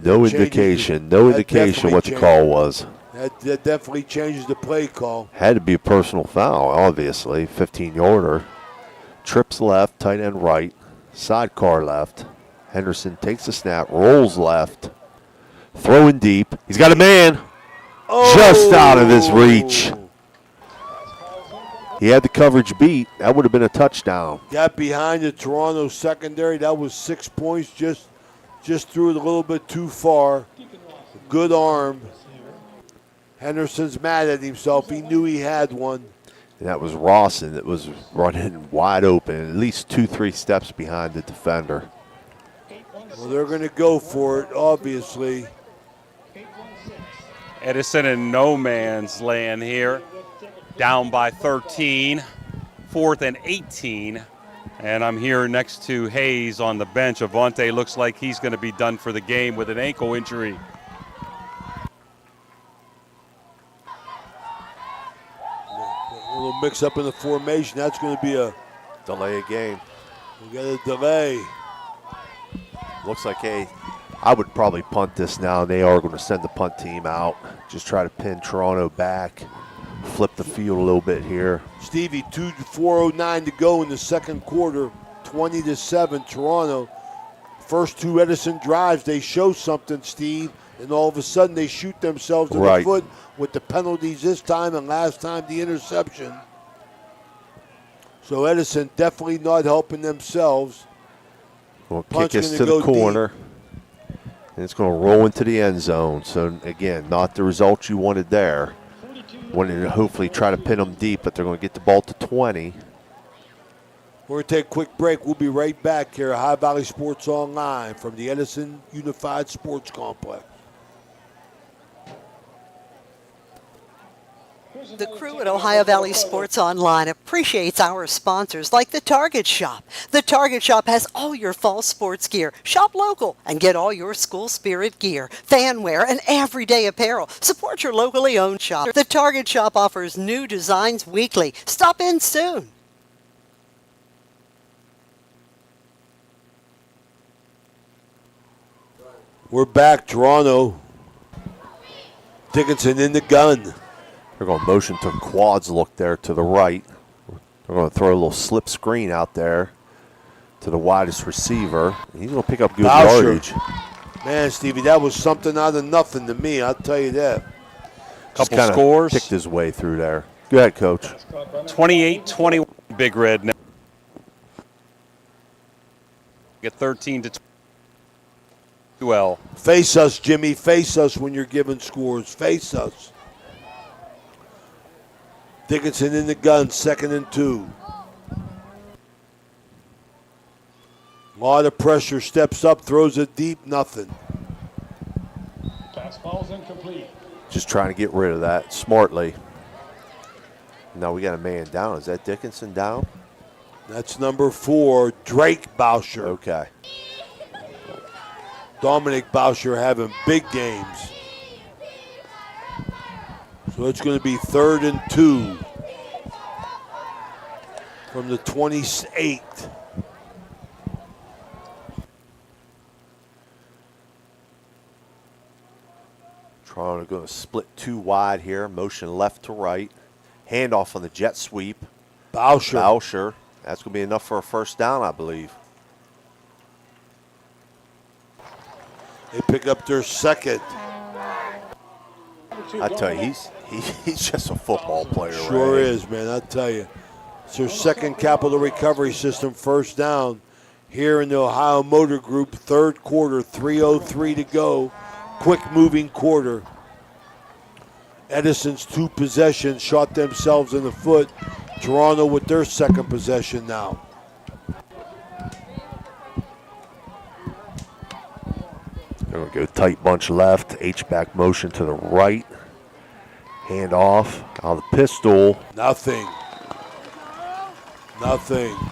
No indication what the call was. That definitely changes the play call. Had to be a personal foul, obviously. 15-yarder. Trips left, tight end right, sidecar left. Henderson takes the snap, rolls left, throwing deep. He's got a man just out of his reach. He had the coverage beat. That would have been a touchdown. Got behind the Toronto secondary. That was 6 points. Just threw it a little bit too far. Good arm. Henderson's mad at himself. He knew he had one. And that was Rawson that was running wide open, at least 2-3 steps behind the defender. Well, they're going to go for it, obviously. Edison in no man's land here. Down by 13. 4th and 18. And I'm here next to Hayes on the bench. Avante looks like he's going to be done for the game with an ankle injury. A little mix up in the formation. That's going to be a delay of game. We got a delay. Looks like, I would probably punt this now. They are going to send the punt team out. Just try to pin Toronto back. Flip the field a little bit here. Stevie, 4:09 to go in the second quarter. 20-7, Toronto. First 2 Edison drives, they show something, Steve, and all of a sudden they shoot themselves in the foot with the penalties this time and last time the interception. So Edison definitely not helping themselves. Well, kick us to the corner. Deep. And it's going to roll into the end zone. So, again, not the result you wanted there. Wanted to hopefully try to pin them deep, but they're going to get the ball to 20. We're going to take a quick break. We'll be right back here at High Valley Sports Online from the Edison Unified Sports Complex. The crew at Ohio Valley Sports Online appreciates our sponsors like the Target Shop. The Target Shop has all your fall sports gear. Shop local and get all your school spirit gear, fan wear, and everyday apparel. Support your locally owned shop. The Target Shop offers new designs weekly. Stop in soon. We're back, Toronto. Dickinson in the gun. They're going to motion to quads look there to the right. They're going to throw a little slip screen out there to the widest receiver. He's going to pick up good yardage. Man, Stevie, that was something out of nothing to me, I'll tell you that. Couple scores. Picked his way through there. Go ahead, Coach. 28-21, Big Red now. Get 13-12. Face us, Jimmy. Face us when you're giving scores. Face us. Dickinson in the gun, 2nd and 2. A lot of pressure, steps up, throws it deep, nothing. Pass ball's incomplete. Just trying to get rid of that smartly. Now we got a man down. Is that Dickinson down? That's number 4, Drake Bauscher. Okay. Dominic Bauscher having big games. So it's going to be 3rd and 2 from the 28. Toronto going to split 2 wide here. Motion left to right. Handoff on the jet sweep. Bauscher. That's going to be enough for a first down, I believe. They pick up their 2nd. I tell you, he's just a football player. Sure right? is, man. I tell you. It's their 2nd capital recovery system first down here in the Ohio Motor Group, 3rd quarter, 3:03 to go. Quick moving quarter. Edison's 2 possessions shot themselves in the foot. Toronto with their 2nd possession now. They're going to go tight bunch left. H-back motion to the right. Hand off. Out of the pistol. Nothing.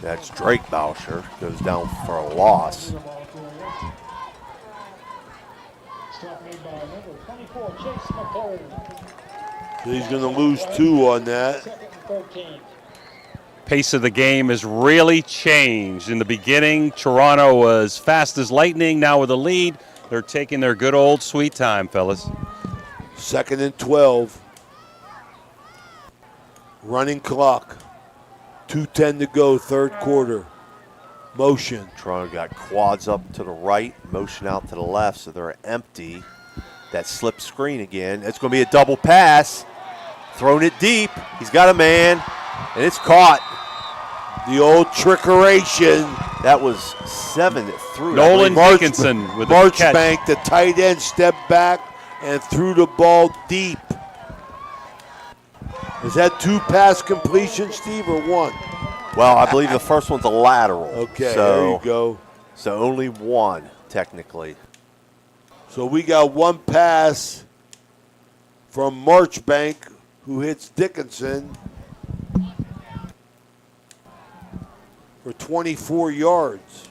That's Drake Bauscher. Goes down for a loss. Stop made by number 24, Chase McCole. So he's going to lose 2 on that. 2nd and 13. Pace of the game has really changed. In the beginning, Toronto was fast as lightning. Now with a lead, they're taking their good old sweet time, fellas. 2nd and 12. Running clock. 2:10 to go, 3rd quarter. Motion. Toronto got quads up to the right, motion out to the left, so they're empty. That slip screen again. It's going to be a double pass. Throwing it deep. He's got a man, and it's caught. The old trickeration. That was 7 that threw it. Nolan Dickinson with the catch. Marchbank, the tight end, stepped back and threw the ball deep. Is that 2 pass completions, Steve, or 1? Well, I believe the first one's a lateral. Okay, so, there you go. So only 1, technically. So we got 1 pass from Marchbank, who hits Dickinson for 24 yards.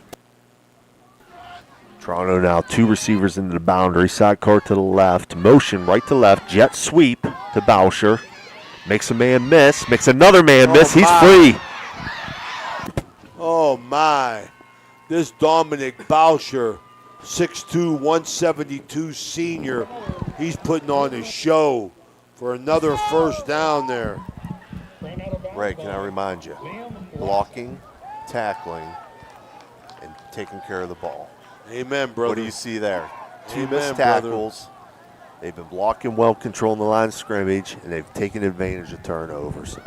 Toronto now 2 receivers into the boundary. Sidecar to the left. Motion right to left. Jet sweep to Bauscher. Makes a man miss. Makes another man miss. He's free. Oh, my. This Dominic Bauscher, 6'2", 172 senior, he's putting on a show for another first down there. Ray, can I remind you? Blocking, tackling, and taking care of the ball. Amen, brother. What do you see there? 2 Amen, missed tackles. They've been blocking well, controlling the line of scrimmage, and they've taken advantage of turnovers.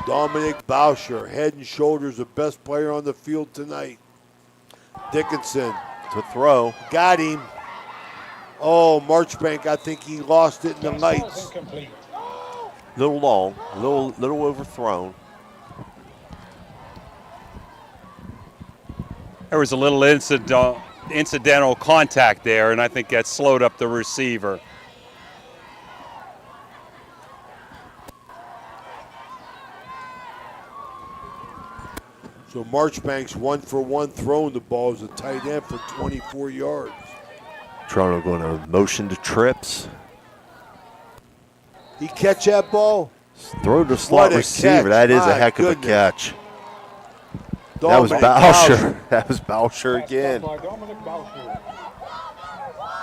Dominic Bauscher, head and shoulders the best player on the field tonight. Dickinson. To throw. Got him. Oh, Marchbank, I think he lost it in the lights. Little long, little overthrown. There was a little incidental contact there, and I think that slowed up the receiver. So Marchbank's 1 for 1 throwing the ball as a tight end for 24 yards. Toronto going to motion to trips. He catch that ball? Throw to slot receiver. Catch. That is My a heck goodness. of a catch. Dominic that was Boucher. That was Boucher again.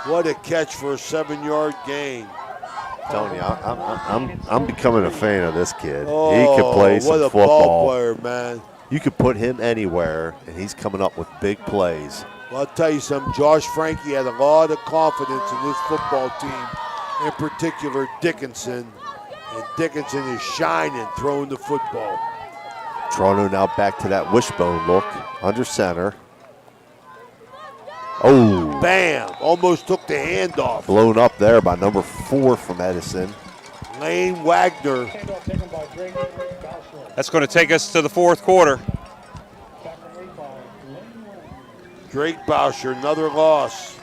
What a catch for a 7-yard gain. I'm telling you, I'm becoming a fan of this kid. Oh, he could play some what a football. ball player, man. You could put him anywhere, and he's coming up with big plays. Well, I'll tell you something. Josh Frankie had a lot of confidence in this football team, in particular Dickinson. And Dickinson is shining, throwing the football. Toronto now back to that wishbone look, under center. Oh. Bam! Almost took the handoff. Blown up there by number 4 from Edison. Lane Wagner. That's going to take us to the fourth quarter. Drake Boucher, another loss.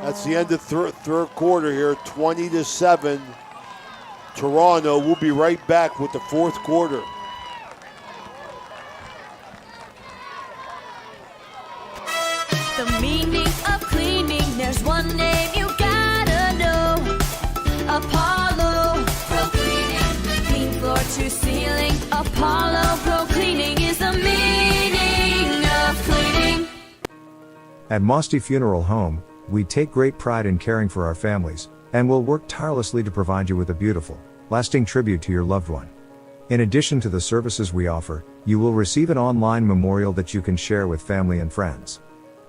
That's the end of third quarter here, 20-7. Toronto will be right back with the fourth quarter. The meaning of cleaning, there's one name you gotta know. Apollo Pro Cleaning. Clean floor to ceiling. Apollo Pro Cleaning is the meaning of cleaning. At Mosty Funeral Home, we take great pride in caring for our families, and will work tirelessly to provide you with a beautiful, lasting tribute to your loved one. In addition to the services we offer, you will receive an online memorial that you can share with family and friends.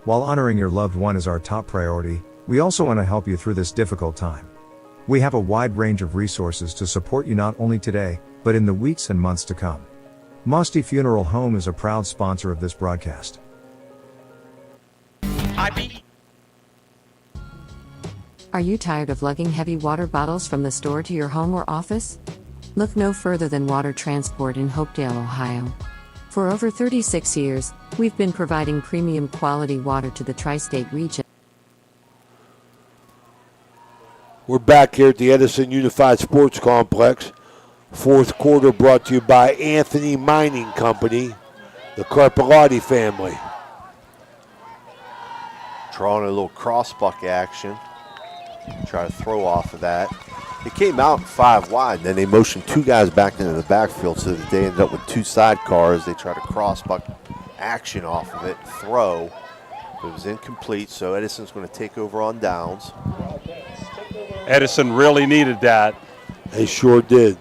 While honoring your loved one is our top priority, we also want to help you through this difficult time. We have a wide range of resources to support you not only today, but in the weeks and months to come. Mosty Funeral Home is a proud sponsor of this broadcast. Are you tired of lugging heavy water bottles from the store to your home or office? Look no further than Water Transport in Hopedale, Ohio. For over 36 years, we've been providing premium quality water to the tri-state region. We're back here at the Edison Unified Sports Complex. Fourth quarter brought to you by Anthony Mining Company, the Carpellotti family. Toronto, a little crossbuck action. Try to throw off of that. It came out 5 wide, then they motioned 2 guys back into the backfield, so that they ended up with 2 sidecars. They tried to crossbuck action off of it, throw. It was incomplete, so Edison's going to take over on downs. Edison really needed that. They sure did.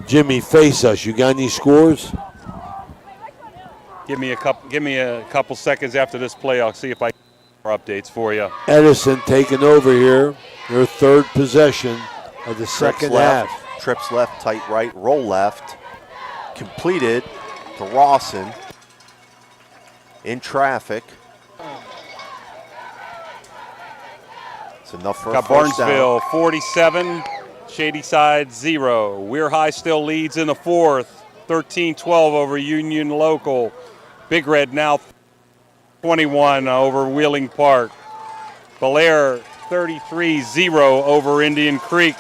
Jimmy, face us. You got any scores? Give me a couple seconds after this play. I'll see if I can get more updates for you. Edison taking over here. Their third possession of the second half. Trips left, tight right, roll left. Completed to Rawson. In traffic. It's enough for a Got first Barnesville down. 47, Shadyside 0. Weir High still leads in the fourth, 13-12 over Union Local. Big Red now 21 over Wheeling Park. Belair 33-0 over Indian Creek.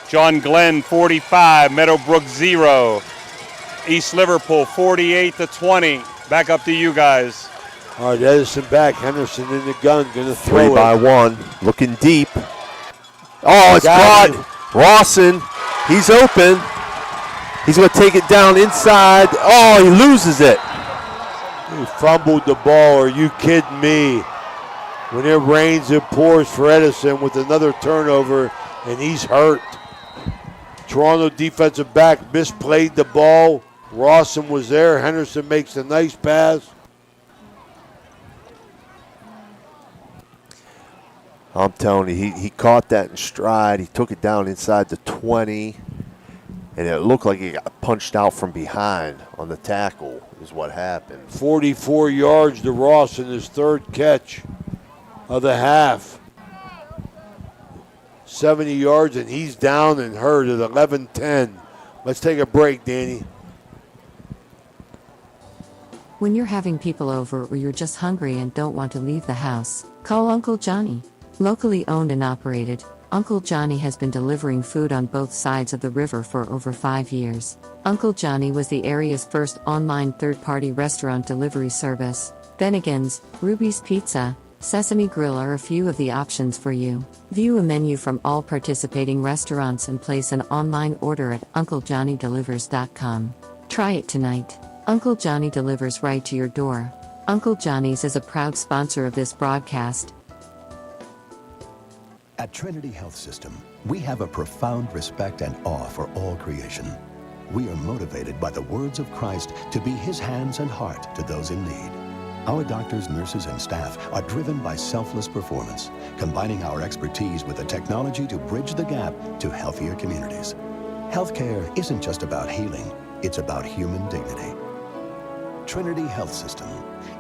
John Glenn 45, Meadowbrook 0. East Liverpool 48-20. Back up to you guys. All right, Edison back. Henderson in the gun, going to throw 3 by it. 1, looking deep. Oh, it's caught. Rawson, he's open. He's going to take it down inside. Oh, he loses it. He fumbled the ball. Are you kidding me? When it rains, it pours for Edison with another turnover, and he's hurt. Toronto defensive back misplayed the ball. Rawson was there. Henderson makes a nice pass. I'm telling you, he caught that in stride. He took it down inside the 20, and it looked like he got punched out from behind on the tackle is what happened. 44 yards to Rawson, his third catch of the half. 70 yards, and he's down and hurt at 11-10. Let's take a break, Danny. When you're having people over or you're just hungry and don't want to leave the house, call Uncle Johnny. Locally owned and operated, Uncle Johnny has been delivering food on both sides of the river for over 5 years. Uncle Johnny was the area's first online third-party restaurant delivery service. Bennigan's, Ruby's Pizza, Sesame Grill are a few of the options for you. View a menu from all participating restaurants and place an online order at UncleJohnnyDelivers.com. Try it tonight. Uncle Johnny delivers right to your door. Uncle Johnny's is a proud sponsor of this broadcast. At Trinity Health System, we have a profound respect and awe for all creation. We are motivated by the words of Christ to be His hands and heart to those in need. Our doctors, nurses, and staff are driven by selfless performance, combining our expertise with the technology to bridge the gap to healthier communities. Healthcare isn't just about healing, it's about human dignity. Trinity Health System,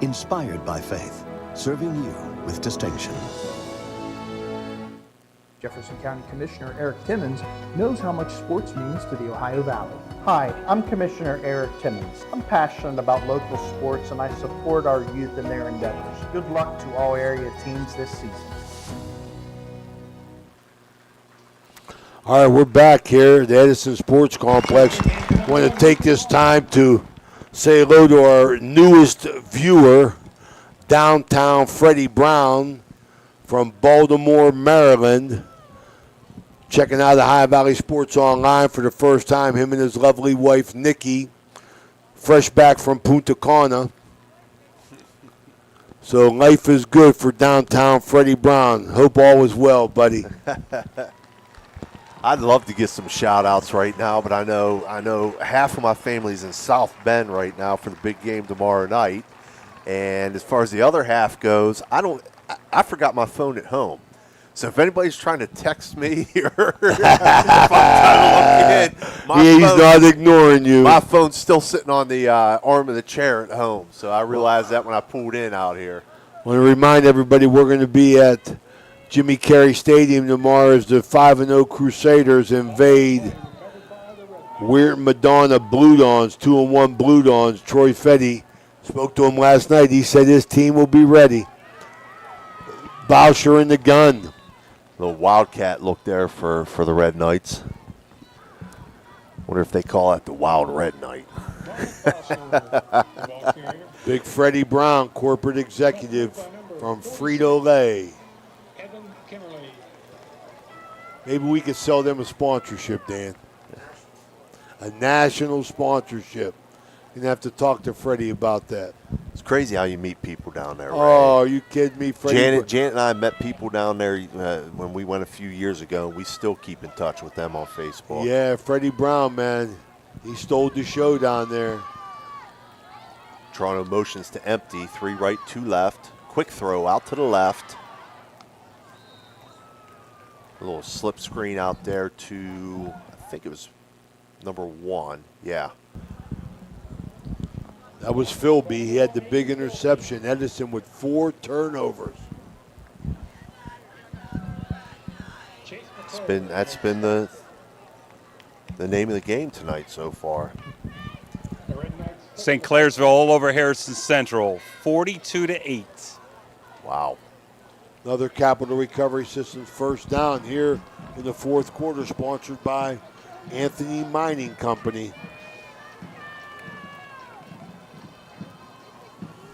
inspired by faith, serving you with distinction. Jefferson County Commissioner Eric Timmons knows how much sports means to the Ohio Valley. Hi, I'm Commissioner Eric Timmons. I'm passionate about local sports and I support our youth in their endeavors. Good luck to all area teams this season. All right, we're back here at the Edison Sports Complex. I want to take this time to say hello to our newest viewer, downtown Freddie Brown from Baltimore, Maryland. Checking out the Ohio Valley Sports Online for the first time, him and his lovely wife, Nikki, fresh back from Punta Cana. So life is good for downtown Freddie Brown. Hope all is well, buddy. I'd love to get some shout-outs right now, but I know half of my family's in South Bend right now for the big game tomorrow night. And as far as the other half goes, I forgot my phone at home. So if anybody's trying to text me or if I'm trying to look in, he's not ignoring you. My phone's still sitting on the arm of the chair at home. So I realized that when I pulled in out here. I want to remind everybody we're going to be at Jimmy Carey Stadium tomorrow as the 5-0 Crusaders invade Weird Madonna Blue Dawns, 2-1 Blue Dawns. Troy Fetty spoke to him last night. He said his team will be ready. Boucher in the gun. Little Wildcat look there for the Red Knights. Wonder if they call it the Wild Red Knight. Big Freddie Brown, corporate executive from Frito-Lay. Maybe we could sell them a sponsorship, Dan. A national sponsorship. You're going to have to talk to Freddie about that. It's crazy how you meet people down there, Ray. Oh, are you kidding me? Freddie? Janet and I met people down there when we went a few years ago. We still keep in touch with them on Facebook. Yeah, Freddie Brown, man. He stole the show down there. Toronto motions to empty. 3 right, 2 left. Quick throw out to the left. A little slip screen out there to, I think it was number 1. Yeah. That was Philby. He had the big interception. Edison with 4 turnovers. That's been the name of the game tonight so far. St. Clairsville all over Harrison Central, 42-8. Wow. Another Capital Recovery Systems first down here in the fourth quarter, sponsored by Anthony Mining Company.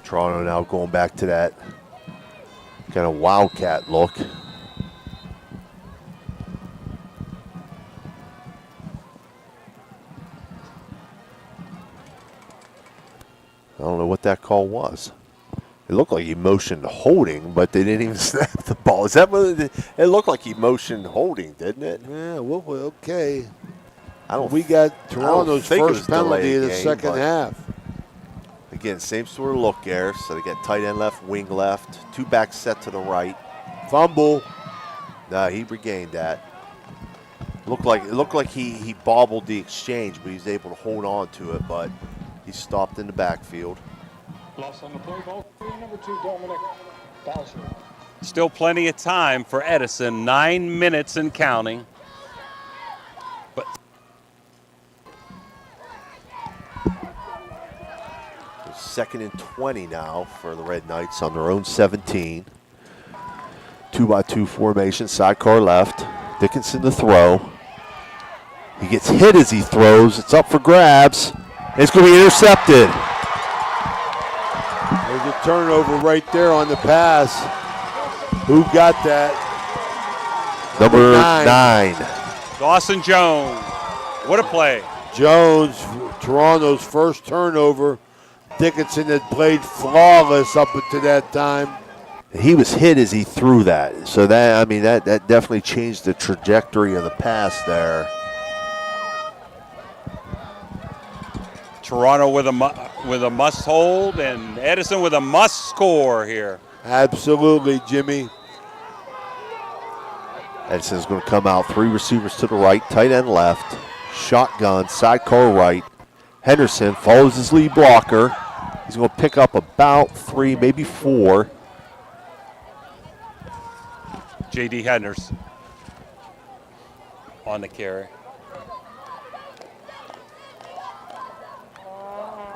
Toronto now going back to that kind of Wildcat look. I don't know what that call was. It looked like he motioned holding, but they didn't even snap the ball. Is that what it looked like? He motioned holding, didn't it? Yeah, well, okay. We got Toronto's first penalty in the second half. Again, same sort of look there. So they get tight end left, wing left, 2 back set to the right. Fumble. No, he regained that. It looked like he bobbled the exchange, but he was able to hold on to it. But he stopped in the backfield. Loss on the play, ball number 2, Dominic Bowser. Still plenty of time for Edison, 9 minutes and counting. But second and 20 now for the Red Knights on their own 17. 2-by-2 formation, sidecar left. Dickinson to throw. He gets hit as he throws. It's up for grabs. It's going to be intercepted. There's a turnover right there on the pass. Who got that? Number 9. Dawson Jones. What a play. Jones, Toronto's first turnover. Dickinson had played flawless up until that time. He was hit as he threw that. So that definitely changed the trajectory of the pass there. Toronto with a must hold, and Edison with a must score here. Absolutely, Jimmy. Edison's going to come out. 3 receivers to the right, tight end left, shotgun, sidecar right. Henderson follows his lead blocker. He's going to pick up about 3, maybe 4. J.D. Henderson on the carry.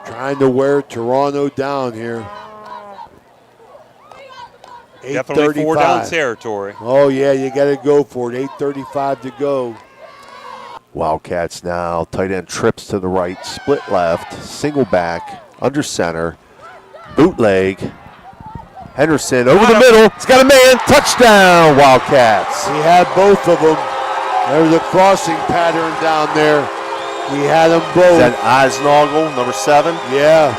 Trying to wear Toronto down here. Definitely 4 down territory. Oh, yeah, you got to go for it. 8:35 to go. Wildcats now. Tight end trips to the right, split left, single back, under center, bootleg. Henderson over the middle. He's got a man. Touchdown, Wildcats. He had both of them. There was a crossing pattern down there. He had them both. Is that Eisnagel, number 7? Yeah.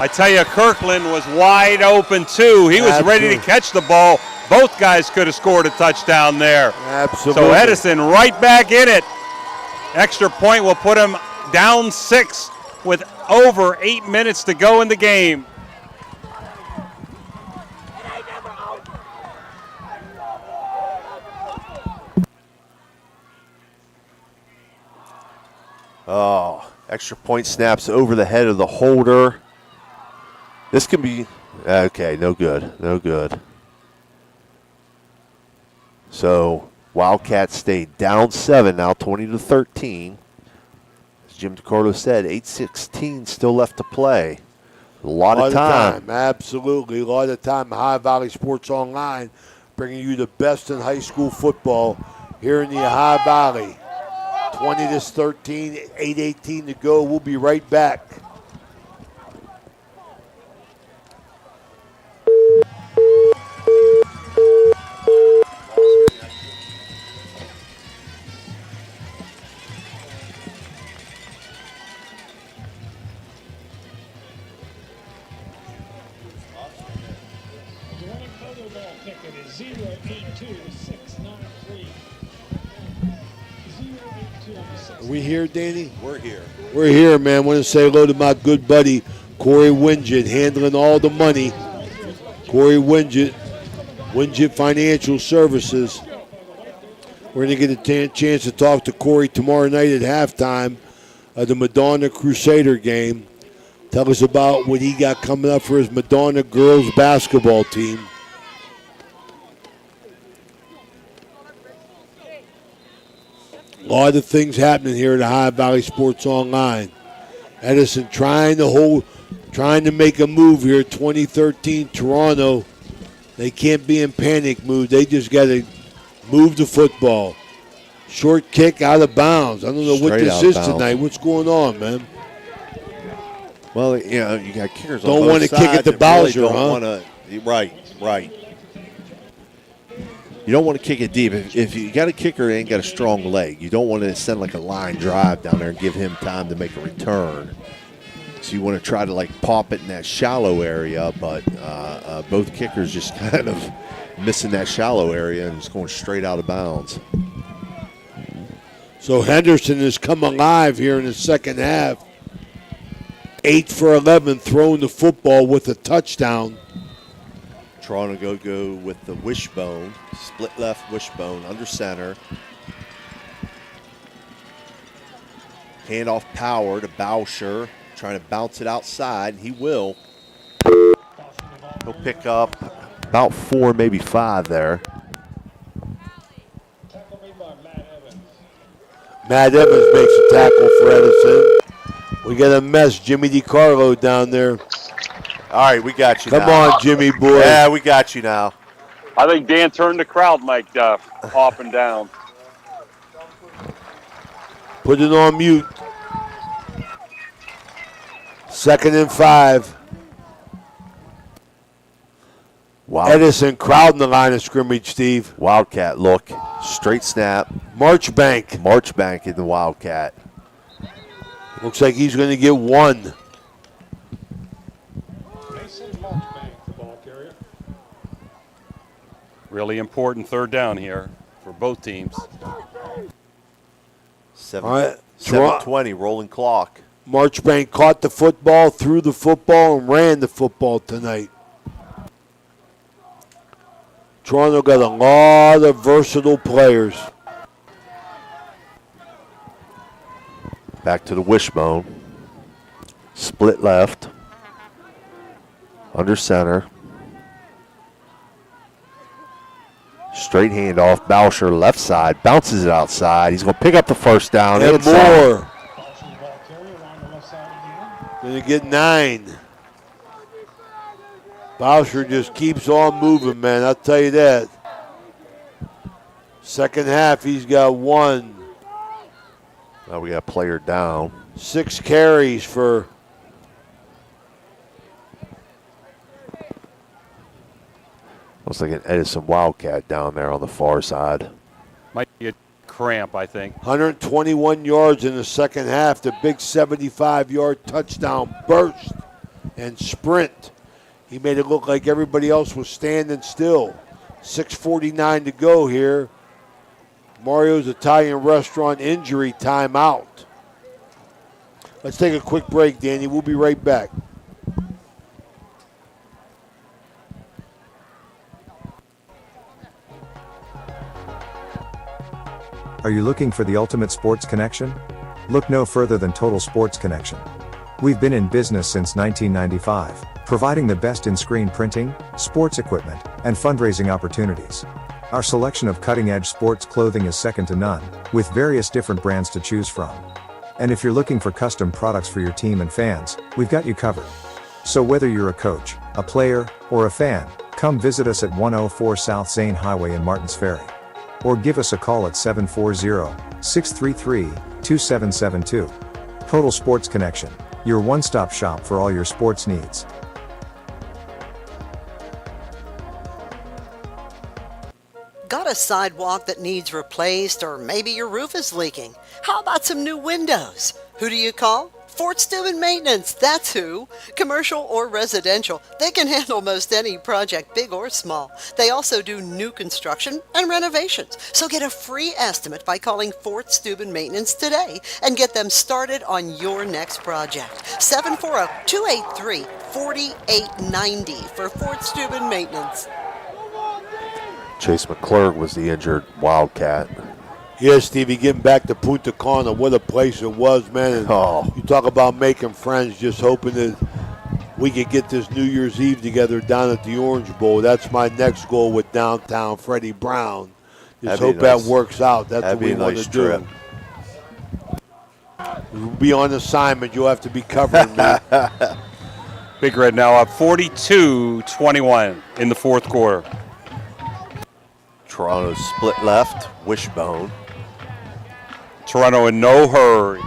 I tell you, Kirkland was wide open too. He was ready to catch the ball. Both guys could have scored a touchdown there. Absolutely. So Edison right back in it. Extra point will put him down 6 with over 8 minutes to go in the game. Oh, extra point snaps over the head of the holder. This can be, okay, no good, no good. So Wildcats stay down 7 now, 20-13. As Jim DeCarlo said, 8:16 still left to play. A lot of time. Absolutely, a lot of time. Ohio Valley Sports Online bringing you the best in high school football here in the Ohio Valley. 20-13, 8:18 to go. We'll be right back. Are we here, Danny? We're here. We're here, man. Want to say hello to my good buddy, Corey Wingett, handling all the money. Corey Wingett, Wingett Financial Services. We're going to get a chance to talk to Corey tomorrow night at halftime of the Madonna Crusader game. Tell us about what he got coming up for his Madonna girls basketball team. A lot of things happening here at Ohio Valley Sports Online. Edison trying to make a move here. 2013 Toronto. They can't be in panic mode. They just got to move the football. Short kick out of bounds. I don't know what this is tonight. What's going on, man? Well, you know, you got kickers on don't both want to kick sides it to that Bowser, really huh? Right. You don't want to kick it deep. If you got a kicker that ain't got a strong leg, you don't want to send like a line drive down there and give him time to make a return. So you want to try to like pop it in that shallow area, but both kickers just kind of missing that shallow area and just going straight out of bounds. So Henderson has come alive here in the second half. 8 for 11, throwing the football with a touchdown. Toronto go with the wishbone, split left wishbone, under center. Handoff power to Bowsher, trying to bounce it outside. He will. He'll pick up about 4, maybe 5 there. Matt Evans makes a tackle for Edison. We got a mess, Jimmy DiCarlo down there. All right, we got you Come now. on, Jimmy boy. Yeah, we got you now. I think Dan turned the crowd mic off and down. Put it on mute. 2nd and 5. Wow. Edison crowding the line of scrimmage, Steve. Wildcat look. Straight snap. Marchbank. Marchbank in the Wildcat. Looks like he's going to get one. Really important third down here for both teams. 7:20, rolling clock. Marchbank caught the football, threw the football, and ran the football tonight. Toronto got a lot of versatile players. Back to the wishbone. Split left. Under center. Straight handoff. Boucher left side. Bounces it outside. He's going to pick up the first down. And inside. more. Going to get 9. Boucher just keeps on moving, man. I'll tell you that. Second half, he's got 1. Now we got a player down. 6 carries for Looks like an Edison Wildcat down there on the far side. Might be a cramp, I think. 121 yards in the second half. The big 75-yard touchdown burst and sprint. He made it look like everybody else was standing still. 6:49 to go here. Mario's Italian Restaurant injury timeout. Let's take a quick break, Danny. We'll be right back. Are you looking for the ultimate sports connection? Look no further than Total Sports Connection. We've been in business since 1995, providing the best in screen printing, sports equipment, and fundraising opportunities. Our selection of cutting-edge sports clothing is second to none, with various different brands to choose from. And if you're looking for custom products for your team and fans, we've got you covered. So whether you're a coach, a player, or a fan, come visit us at 104 South Zane Highway in Martins Ferry. Or give us a call at 740-633-2772. Total Sports Connection, your one-stop shop for all your sports needs. Got a sidewalk that needs replaced, or maybe your roof is leaking? How about some new windows? Who do you call? Fort Steuben Maintenance, that's who. Commercial or residential, they can handle most any project, big or small. They also do new construction and renovations. So get a free estimate by calling Fort Steuben Maintenance today and get them started on your next project. 740-283-4890 for Fort Steuben Maintenance. Chase McClurg was the injured Wildcat. Yes, Stevie, getting back to Punta Cana, what a place it was, man. And you talk about making friends, just hoping that we could get this New Year's Eve together down at the Orange Bowl. That's my next goal with downtown Freddie Brown. Just hope that works out. That's what we want to do. We'll be on assignment. You'll have to be covering me. Big Red now up 42-21 in the fourth quarter. Toronto split left, wishbone. Toronto in no hurry.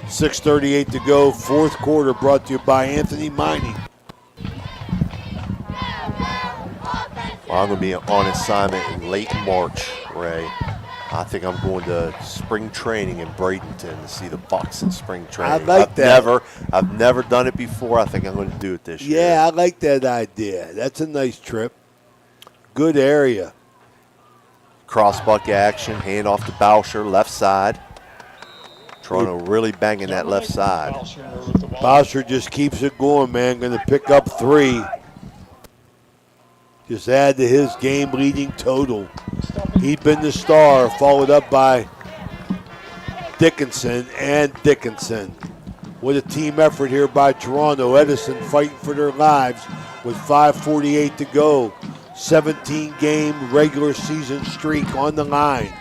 6:38 to go, fourth quarter, brought to you by Anthony Miney. Well, I'm going to be on assignment in late March, Ray. I think I'm going to spring training in Bradenton to see the Bucks in spring training. I like that. I've never done it before. I think I'm going to do it this year. Yeah, I like that idea. That's a nice trip. Good area. Crossbuck action, hand off to Boucher, left side. Toronto really banging that left side. Boucher just keeps it going, man. Going to pick up 3. Just add to his game-leading total. He'd been the star, followed up by Dickinson and Dickinson. What a team effort here by Toronto. Edison fighting for their lives with 5:48 to go. 17-game regular season streak on the line.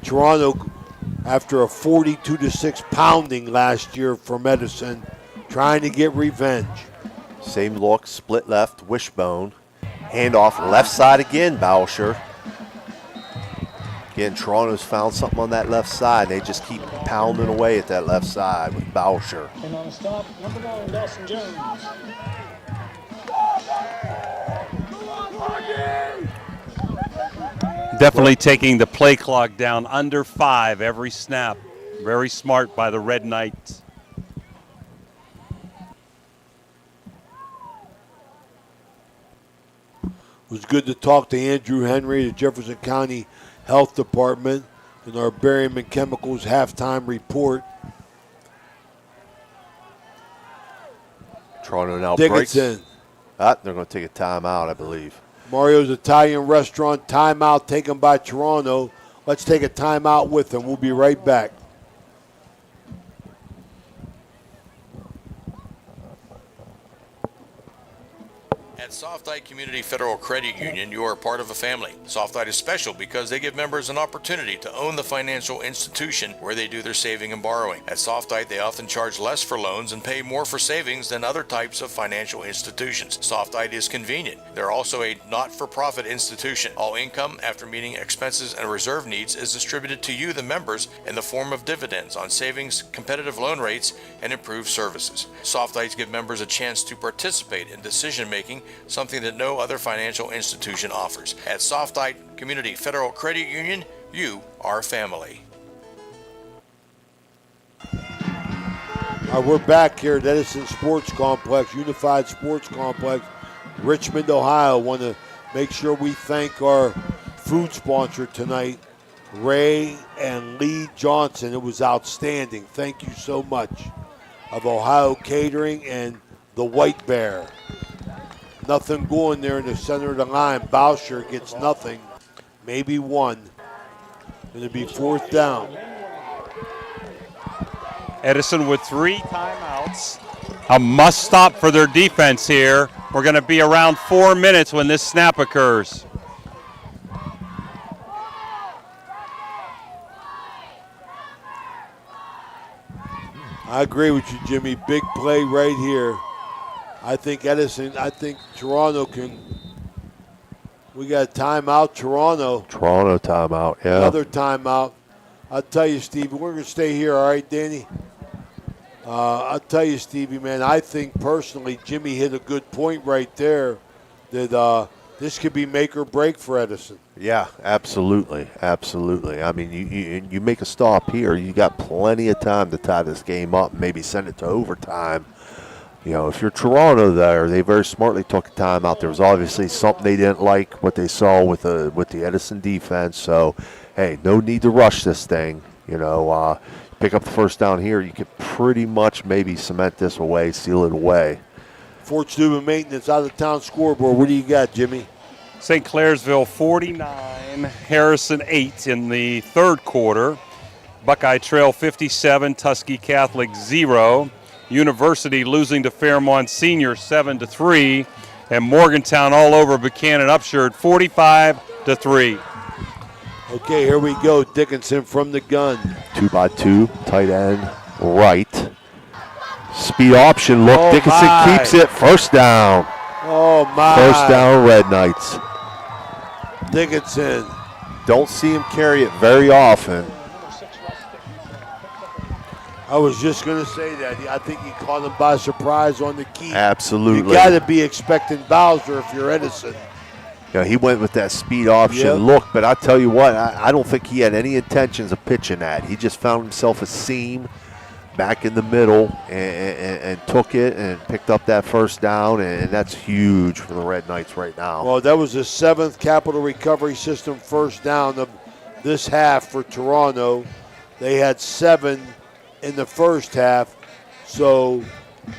Toronto, after a 42-6 pounding last year from Edison, trying to get revenge. Same look, split left, wishbone. Handoff left side again, Bowsher. Again, Toronto's found something on that left side. They just keep pounding away at that left side with Bowsher. And on the stop, number 9, Dawson Jones. Definitely taking the play clock down under 5 every snap. Very smart by the Red Knights. It was good to talk to Andrew Henry, the Jefferson County Health Department, and our Barium and Chemicals halftime report. Toronto now Dickinson. breaks. They're going to take a timeout, I believe. Mario's Italian Restaurant, timeout taken by Toronto. Let's take a timeout with them. We'll be right back. At Softite Community Federal Credit Union, you are part of a family. Softite is special because they give members an opportunity to own the financial institution where they do their saving and borrowing. At Softite, they often charge less for loans and pay more for savings than other types of financial institutions. Softite is convenient. They're also a not-for-profit institution. All income, after meeting expenses and reserve needs, is distributed to you, the members, in the form of dividends on savings, competitive loan rates, and improved services. Softites give members a chance to participate in decision-making, something that no other financial institution offers. At Softite Community Federal Credit Union, you are family. We're back here at Edison Sports Complex, Unified Sports Complex, Richmond, Ohio. Want to make sure we thank our food sponsor tonight, Ray and Lee Johnson. It was outstanding. Thank you so much. Of Ohio Catering and the White Bear. Nothing going there in the center of the line. Bowsher gets nothing, maybe one. Going to be 4th down. Edison with 3 timeouts. A must stop for their defense here. We're going to be around 4 minutes when this snap occurs. I agree with you, Jimmy. Big play right here. I think Toronto can. We got a timeout, Toronto. Toronto timeout, yeah. Another timeout. I'll tell you, Stevie, we're going to stay here, all right, Danny? I'll tell you, Stevie, man, I think personally Jimmy hit a good point right there that this could be make or break for Edison. Yeah, absolutely, absolutely. I mean, you make a stop here, you got plenty of time to tie this game up and maybe send it to overtime. You know, if you're Toronto there, they very smartly took a timeout. There was obviously something they didn't like what they saw with the Edison defense. So, hey, no need to rush this thing. You know, pick up the first down here. You could pretty much maybe cement this away, seal it away. Fort Steuben Maintenance out of town scoreboard. What do you got, Jimmy? St. Clairsville 49, Harrison 8 in the 3rd quarter. Buckeye Trail 57, Tuskegee Catholic 0. University losing to Fairmont Senior 7-3, and Morgantown all over Buchanan Upshur 45-3. Okay, here we go. Dickinson from the gun. 2x2, tight end, right. Speed option look. Oh, Dickinson my. keeps it. First down. Oh, my. First down, Red Knights. Dickinson. Don't see him carry it very often. I was just going to say that. I think he caught him by surprise on the key. Absolutely. You got to be expecting Bowser if you're Edison. Yeah, he went with that speed option Yep. look, but I tell you what, I don't think he had any intentions of pitching that. He just found himself a seam back in the middle and took it and picked up that first down, and that's huge for the Red Knights right now. Well, that was the 7th Capital Recovery System first down of this half for Toronto. They had 7 in the first half, so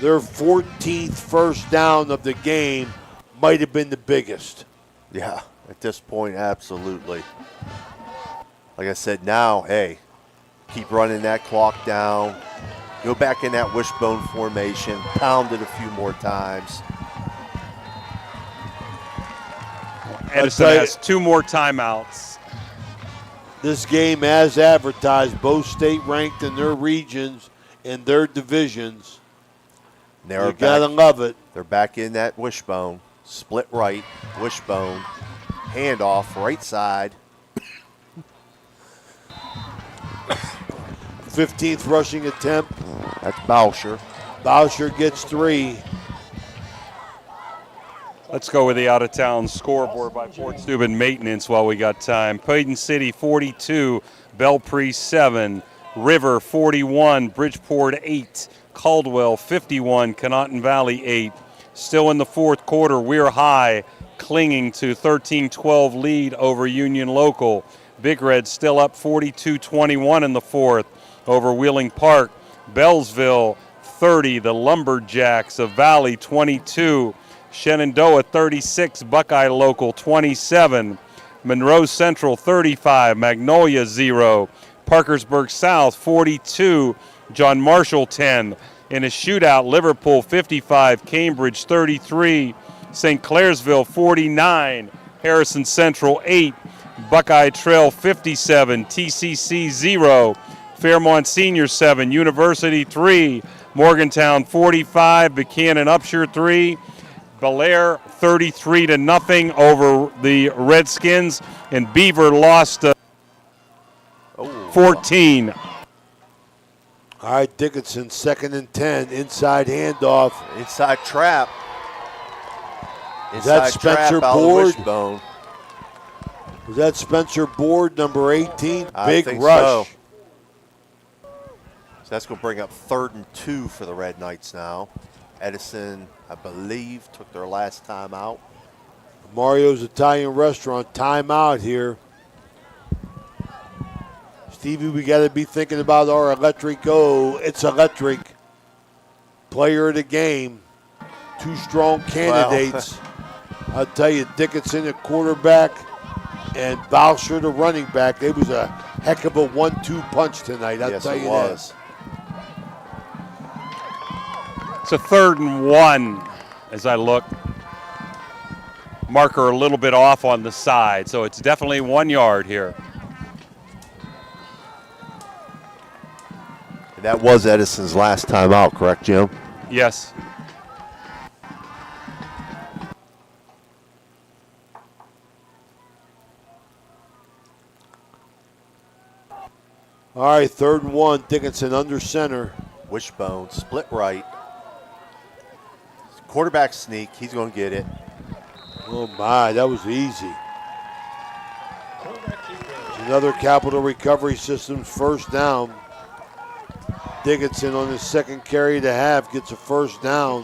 their 14th first down of the game might have been the biggest. Yeah, at this point, absolutely. Like I said, now, hey, keep running that clock down. Go back in that wishbone formation. Pound it a few more times. Edison has 2 more timeouts. This game, as advertised, both state ranked in their regions and their divisions. You gotta love it. They're back in that wishbone. split right, wishbone, handoff, right side. 15th rushing attempt. That's Bauscher. Bauscher gets 3. Let's go with the out-of-town scoreboard by Fort Steuben Maintenance while we got time. Payton City 42, Belpre 7, River 41, Bridgeport 8, Caldwell 51, Conotton Valley 8. Still in the fourth quarter, Weir High clinging to 13-12 lead over Union Local. Big Red still up 42-21 in the fourth over Wheeling Park. Bellsville 30, the Lumberjacks of Valley 22. Shenandoah 36, Buckeye Local 27. Monroe Central 35, Magnolia 0. Parkersburg South 42, John Marshall 10. In a shootout, Liverpool 55, Cambridge 33, St. Clairsville 49, Harrison Central 8, Buckeye Trail 57, TCC 0, Fairmont Senior 7, University 3, Morgantown 45, Buchanan Upshur 3, Belair 33-0 over the Redskins, and Beaver lost 14. All right, Dickinson, 2nd and 10, inside handoff. Inside trap. Is that Spencer Board? Wishbone. Was that Spencer Board, number 18? I Big think rush. So that's going to bring up 3rd and 2 for the Red Knights now. Edison, I believe, took their last time out. Mario's Italian Restaurant, timeout here. Stevie, we got to be thinking about our electric go. It's electric. Player of the game. 2 strong candidates. I'll tell you, Dickinson, a quarterback, and Bauscher, the running back. It was a heck of a 1-2 punch tonight. I'll tell you that. It's a 3rd and 1 as I look. Marker a little bit off on the side, so it's definitely 1 yard here. That was Edison's last time out, correct, Jim? Yes. All right, 3rd and 1, Dickinson under center. Wishbone, split right. Quarterback sneak, he's going to get it. Oh my, that was easy. Another Capital Recovery Systems first down. Dickinson on his 2nd carry to half gets a first down.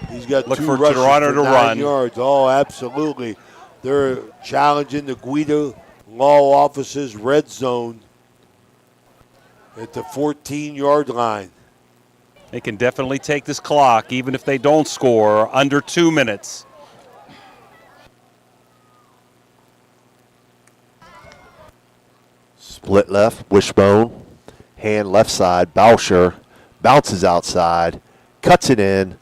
He's got Look 2 for rushes Toronto for to 9 run. yards. Oh, absolutely. They're challenging the Guida Law Office's red zone at the 14-yard line. They can definitely take this clock, even if they don't score, under 2 minutes. Split left, wishbone. Hand left side, Bauscher bounces outside, cuts it in.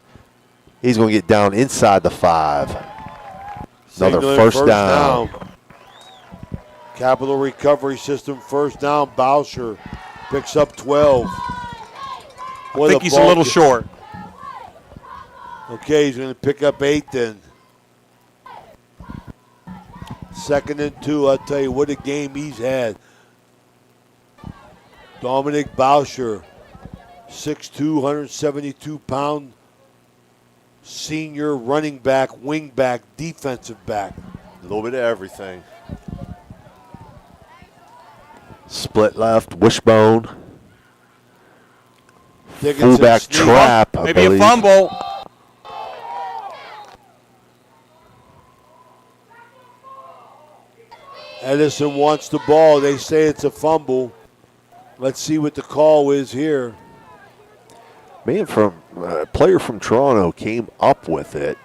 He's going to get down inside the 5. Another first down. Capital Recovery System first down. Bauscher picks up 12. I think he's a little short. Okay, he's going to pick up 8 then. 2nd and 2. I'll tell you what a game he's had. Dominic Bauscher, 6'2", 172-pound senior running back, wing back, defensive back. A little bit of everything. Split left, wishbone. Dickinson Fullback sneak. trap, I Maybe believe. a fumble. Edison wants the ball. They say it's a fumble. Let's see what the call is here. Man, a player from Toronto came up with it.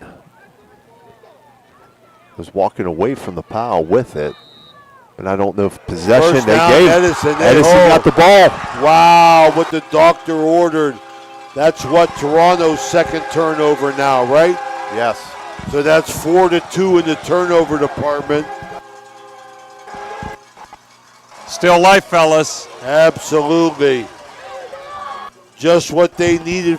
Was walking away from the pile with it. And I don't know if possession First they down, gave. Edison Got the ball. Wow, what the doctor ordered. That's what Toronto's 2nd turnover now, right? Yes. So that's 4-2 in the turnover department. Still life, fellas. Absolutely. Just what they needed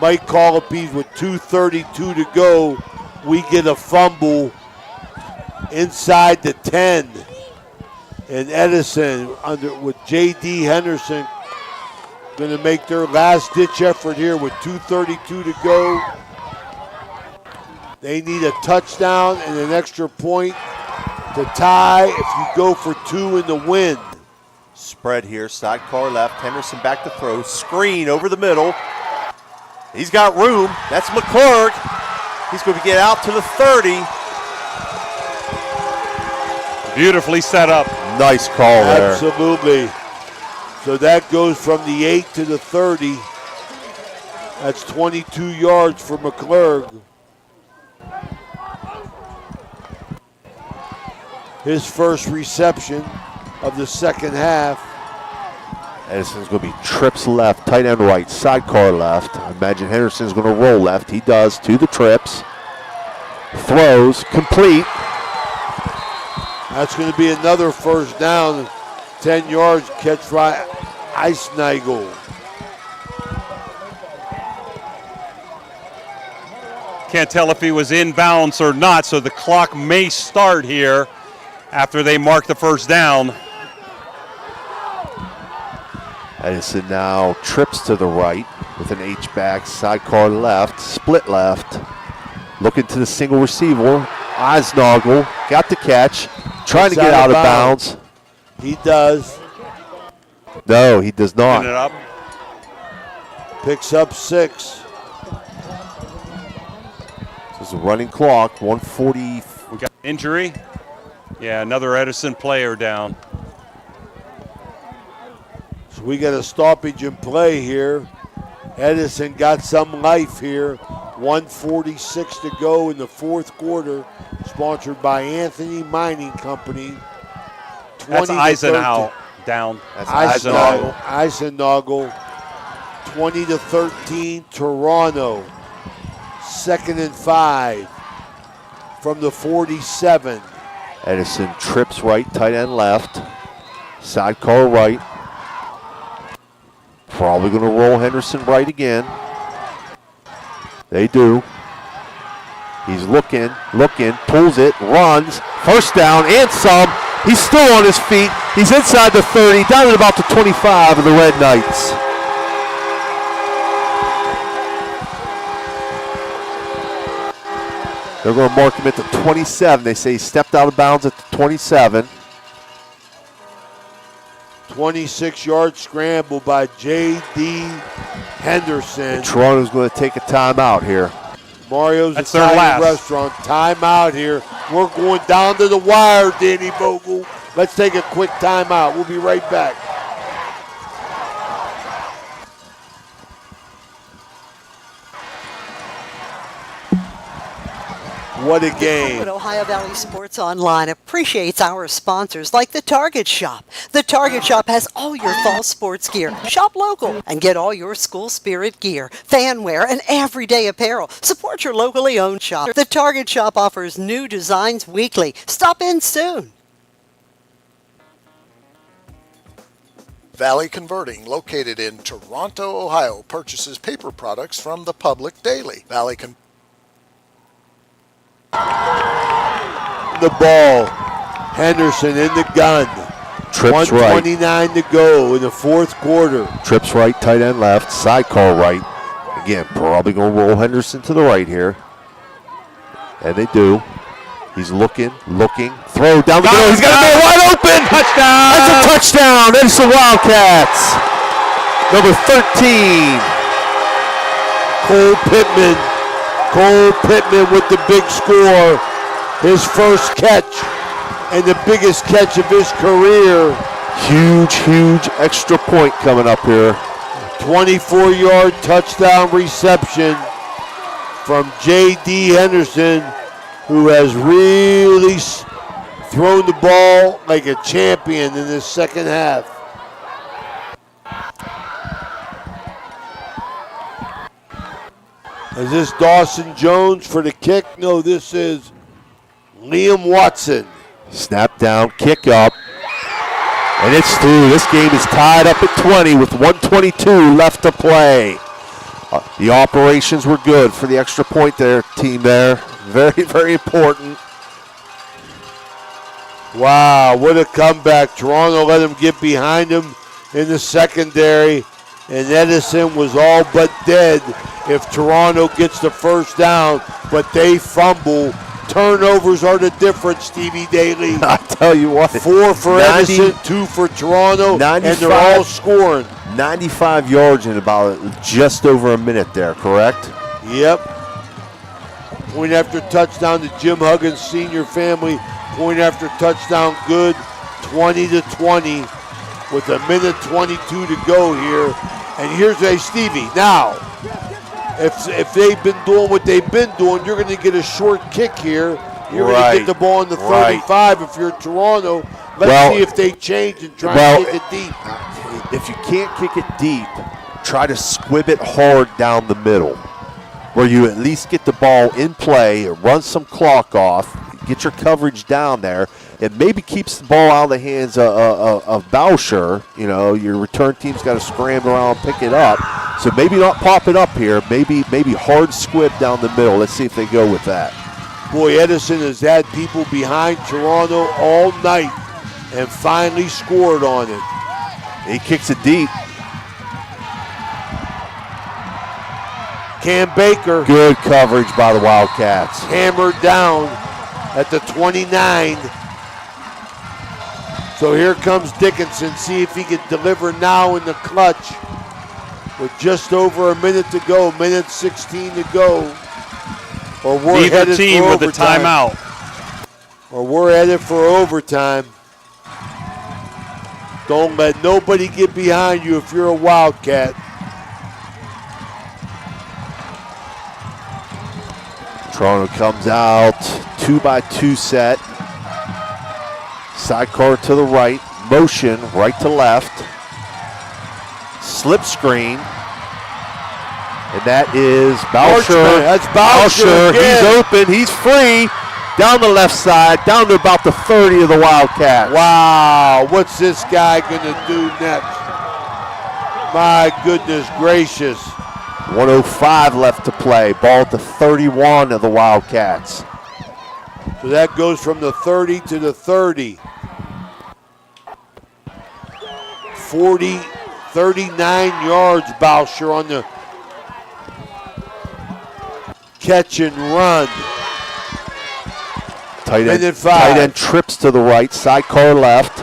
Mike Colopes with 2:32 to go. We get a fumble inside the 10. And Edison with J.D. Henderson going to make their last-ditch effort here with 2:32 to go. They need a touchdown and an extra point to tie if you go for 2 in the win. Spread here, sidecar left, Henderson back to throw, screen over the middle. He's got room, that's McClurg. He's going to get out to the 30. Beautifully set up. Nice call there. Absolutely. So that goes from the 8 to the 30. That's 22 yards for McClurg. His first reception of the second half. Edison's going to be trips left, tight end right, sidecar left. I imagine Henderson's going to roll left. He does to the trips. Throws, complete. That's going to be another first down. 10 yards, catch by Eisnagel. Can't tell if he was in bounds or not, so the clock may start here after they mark the first down. Edison now trips to the right with an H-back, sidecar left, split left. Looking to the single receiver. Eisnagel got the catch, trying to get out of bounds. He does. No, he does not. Picking it up. Picks up 6. This is a running clock, 140. We got injury. Yeah, another Edison player down. So we got a stoppage in play here. Edison got some life here. 1:46 to go in the fourth quarter. Sponsored by Anthony Mining Company. That's Eisenhower down. That's Eisenagel. 20-13 Toronto. 2nd and 5 from the 47. Edison trips right, tight end left. Sidecar right. Probably going to roll Henderson right again. They do. He's looking, pulls it, runs. First down and some. He's still on his feet. He's inside the 30, down at about the 25 of the Red Knights. They're going to mark him at the 27. They say he stepped out of bounds at the 27. 26-yard scramble by J.D. Henderson. And Toronto's going to take a timeout here. Mario's That's their Italian last. Restaurant. Timeout here. We're going down to the wire, Danny Vogel. Let's take a quick timeout. We'll be right back. What a game. Ohio Valley Sports Online appreciates our sponsors like the Target Shop. The Target Shop has all your fall sports gear. Shop local and get all your school spirit gear, fan wear, and everyday apparel. Support your locally owned shop. The Target Shop offers new designs weekly. Stop in soon. Valley Converting, located in Toronto, Ohio, purchases paper products from the public daily. Valley The ball. Henderson in the gun. Trips 1:29 to go in the fourth quarter. Trips right, tight end left, sidecar right. Again, probably going to roll Henderson to the right here. And they do. He's looking, throw down the middle. He's got a man wide open. Touchdown. That's a touchdown. Edison Wildcats. Number 13. Cole Pittman with the big score. His first catch and the biggest catch of his career. Huge extra point coming up here. 24-yard touchdown reception from J.D. Henderson, who has really thrown the ball like a champion in this second half. Is this Dawson Jones for the kick? No, this is Liam Watson. Snap down, kick up, and it's through. This game is tied up at 20 with 1:22 left to play. The operations were good for the extra point there, team there. Very, very important. Wow, what a comeback. Toronto let him get behind him in the secondary, and Edison was all but dead if Toronto gets the first down, but they fumble. Turnovers are the difference, Stevie Daly. I tell you what. 4 for Edison, 2 for Toronto, and they're all scoring. 95 yards in about just over a minute there, correct? Yep. Point after touchdown to Jim Huggins' senior family. Point after touchdown good, 20-20 with a minute 22 to go here. And here's Stevie. Now, if they've been doing what they've been doing, you're going to get a short kick here. You're going to get the ball in the 35 if you're Toronto. Let's see if they change and try to kick it deep. If you can't kick it deep, try to squib it hard down the middle, where you at least get the ball in play, run some clock off, get your coverage down there. It maybe keeps the ball out of the hands of Boucher. You know, your return team's got to scramble around and pick it up. So maybe not pop it up here. Maybe hard squib down the middle. Let's see if they go with that. Boy, Edison has had people behind Toronto all night and finally scored on it. He kicks it deep. Cam Baker. Good coverage by the Wildcats. Hammered down at the 29. So here comes Dickinson. See if he can deliver now in the clutch. With just over a minute to go, minute 16 to go. Or we're Neither headed team for with the overtime. timeout. Or we're headed for overtime. Don't let nobody get behind you if you're a Wildcat. Toronto comes out, 2-by-2 set. Sidecar to the right, motion right to left. Slip screen. And that is Boucher. That's Boucher. He's open, he's free. Down the left side, down to about the 30 of the Wildcats. Wow, what's this guy gonna do next? My goodness gracious. 1:05 left to play. Ball at the 31 of the Wildcats. So that goes from the 30 to the 30. 39 yards, Boucher on the catch and run. Tight end trips to the right, sidecar left.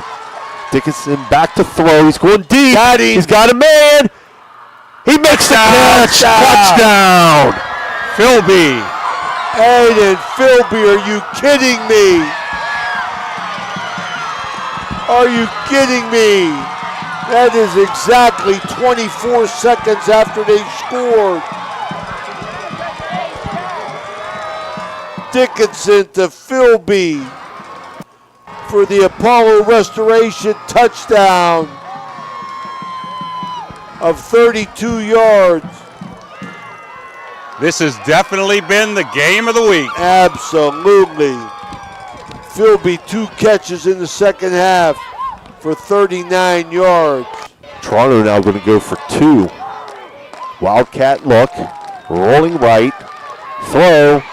Dickinson back to throw. He's going deep. He's got a man. He makes the catch. Touchdown. Philby. Aiden Philby, are you kidding me? Are you kidding me? That is exactly 24 seconds after they scored. Dickinson to Philby for the Apollo Restoration touchdown of 32 yards. This has definitely been the game of the week. Absolutely. Philby 2 catches in the second half for 39 yards. Toronto now going to go for 2. Wildcat look, rolling right, throw,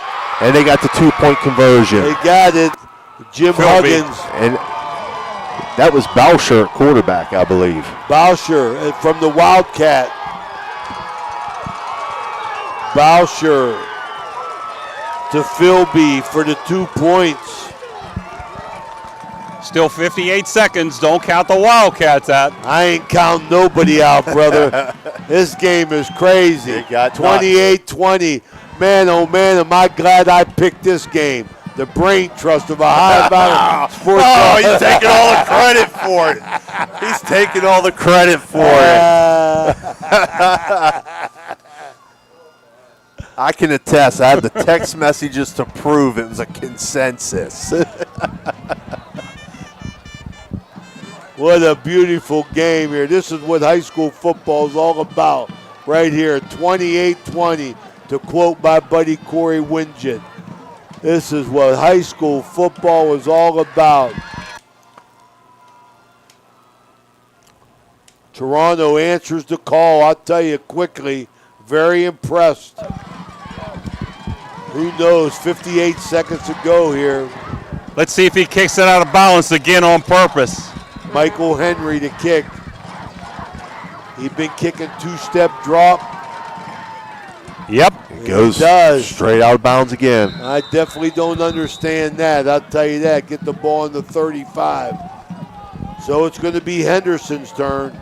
and they got the 2-point conversion. They got it. Jim Huggins. And that was Boucher at quarterback, I believe. Boucher from the Wildcat. Boucher to Philby for the 2 points. Still 58 seconds. Don't count the Wildcats out. I ain't counting nobody out, brother. This game is crazy. 28-20. Man, oh man, am I glad I picked this game. The brain trust of a Ohio Valley Sports. Oh, he's taking all the credit for it. He's taking all the credit for it. I can attest. I have the text messages to prove it was a consensus. What a beautiful game here. This is what high school football is all about. Right here, 28-20, to quote my buddy Corey Wingett. This is what high school football is all about. Toronto answers the call, I'll tell you quickly, Very impressed. Who knows? 58 seconds to go here. Let's see if he kicks it out of balance again on purpose. Michael Henry to kick. He'd been kicking two-step drop. Yep. Goes straight out of bounds again. I definitely don't understand that. I'll tell you that. Get the ball on the 35. So it's going to be Henderson's turn.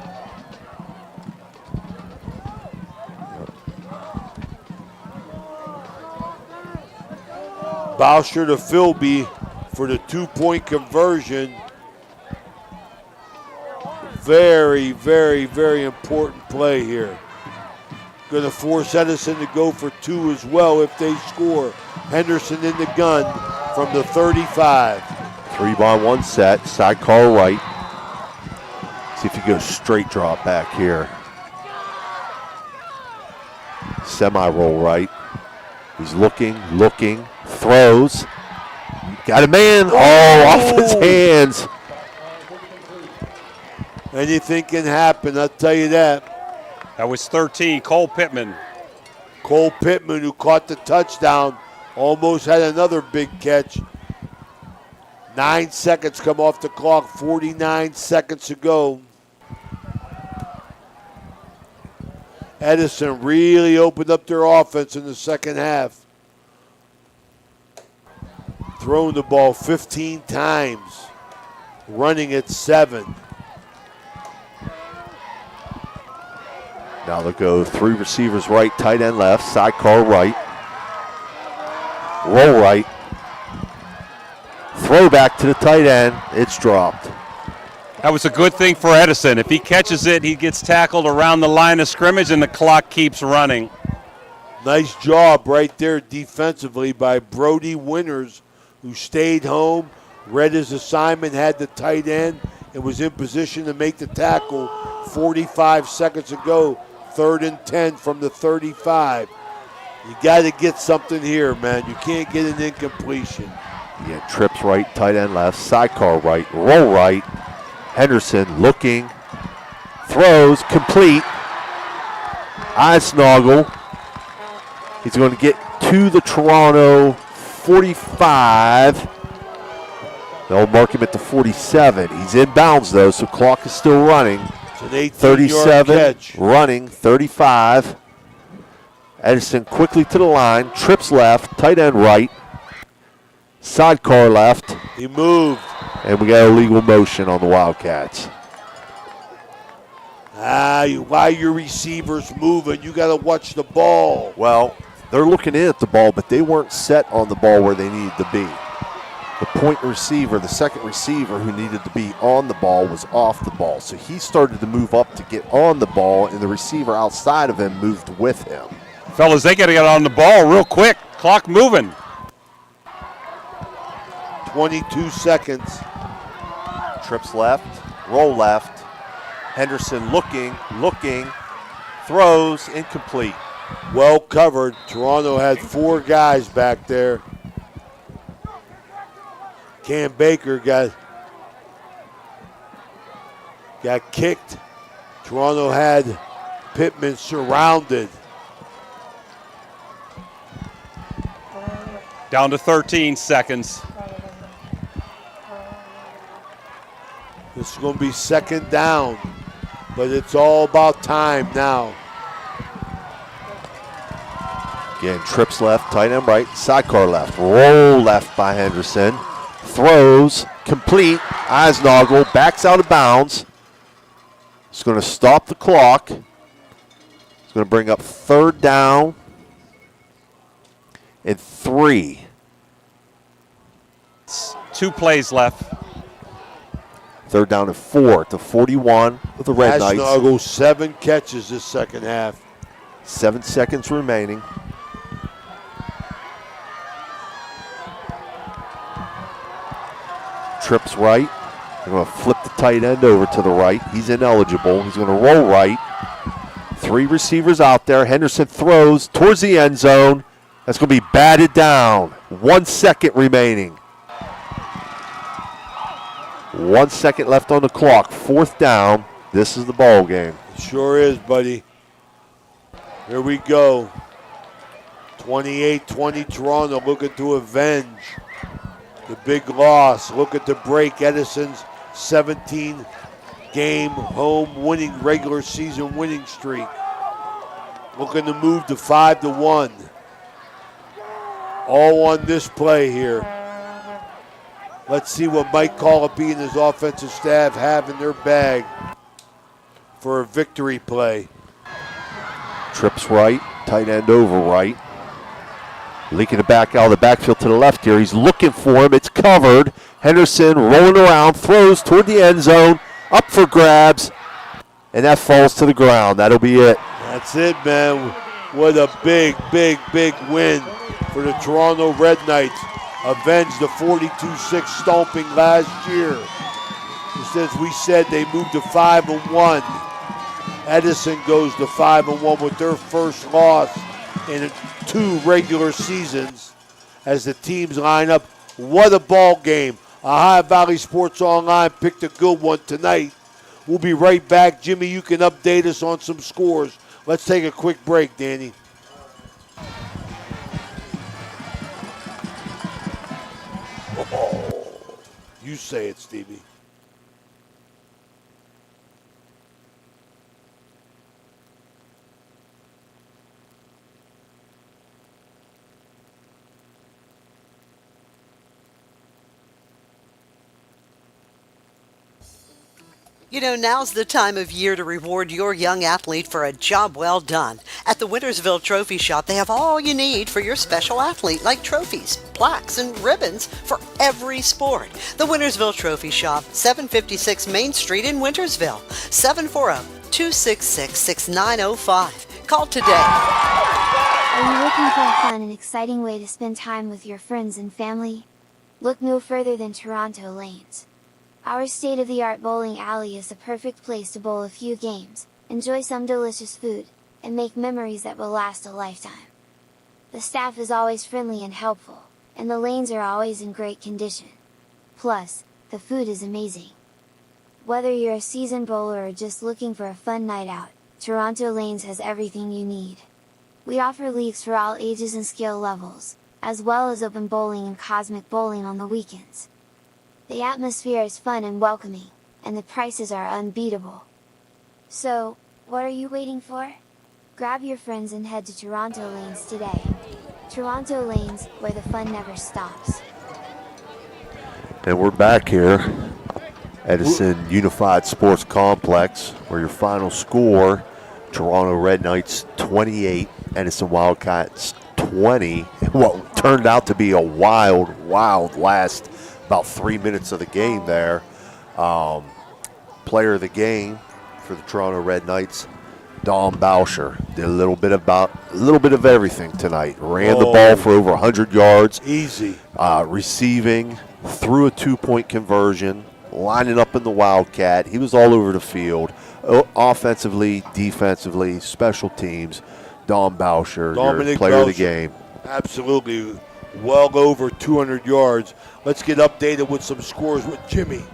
Boucher to Philby for the two-point conversion. Very, very, very important play here. Going to force Edison to go for two as well if they score. Henderson in the gun from the 35. 3-by-1 set, sidecar right. See if he goes straight drop back here. Semi-roll right. He's looking, throws. Got a man. Oh, off his hands. Anything can happen, I'll tell you that. That was 13, Cole Pittman. Cole Pittman, who caught the touchdown, almost had another big catch. 9 seconds come off the clock, 49 seconds to go. Edison really opened up their offense in the second half. Throwing the ball 15 times, running at 7. Now they'll go 3 receivers right, tight end left, sidecar right. Roll right. Throw back to the tight end. It's dropped. That was a good thing for Edison. If he catches it, he gets tackled around the line of scrimmage and the clock keeps running. Nice job right there defensively by Brody Winters, who stayed home, read his assignment, had the tight end, and was in position to make the tackle. 45 seconds ago, 3rd and 10 from the 35. You got to get something here, man. You can't get an incompletion. Yeah, trips right, tight end left, sidecar right, roll right. Henderson looking, throws, complete. Eisnagel. He's going to get to the Toronto 45. They'll mark him at the 47. He's in bounds, though, so clock is still running. It's an 18-yard 37, catch. running, 35. Edison quickly to the line, trips left, tight end right, sidecar left. He moved. And we got illegal motion on the Wildcats. Why your receivers moving? You got to watch the ball. Well, they're looking in at the ball, but they weren't set on the ball where they needed to be. The point receiver, the second receiver who needed to be on the ball, was off the ball. So he started to move up to get on the ball, and the receiver outside of him moved with him. Fellas, they got to get on the ball real quick. Clock moving. 22 seconds. Trips left, roll left. Henderson looking, throws, incomplete. Well covered. Toronto had 4 guys back there. Cam Baker got kicked. Toronto had Pittman surrounded. Down to 13 seconds. This is going to be 2nd down, but it's all about time now. Again, trips left, tight end right, sidecar left, roll left by Henderson. Throws, complete. Eisnagel backs out of bounds. It's going to stop the clock. It's going to bring up 3rd down and 3. 2 plays left. 3rd down and 4 to 41 with the Red Knights. Eisnagel 7 catches this second half. 7 seconds remaining. Trips right. They're going to flip the tight end over to the right. He's ineligible. He's going to roll right. 3 receivers out there. Henderson throws towards the end zone. That's going to be batted down. 1 second remaining. 1 second left on the clock. 4th down. This is the ball game. It sure is, buddy. Here we go. 28-20 Toronto looking to avenge the big loss. Look at the break. Edison's 17-game home winning regular season winning streak. Looking to move to 5-1. All on this play here. Let's see what Mike Colopy and his offensive staff have in their bag for a victory play. Trips right, tight end over right. Leaking it back out of the backfield to the left here. He's looking for him. It's covered. Henderson rolling around, throws toward the end zone, up for grabs, and that falls to the ground. That'll be it. That's it, man. What a big, big, big win for the Toronto Red Knights. Avenged the 42-6 stomping last year. Just as we said, they moved to 5-1. Edison goes to 5-1 with their first loss in 2 regular seasons as the teams line up. What a ball game. Ohio Valley Sports Online picked a good one tonight. We'll be right back. Jimmy, you can update us on some scores. Let's take a quick break, Danny. Oh, you say it, Stevie. You know, now's the time of year to reward your young athlete for a job well done. At the Wintersville Trophy Shop, they have all you need for your special athlete, like trophies, plaques, and ribbons for every sport. The Wintersville Trophy Shop, 756 Main Street in Wintersville, 740-266-6905. Call today. Are you looking for a fun and exciting way to spend time with your friends and family? Look no further than Toronto Lanes. Our state-of-the-art bowling alley is the perfect place to bowl a few games, enjoy some delicious food, and make memories that will last a lifetime. The staff is always friendly and helpful, and the lanes are always in great condition. Plus, the food is amazing. Whether you're a seasoned bowler or just looking for a fun night out, Toronto Lanes has everything you need. We offer leagues for all ages and skill levels, as well as open bowling and cosmic bowling on the weekends. The atmosphere is fun and welcoming, and the prices are unbeatable. So, what are you waiting for? Grab your friends and head to Toronto Lanes today. Toronto Lanes, where the fun never stops. And we're back here. Edison Unified Sports Complex, where your final score, Toronto Red Knights 28, Edison Wildcats 20. What turned out to be a wild last about 3 minutes of the game there. Player of the game for the Toronto Red Knights, Dom Bauscher, did a little bit of everything tonight. Ran the ball for over 100 yards. Easy. Receiving, threw a 2-point conversion, lining up in the Wildcat. He was all over the field. Offensively, defensively, special teams. Dom Bauscher, your player of the game. Absolutely. Well over 200 yards. Let's get updated with some scores with Jimmy.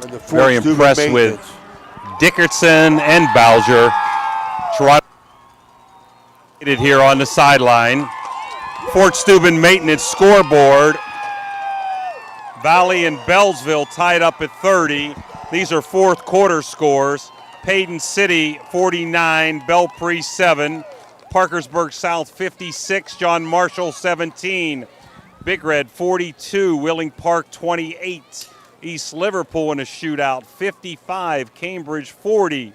On the Very impressed with Dickerson and Bowser. Toronto here on the sideline. Fort Steuben Maintenance scoreboard. Valley and Bellsville tied up at 30. These are fourth quarter scores. Payton City 49, Belpre 7. Parkersburg South 56, John Marshall 17. Big Red 42, Willing Park 28. East Liverpool in a shootout 55, Cambridge 40.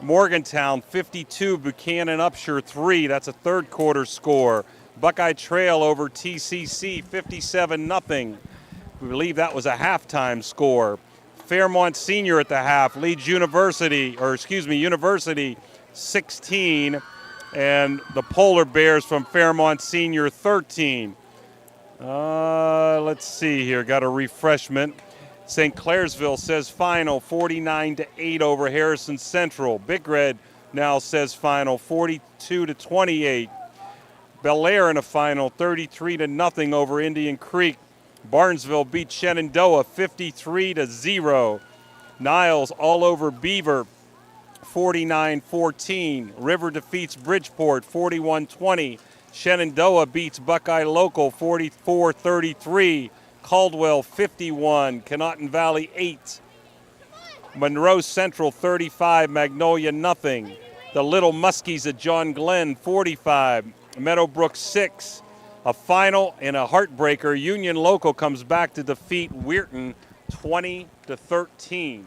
Morgantown 52, Buchanan Upshur 3. That's a third quarter score. Buckeye Trail over TCC 57-0. We believe that was a halftime score. Fairmont Senior at the half leads University 16, and the Polar Bears from Fairmont Senior 13. Let's see here, got a refreshment. St. Clairsville says final 49-8 over Harrison Central. Big Red now says final 42-28. Bel Air in a final 33-0 over Indian Creek. Barnesville beat Shenandoah 53-0. Niles all over Beaver 49-14. River defeats Bridgeport 41-20. Shenandoah beats Buckeye Local 44-33. Caldwell 51. Conotton Valley 8. Monroe Central 35. Magnolia nothing. The Little Muskies at John Glenn 45. Meadowbrook 6. A final and a heartbreaker. Union Local comes back to defeat Weirton 20-13.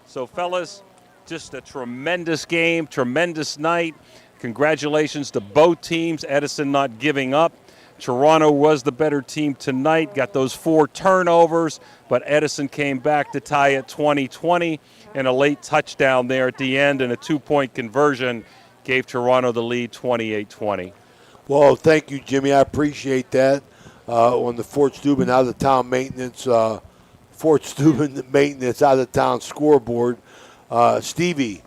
So, fellas, just a tremendous game, tremendous night. Congratulations to both teams. Edison not giving up. Toronto was the better team tonight, got those 4 turnovers, but Edison came back to tie it 20-20, and a late touchdown there at the end and a 2-point conversion gave Toronto the lead 28-20. Well, thank you, Jimmy. I appreciate that. On the Fort Steuben out-of-town maintenance, out-of-town scoreboard, Stevie,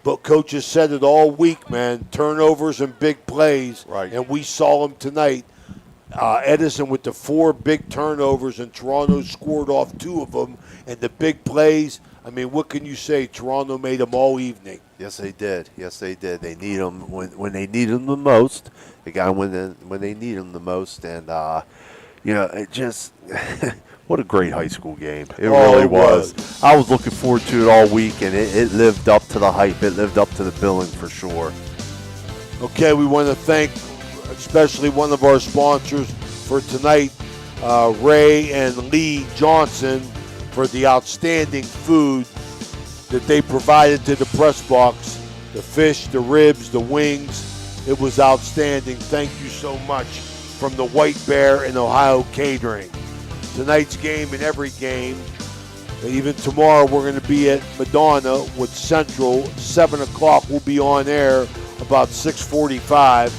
but coaches said it all week, man. Turnovers and big plays, right? And we saw them tonight. Edison with the 4 big turnovers, and Toronto scored off 2 of them. And the big plays, I mean, what can you say? Toronto made them all evening. Yes, they did. Yes, they did. They need them when they need them the most. They got them when they need them the most. And, it just what a great high school game. It really was. I was looking forward to it all week, and it lived up to the hype. It lived up to the billing for sure. Okay, we want to thank especially one of our sponsors for tonight, Ray and Lee Johnson, for the outstanding food that they provided to the press box. The fish, the ribs, the wings. It was outstanding. Thank you so much from the White Bear and Ohio Catering. Tonight's game and every game. Even tomorrow we're going to be at Madonna with Central. 7 o'clock we'll be on air about 6:45.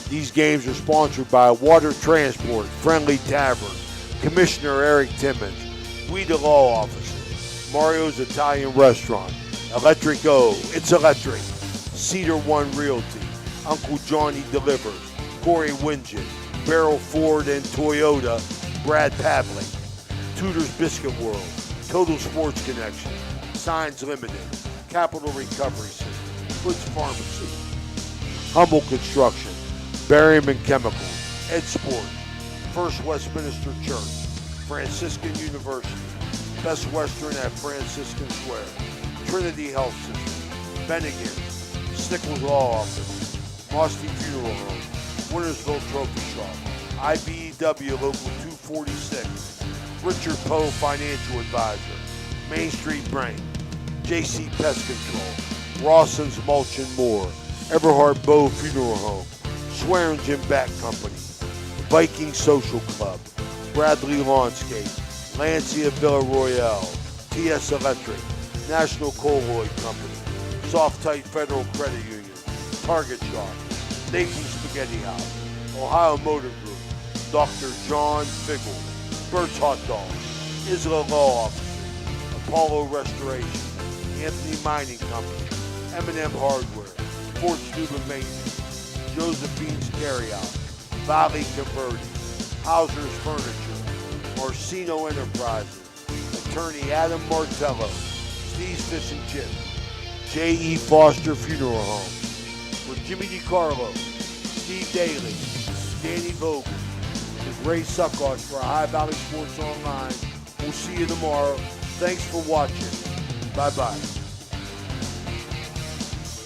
These games are sponsored by Water Transport, Friendly Tavern, Commissioner Eric Timmons, Guida Law Office, Mario's Italian Restaurant, Electric O, It's Electric, Cedar One Realty, Uncle Johnny Delivers, Corey Winget, Barrel Ford and Toyota, Brad Pavlik, Tudor's Biscuit World, Total Sports Connection, Signs Limited, Capital Recovery System, Woods Pharmacy, Humble Construction, Berryman Chemicals, Ed Sport, First Westminster Church, Franciscan University, Best Western at Franciscan Square, Trinity Health System, Bennigan, Stickles Law Office, Mosty Funeral Home, Wintersville Trophy Shop, IBEW Local 246, Richard Poe Financial Advisor, Main Street Bank, JC Pest Control, Rawson's Mulch and More, Everhart Bow Funeral Home, Swearingen Bat Company, Viking Social Club, Bradley Lawnscape, Lancia Villa Royale, TS Electric, National Colloid Company, Soft Tight Federal Credit Union, Target Shop, Nathan's Spaghetti House, Ohio Motor Group, Dr. John Figgle, Bert's Hot Dogs, Isla Law Offices, Apollo Restoration, Anthony Mining Company, M&M Hardware, Fort Steuben Maintenance, Josephine's Carryout, Valley Converting, Hauser's Furniture, Marcino Enterprises, Attorney Adam Martello, Steve's Fish and Chips, J.E. Foster Funeral Home. For Jimmy DiCarlo, Steve Daly, Danny Vogel, and Ray Suckosh for High Valley Sports Online. We'll see you tomorrow. Thanks for watching. Bye-bye.